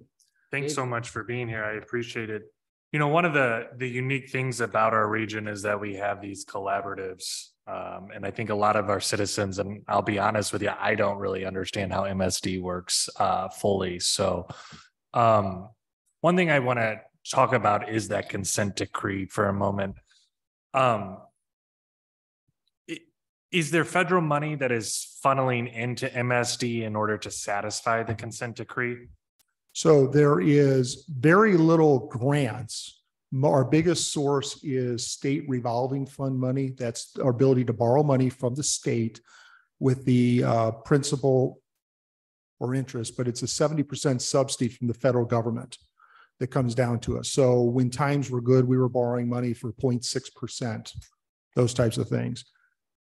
thanks so much for being here. I appreciate it. You know, one of the unique things about our region is that we have these collaboratives. And I think a lot of our citizens, and I'll be honest with you, I don't really understand how MSD works fully. So one thing I want to talk about is that consent decree for a moment. Is there federal money that is funneling into MSD in order to satisfy the consent decree? So there is very little grants. Our biggest source is state revolving fund money. That's our ability to borrow money from the state with the principal or interest, but it's a 70% subsidy from the federal government that comes down to us. So when times were good, we were borrowing money for 0.6%, those types of things.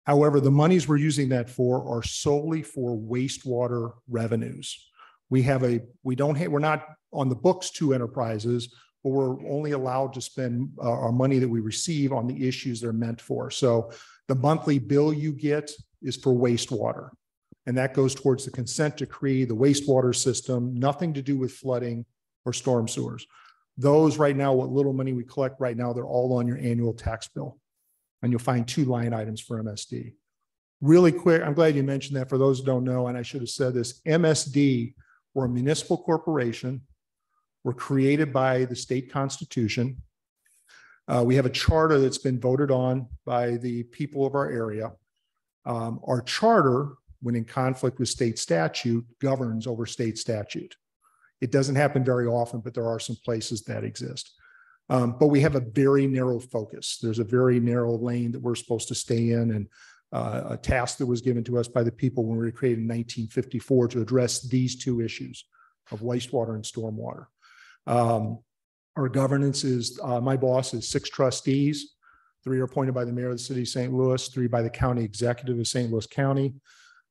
However, the monies we're using that for are solely for wastewater revenues. We're not on the books to enterprises, but we're only allowed to spend our money that we receive on the issues they're meant for. So the monthly bill you get is for wastewater, and that goes towards the consent decree, the wastewater system, nothing to do with flooding or storm sewers. Those right now, what little money we collect right now, they're all on your annual tax bill. And you'll find 2 line items for MSD. Really quick, I'm glad you mentioned that for those who don't know, and I should have said this, MSD, we're a municipal corporation. We're created by the state constitution. We have a charter that's been voted on by the people of our area. Our charter when in conflict with state statute, governs over state statute. It doesn't happen very often, but there are some places that exist. But we have a very narrow focus. There's a very narrow lane that we're supposed to stay in, and a task that was given to us by the people when we were created in 1954 to address these two issues of wastewater and stormwater. Our governance is, my boss is 6 trustees. 3 are appointed by the mayor of the city of St. Louis, 3 by the county executive of St. Louis County.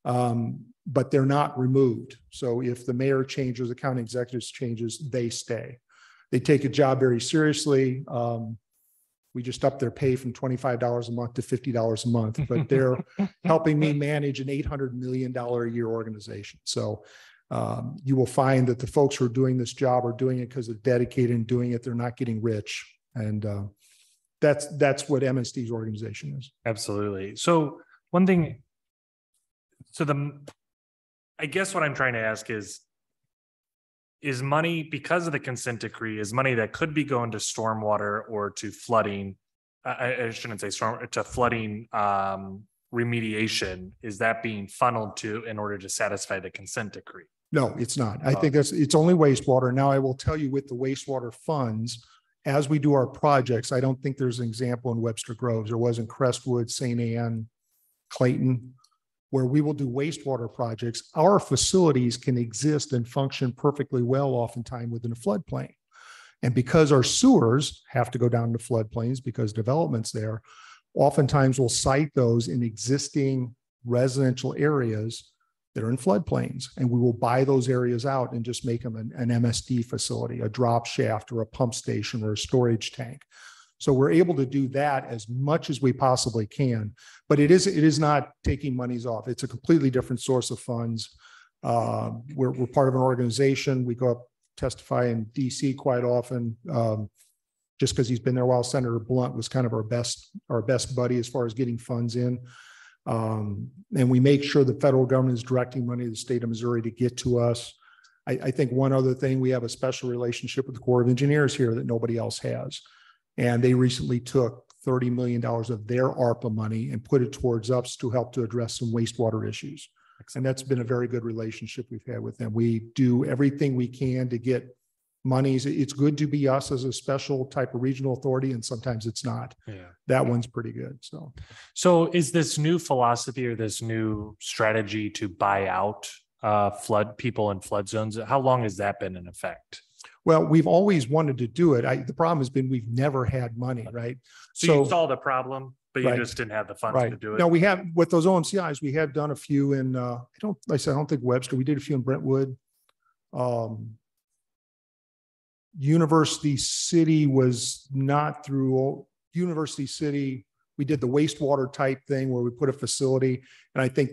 But they're not removed. So if the mayor changes, the county executive changes, they stay. They take a job very seriously. We just upped their pay from $25 a month to $50 a month, but they're helping me manage an $800 million a year organization. So you will find that the folks who are doing this job are doing it because they're dedicated and doing it. They're not getting rich. And that's what MSD's organization is. Absolutely. So one thing, I guess what I'm trying to ask is money, because of the consent decree, is money that could be going to stormwater or to flooding, I shouldn't say storm, to flooding remediation, is that being funneled to in order to satisfy the consent decree? No, it's not. I think it's only wastewater. Now, I will tell you, with the wastewater funds, as we do our projects, I don't think there's an example in Webster Groves. There was in Crestwood, St. Anne, Clayton, where we will do wastewater projects. Our facilities can exist and function perfectly well, oftentimes within a floodplain. And because our sewers have to go down to floodplains because development's there, oftentimes we'll site those in existing residential areas that are in floodplains. And we will buy those areas out and just make them an MSD facility, a drop shaft or a pump station or a storage tank. So we're able to do that as much as we possibly can, but it is not taking monies off. It's a completely different source of funds. We're part of an organization. We go up, testify in DC quite often, just because he's been there a while. Senator Blunt was kind of our best buddy as far as getting funds in. And we make sure the federal government is directing money to the state of Missouri to get to us. I think one other thing, we have a special relationship with the Corps of Engineers here that nobody else has. And they recently took $30 million of their ARPA money and put it towards us to help to address some wastewater issues. And that's been a very good relationship we've had with them. We do everything we can to get monies. It's good to be us as a special type of regional authority, and sometimes it's not. Yeah. That one's pretty good. So is this new philosophy or this new strategy to buy out flood people in flood zones, how long has that been in effect? Well, we've always wanted to do it. The problem has been we've never had money, right? So you saw the problem, but you just didn't have the funds to do it. No, we have, with those OMCIs, we have done a few in, I don't think Webster, we did a few in Brentwood. University City was not through University City. We did the wastewater type thing where we put a facility, and I think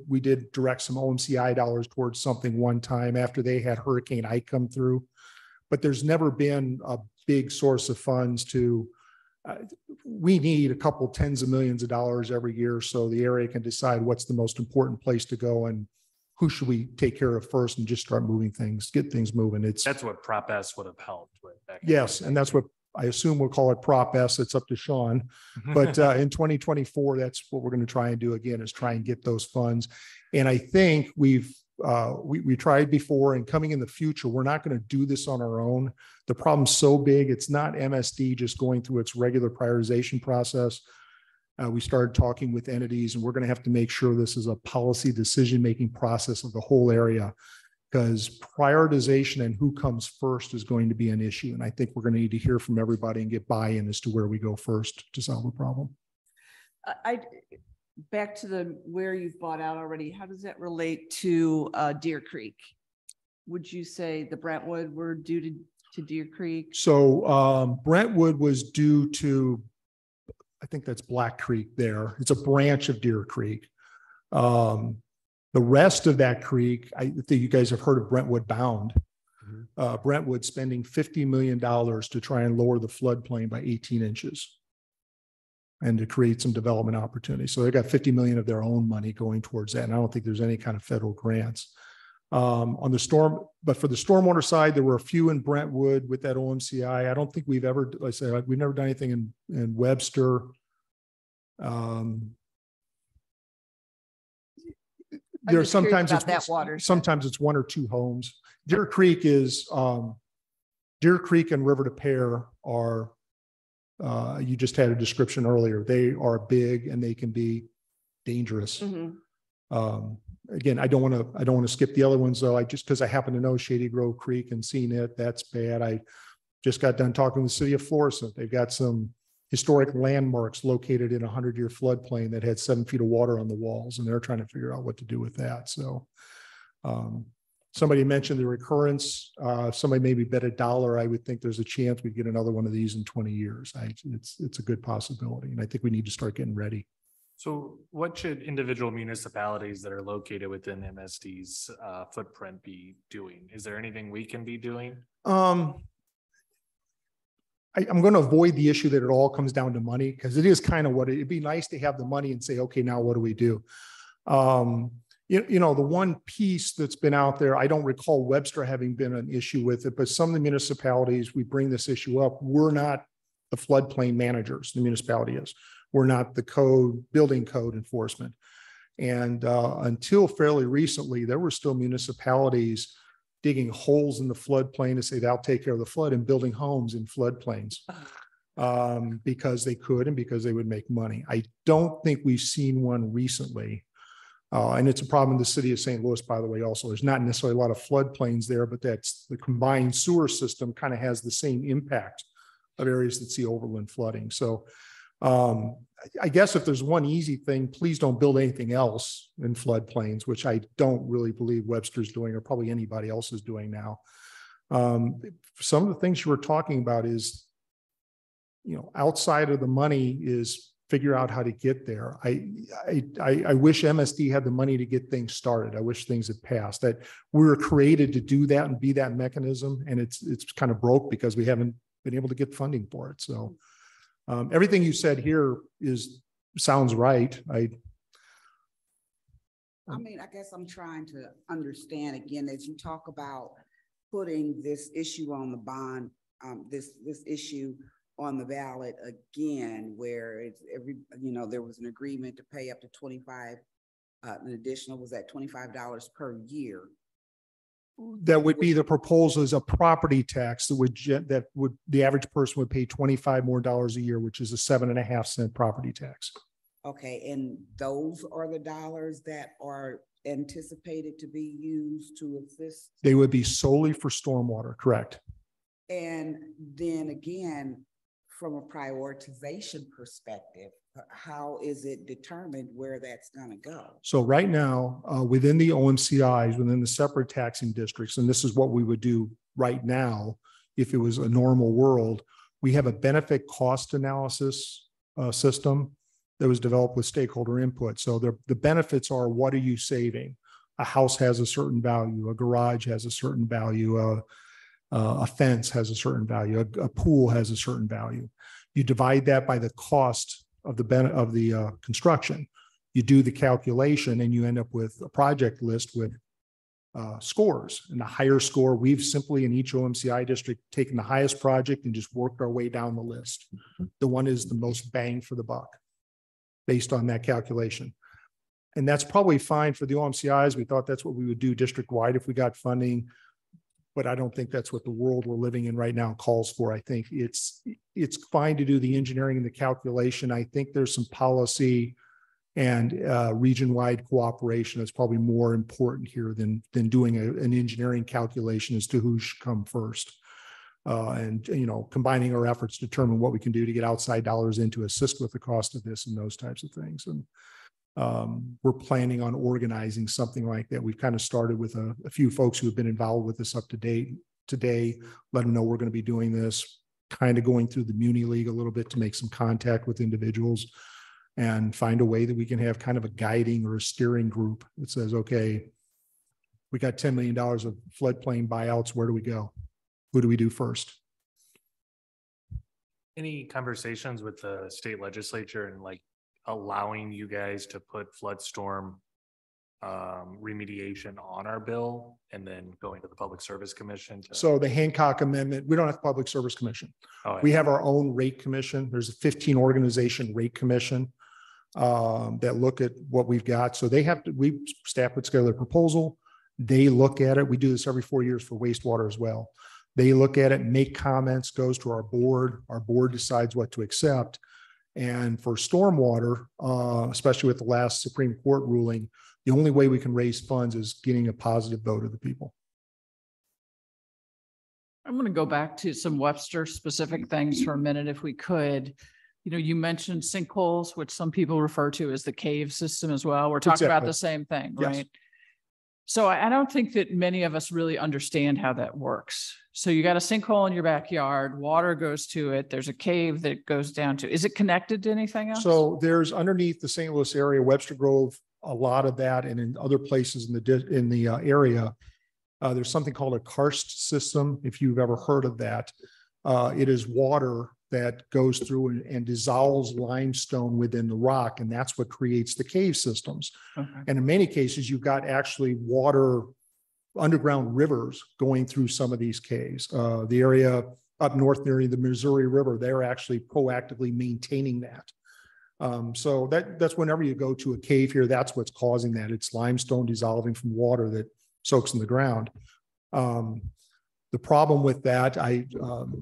we did direct some OMCI dollars towards something one time after they had Hurricane Ike come through. But there's never been a big source of funds to, we need a couple tens of millions of dollars every year so the area can decide what's the most important place to go and who should we take care of first, and just start moving things, get things moving. That's what Prop S would have helped with. Yes, and that's what I assume we'll call it Prop S. It's up to Sean. But in 2024, that's what we're going to try and do again, is try and get those funds. And I think we tried before, and coming in the future, we're not going to do this on our own. The problem's so big, it's not MSD just going through its regular prioritization process. We started talking with entities, and we're going to have to make sure this is a policy decision-making process of the whole area, because prioritization and who comes first is going to be an issue. And I think we're going to need to hear from everybody and get buy-in as to where we go first to solve the problem. Back to where you've bought out already, how does that relate to Deer Creek? Would you say the Brentwood were due to Deer Creek? So Brentwood was due to, I think that's Black Creek there. It's a branch of Deer Creek. The rest of that creek, I think you guys have heard of Brentwood Bound. Brentwood spending $50 million to try and lower the floodplain by 18 inches. And to create some development opportunities. So they got 50 million of their own money going towards that. And I don't think there's any kind of federal grants. But for the stormwater side, there were a few in Brentwood with that OMCI. I don't think we've ever, like I said, we've never done anything in Webster. There's sometimes about that water. sometimes it's one or two homes. Deer Creek is, Deer Creek and River to Pear are, you just had a description earlier. They are big and they can be dangerous. Again, I don't want to skip the other ones though. Because I happen to know Shady Grove Creek and seen it, that's bad. I just got done talking with the city of Florissant. They've got some historic landmarks located in a 100-year floodplain that had 7 feet of water on the walls, and they're trying to figure out what to do with that. So somebody mentioned the recurrence. Somebody maybe bet $1. I would think there's a chance we get another one of these in 20 years. It's a good possibility. And I think we need to start getting ready. So what should individual municipalities that are located within MSD's footprint be doing? Is there anything we can be doing? I'm going to avoid the issue that it all comes down to money, because it is kind of what it'd be nice to have the money and say, okay, now what do we do? You know, the one piece that's been out there, I don't recall Webster having been an issue with it, but some of the municipalities, we bring this issue up. We're not the floodplain managers, the municipality is. We're not the building code enforcement. And until fairly recently, there were still municipalities digging holes in the floodplain to say they'll take care of the flood and building homes in floodplains because they could and because they would make money. I don't think we've seen one recently. And it's a problem in the city of St. Louis, by the way, also. There's not necessarily a lot of floodplains there, but that's the combined sewer system kind of has the same impact of areas that see overland flooding. So I guess if there's one easy thing, please don't build anything else in floodplains, which I don't really believe Webster's doing or probably anybody else is doing now. Some of the things you were talking about is, you know, outside of the money is figure out how to get there. I wish MSD had the money to get things started. I wish things had passed. That we were created to do that and be that mechanism, and it's kind of broke because we haven't been able to get funding for it. So everything you said here sounds right. I mean, I guess I'm trying to understand again, as you talk about putting this issue on the bond, this issue on the ballot again, where it's there was an agreement to pay up to 25, an additional was at $25 per year. That would be the proposal is a property tax that would the average person would pay $25 more a year, which is a 7.5 cent property tax. Okay, and those are the dollars that are anticipated to be used to assist? They would be solely for stormwater, correct? And then again, from a prioritization perspective, how is it determined where that's going to go? So right now, within the OMCIs, within the separate taxing districts, and this is what we would do right now if it was a normal world, we have a benefit cost analysis system that was developed with stakeholder input. So the benefits are, what are you saving? A house has a certain value, a garage has a certain value, a fence has a certain value, a pool has a certain value. You divide that by the cost of the construction. You do the calculation and you end up with a project list with scores. And the higher score, we've simply in each OMCI district taken the highest project and just worked our way down the list. The one is the most bang for the buck based on that calculation. And that's probably fine for the OMCIs. We thought that's what we would do district-wide if we got funding. But I don't think that's what the world we're living in right now calls for. I think it's fine to do the engineering and the calculation. I think there's some policy and region-wide cooperation that's probably more important here than doing an engineering calculation as to who should come first. And combining our efforts to determine what we can do to get outside dollars in to assist with the cost of this and those types of things. And we're planning on organizing something like that. We've kind of started with a few folks who have been involved with this up to date today, let them know we're going to be doing this, kind of going through the Muni League a little bit to make some contact with individuals and find a way that we can have kind of a guiding or a steering group that says, okay, we got $10 million of floodplain buyouts. Where do we go? Who do we do first? Any conversations with the state legislature and allowing you guys to put flood storm remediation on our bill and then going to the Public Service Commission? So the Hancock Amendment, we don't have the Public Service Commission. We have our own rate commission. There's a 15 organization rate commission. that look at what we've got. So they have to, staff puts together a proposal. They look at it. We do this every 4 years for wastewater as well. They look at it, make comments, goes to our board. Our board decides what to accept. And for stormwater, especially with the last Supreme Court ruling, the only way we can raise funds is getting a positive vote of the people. I'm going to go back to some Webster specific things for a minute, if we could. You know, you mentioned sinkholes, which some people refer to as the cave system as well. We're talking about the same thing, Yes. right? So I don't think that many of us really understand how that works. So you got a sinkhole in your backyard, water goes to it. There's a cave that goes down to, is it connected to anything else? So there's underneath the St. Louis area, Webster Grove, a lot of that, and in other places in the area, there's something called a karst system. If you've ever heard of that, it is water that goes through and dissolves limestone within the rock, and that's what creates the cave systems. Okay. And in many cases, you've got actually water, underground rivers going through some of these caves. The area up north near the Missouri River, they're actually proactively maintaining that. So that's whenever you go to a cave here, that's what's causing that. It's limestone dissolving from water that soaks in the ground. The problem with that, I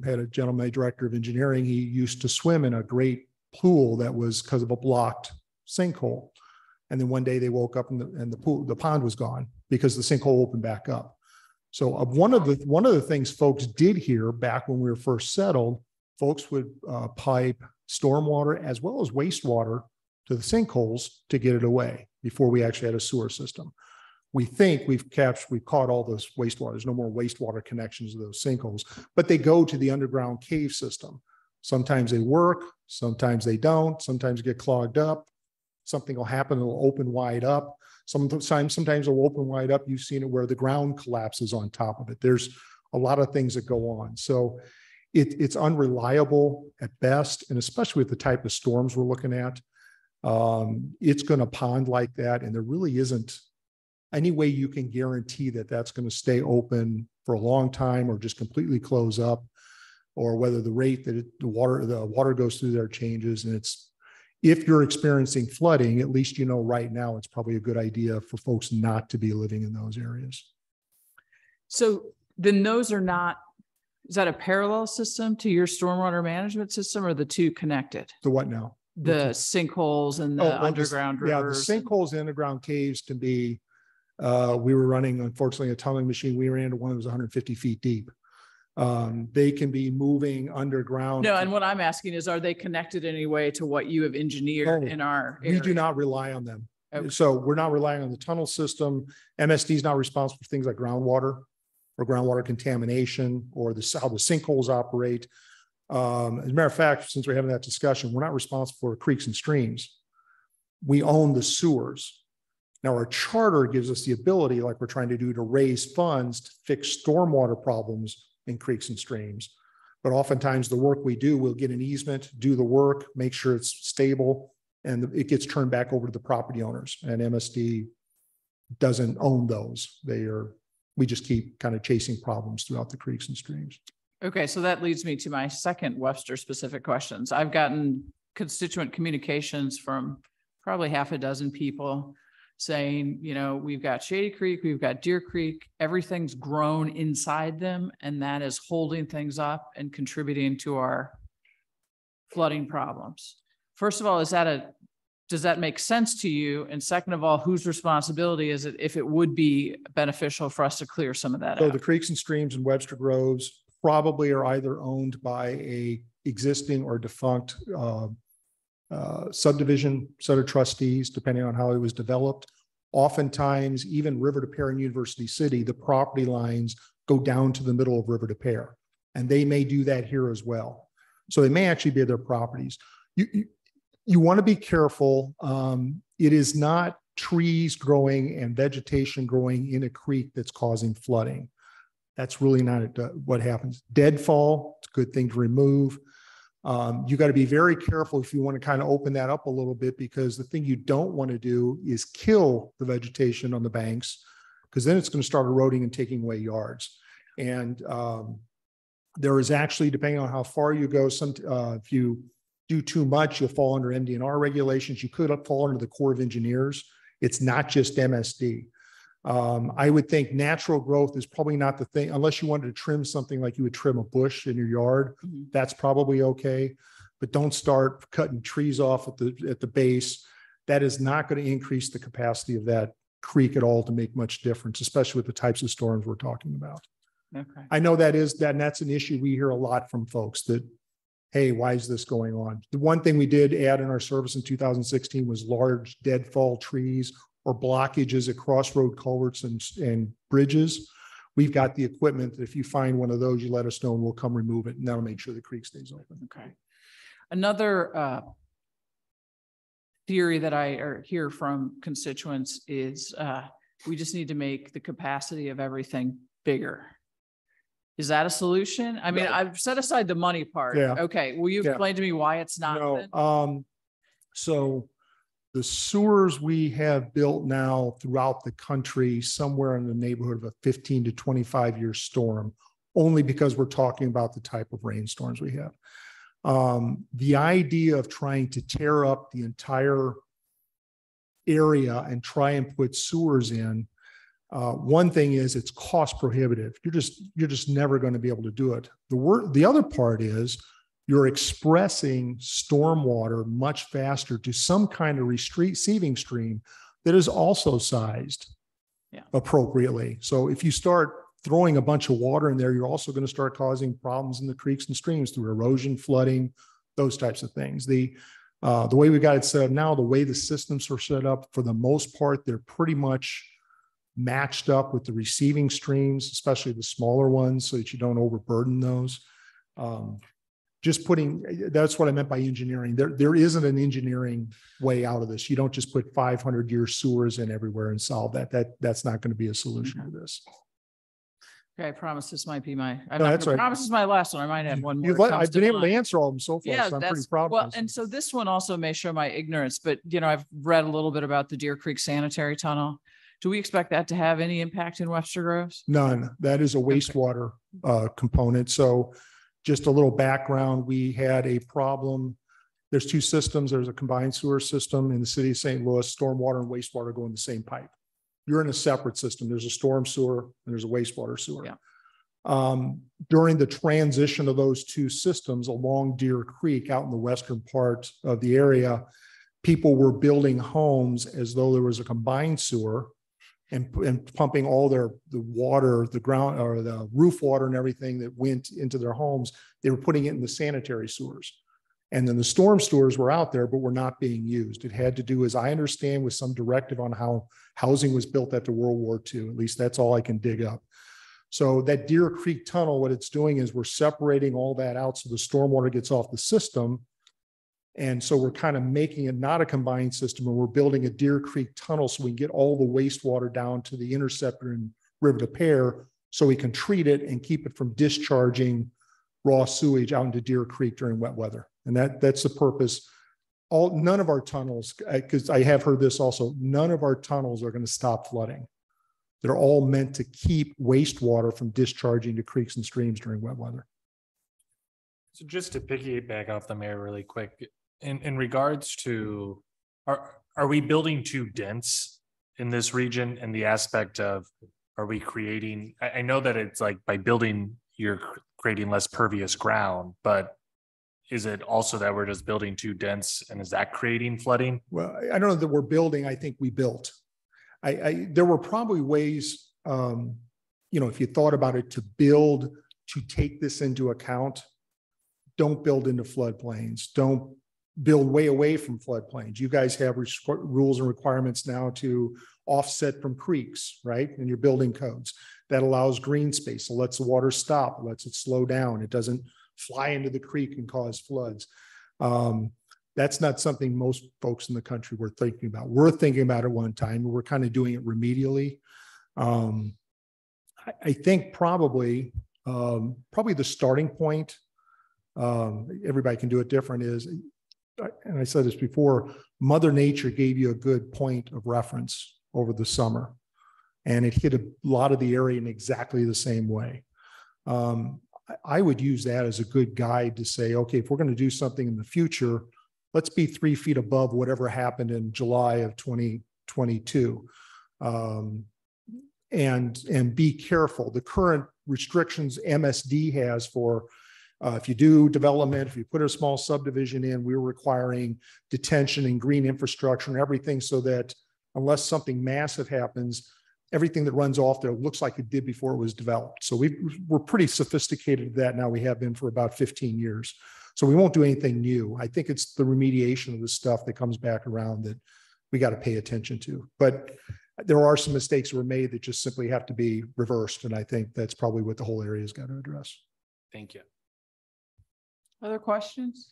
had a gentleman, director of engineering, he used to swim in a great pool that was because of a blocked sinkhole. And then one day they woke up and the pond was gone because the sinkhole opened back up. So one of the things folks did here back when we were first settled, folks would pipe stormwater as well as wastewater to the sinkholes to get it away before we actually had a sewer system. We think we've caught all those wastewater. There's no more wastewater connections to those sinkholes, but they go to the underground cave system. Sometimes they work, sometimes they don't, sometimes get clogged up. Something will happen, it'll open wide up. Sometimes it'll open wide up. You've seen it where the ground collapses on top of it. There's a lot of things that go on. So it's unreliable at best, and especially with the type of storms we're looking at. It's going to pond like that, and there really isn't any way you can guarantee that that's going to stay open for a long time or just completely close up, or whether the rate that the water goes through there changes. And if you're experiencing flooding, at least you know right now it's probably a good idea for folks not to be living in those areas. So then those are not, is that a parallel system to your stormwater management system, or the two connected? The what now? The sinkholes and the underground rivers? Yeah, the sinkholes and underground caves can be, we were running, unfortunately, a tunneling machine. We ran into one that was 150 feet deep. They can be moving underground. No, and what I'm asking is, are they connected in any way to what you have engineered in our area? We do not rely on them. Okay. So we're not relying on the tunnel system. MSD is not responsible for things like groundwater or groundwater contamination or how the sinkholes operate. As a matter of fact, since we're having that discussion, we're not responsible for creeks and streams. We own the sewers. Now, our charter gives us the ability, like we're trying to do, to raise funds to fix stormwater problems in creeks and streams. But oftentimes the work we do, we'll get an easement, do the work, make sure it's stable, and it gets turned back over to the property owners. And MSD doesn't own those. We just keep kind of chasing problems throughout the creeks and streams. Okay, so that leads me to my second Webster specific questions. I've gotten constituent communications from probably half a dozen people saying, you know, we've got Shady Creek, we've got Deer Creek, everything's grown inside them, and that is holding things up and contributing to our flooding problems. First of all, does that make sense to you? And second of all, whose responsibility is it if it would be beneficial for us to clear some of that out? So the creeks and streams in Webster Groves probably are either owned by a existing or defunct subdivision set of trustees, depending on how it was developed. Oftentimes, even River to Pear and University City, the property lines go down to the middle of River to Pear, and they may do that here as well. So they may actually be their properties. You want to be careful. It is not trees growing and vegetation growing in a creek that's causing flooding. That's really not what happens. Deadfall, it's a good thing to remove. You got to be very careful if you want to kind of open that up a little bit, because the thing you don't want to do is kill the vegetation on the banks, because then it's going to start eroding and taking away yards. And there is actually, depending on how far you go, if you do too much, you'll fall under MDNR regulations. You could fall under the Corps of Engineers. It's not just MSD. I would think natural growth is probably not the thing, unless you wanted to trim something like you would trim a bush in your yard. That's probably okay, but don't start cutting trees off at the base. That is not going to increase the capacity of that creek at all to make much difference, especially with the types of storms we're talking about. Okay. I know that's an issue we hear a lot from folks that, hey, why is this going on? The one thing we did add in our service in 2016 was large deadfall trees or blockages at crossroad culverts and bridges. We've got the equipment that if you find one of those, you let us know and we'll come remove it, and that'll make sure the creek stays open. Okay. Another theory that I hear from constituents is we just need to make the capacity of everything bigger. Is that a solution? I mean, I've set aside the money part. Yeah. Okay. Will you explain to me why it's not? No. So the sewers we have built now throughout the country, somewhere in the neighborhood of a 15 to 25 year storm, only because we're talking about the type of rainstorms we have. The idea of trying to tear up the entire area and try and put sewers in, one thing is it's cost prohibitive. You're just never going to be able to do it. The other part is you're expressing stormwater much faster to some kind of receiving stream that is also sized appropriately. So if you start throwing a bunch of water in there, you're also going to start causing problems in the creeks and streams through erosion, flooding, those types of things. The way we got it set up now, the way the systems are set up, for the most part, they're pretty much matched up with the receiving streams, especially the smaller ones, so that you don't overburden those. That's what I meant by engineering. There isn't an engineering way out of this. You don't just put 500-year sewers in everywhere and solve that. That's not going to be a solution to this. Okay, I promise this might be my, I that's right. promise this is my last one. I might have one more. I've been able to answer all of them so far, Yeah, so I'm pretty proud well, of this. and so this one also may show my ignorance, but I've read a little bit about the Deer Creek Sanitary Tunnel. Do we expect that to have any impact in Webster Groves? None. That is a wastewater component. So just a little background, we had a problem. There's two systems. There's a combined sewer system in the city of St. Louis. Stormwater and wastewater go in the same pipe. You're in a separate system. There's a storm sewer and there's a wastewater sewer. Yeah. During the transition of those two systems along Deer Creek out in the western part of the area, people were building homes as though there was a combined sewer and pumping all the water, the ground or the roof water and everything that went into their homes. They were putting it in the sanitary sewers. And then the storm sewers were out there, but were not being used. It had to do, as I understand, with some directive on how housing was built after World War II. At least that's all I can dig up. So that Deer Creek tunnel, what it's doing is we're separating all that out so the stormwater gets off the system. And so we're kind of making it not a combined system, and we're building a Deer Creek tunnel so we can get all the wastewater down to the interceptor in River de Pear so we can treat it and keep it from discharging raw sewage out into Deer Creek during wet weather. And that's the purpose. None of our tunnels, because I have heard this also, none of our tunnels are going to stop flooding. They're all meant to keep wastewater from discharging to creeks and streams during wet weather. So just to piggyback off the mayor really quick, in regards to, are we building too dense in this region in the aspect of, are we creating, I know that it's like by building, you're creating less pervious ground, but is it also that we're just building too dense, and is that creating flooding? Well, I don't know that we're building, I think we built. There were probably ways, if you thought about it, to build, to take this into account. Don't build into floodplains. Don't build way away from floodplains. You guys have rules and requirements now to offset from creeks, right? And your building codes. That allows green space. It lets the water stop. It lets it slow down. It doesn't fly into the creek and cause floods. That's not something most folks in the country were thinking about. We're thinking about it one time, and we're kind of doing it remedially. I think probably the starting point, everybody can do it different, is, and I said this before, Mother Nature gave you a good point of reference over the summer, and it hit a lot of the area in exactly the same way. I would use that as a good guide to say, okay, if we're going to do something in the future, let's be 3 feet above whatever happened in July of 2022. And be careful. The current restrictions MSD has for if you do development, if you put a small subdivision in, we're requiring detention and green infrastructure and everything so that unless something massive happens, everything that runs off there looks like it did before it was developed. So we're pretty sophisticated at that now. We have been for about 15 years. So we won't do anything new. I think it's the remediation of the stuff that comes back around that we got to pay attention to. But there are some mistakes that were made that just simply have to be reversed. And I think that's probably what the whole area has got to address. Thank you. Other questions?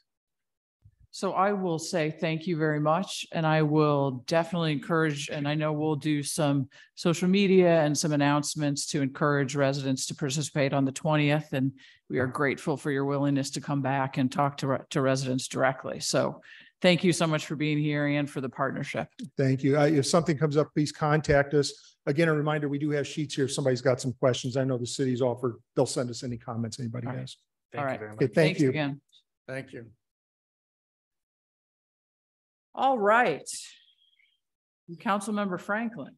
So I will say thank you very much. And I will definitely encourage, and I know we'll do some social media and some announcements to encourage residents to participate on the 20th. And we are grateful for your willingness to come back and talk to residents directly. So thank you so much for being here and for the partnership. Thank you. If something comes up, please contact us. Again, a reminder, we do have sheets here. If somebody's got some questions, I know the city's offered, they'll send us any comments anybody has. All right. Very much. Okay, thank Thanks you. again. Thank you. All right. Councilmember Franklin,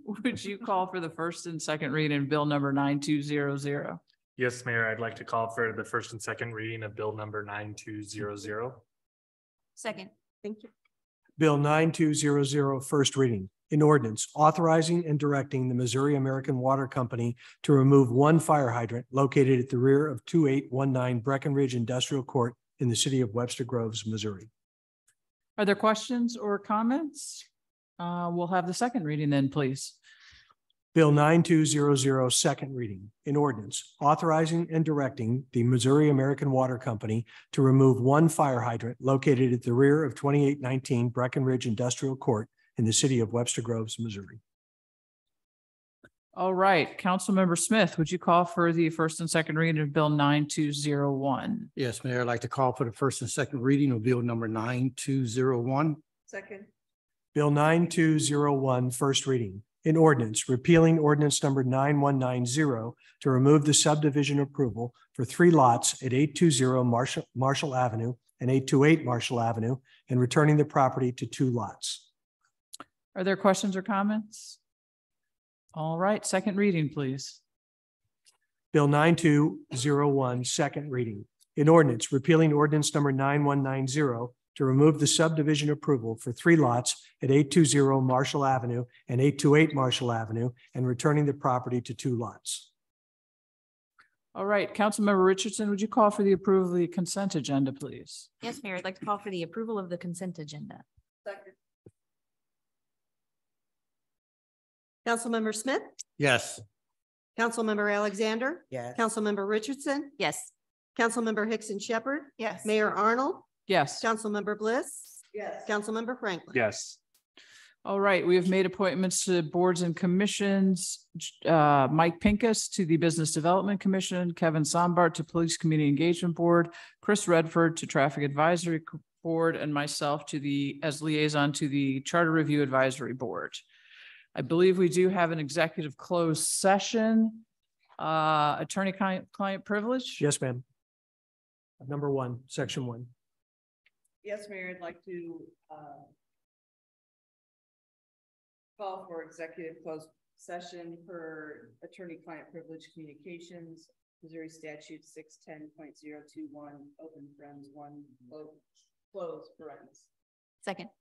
would you call for the first and second reading of bill number 9200? Yes, Mayor, I'd like to call for the first and second reading of bill number 9200. Second. Thank you. Bill 9200, first reading. An ordinance authorizing and directing the Missouri American Water Company to remove one fire hydrant located at the rear of 2819 Breckenridge Industrial Court in the city of Webster Groves, Missouri. Are there questions or comments? We'll have the second reading then, please. Bill 9200, second reading. An ordinance authorizing and directing the Missouri American Water Company to remove one fire hydrant located at the rear of 2819 Breckenridge Industrial Court in the city of Webster Groves, Missouri. All right, Councilmember Smith, would you call for the first and second reading of bill 9201? Yes, Mayor, I'd like to call for the first and second reading of bill number 9201. Second. Bill 9201, first reading. An ordinance repealing ordinance number 9190 to remove the subdivision approval for 3 lots at 820 Marshall Avenue and 828 Marshall Avenue and returning the property to 2 lots. Are there questions or comments? All right, second reading, please. Bill 9201, second reading. An ordinance repealing ordinance number 9190 to remove the subdivision approval for 3 lots at 820 Marshall Avenue and 828 Marshall Avenue and returning the property to 2 lots. All right, Councilmember Richardson, would you call for the approval of the consent agenda, please? Yes, Mayor, I'd like to call for the approval of the consent agenda. Second. Councilmember Smith, Yes. Councilmember Alexander, Yes. Councilmember Richardson, Yes. Councilmember Hickson Shepherd, Yes. Mayor Arnold, Yes. Councilmember Bliss, Yes. Councilmember Franklin. Yes. All right, we have made appointments to boards and commissions. Mike Pincus to the Business Development Commission, Kevin Sombart to Police Community Engagement Board, Chris Redford to Traffic Advisory Board, and myself as liaison to the Charter Review Advisory Board. I believe we do have an executive closed session. Attorney-client privilege? Yes, ma'am. Number 1, section 1. Yes, Mayor, I'd like to call for executive closed session for attorney-client privilege communications, Missouri Statute 610.021, open friends 1, close friends. Second.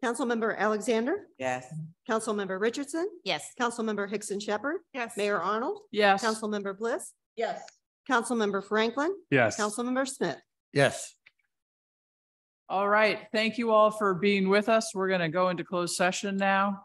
Councilmember Alexander, Yes. Councilmember Richardson, Yes. Councilmember Hickson Shepherd, Yes. Mayor Arnold, Yes. Councilmember Bliss, Yes. Councilmember Franklin, Yes. Councilmember Smith. Yes. All right, thank you all for being with us. We're going to go into closed session now.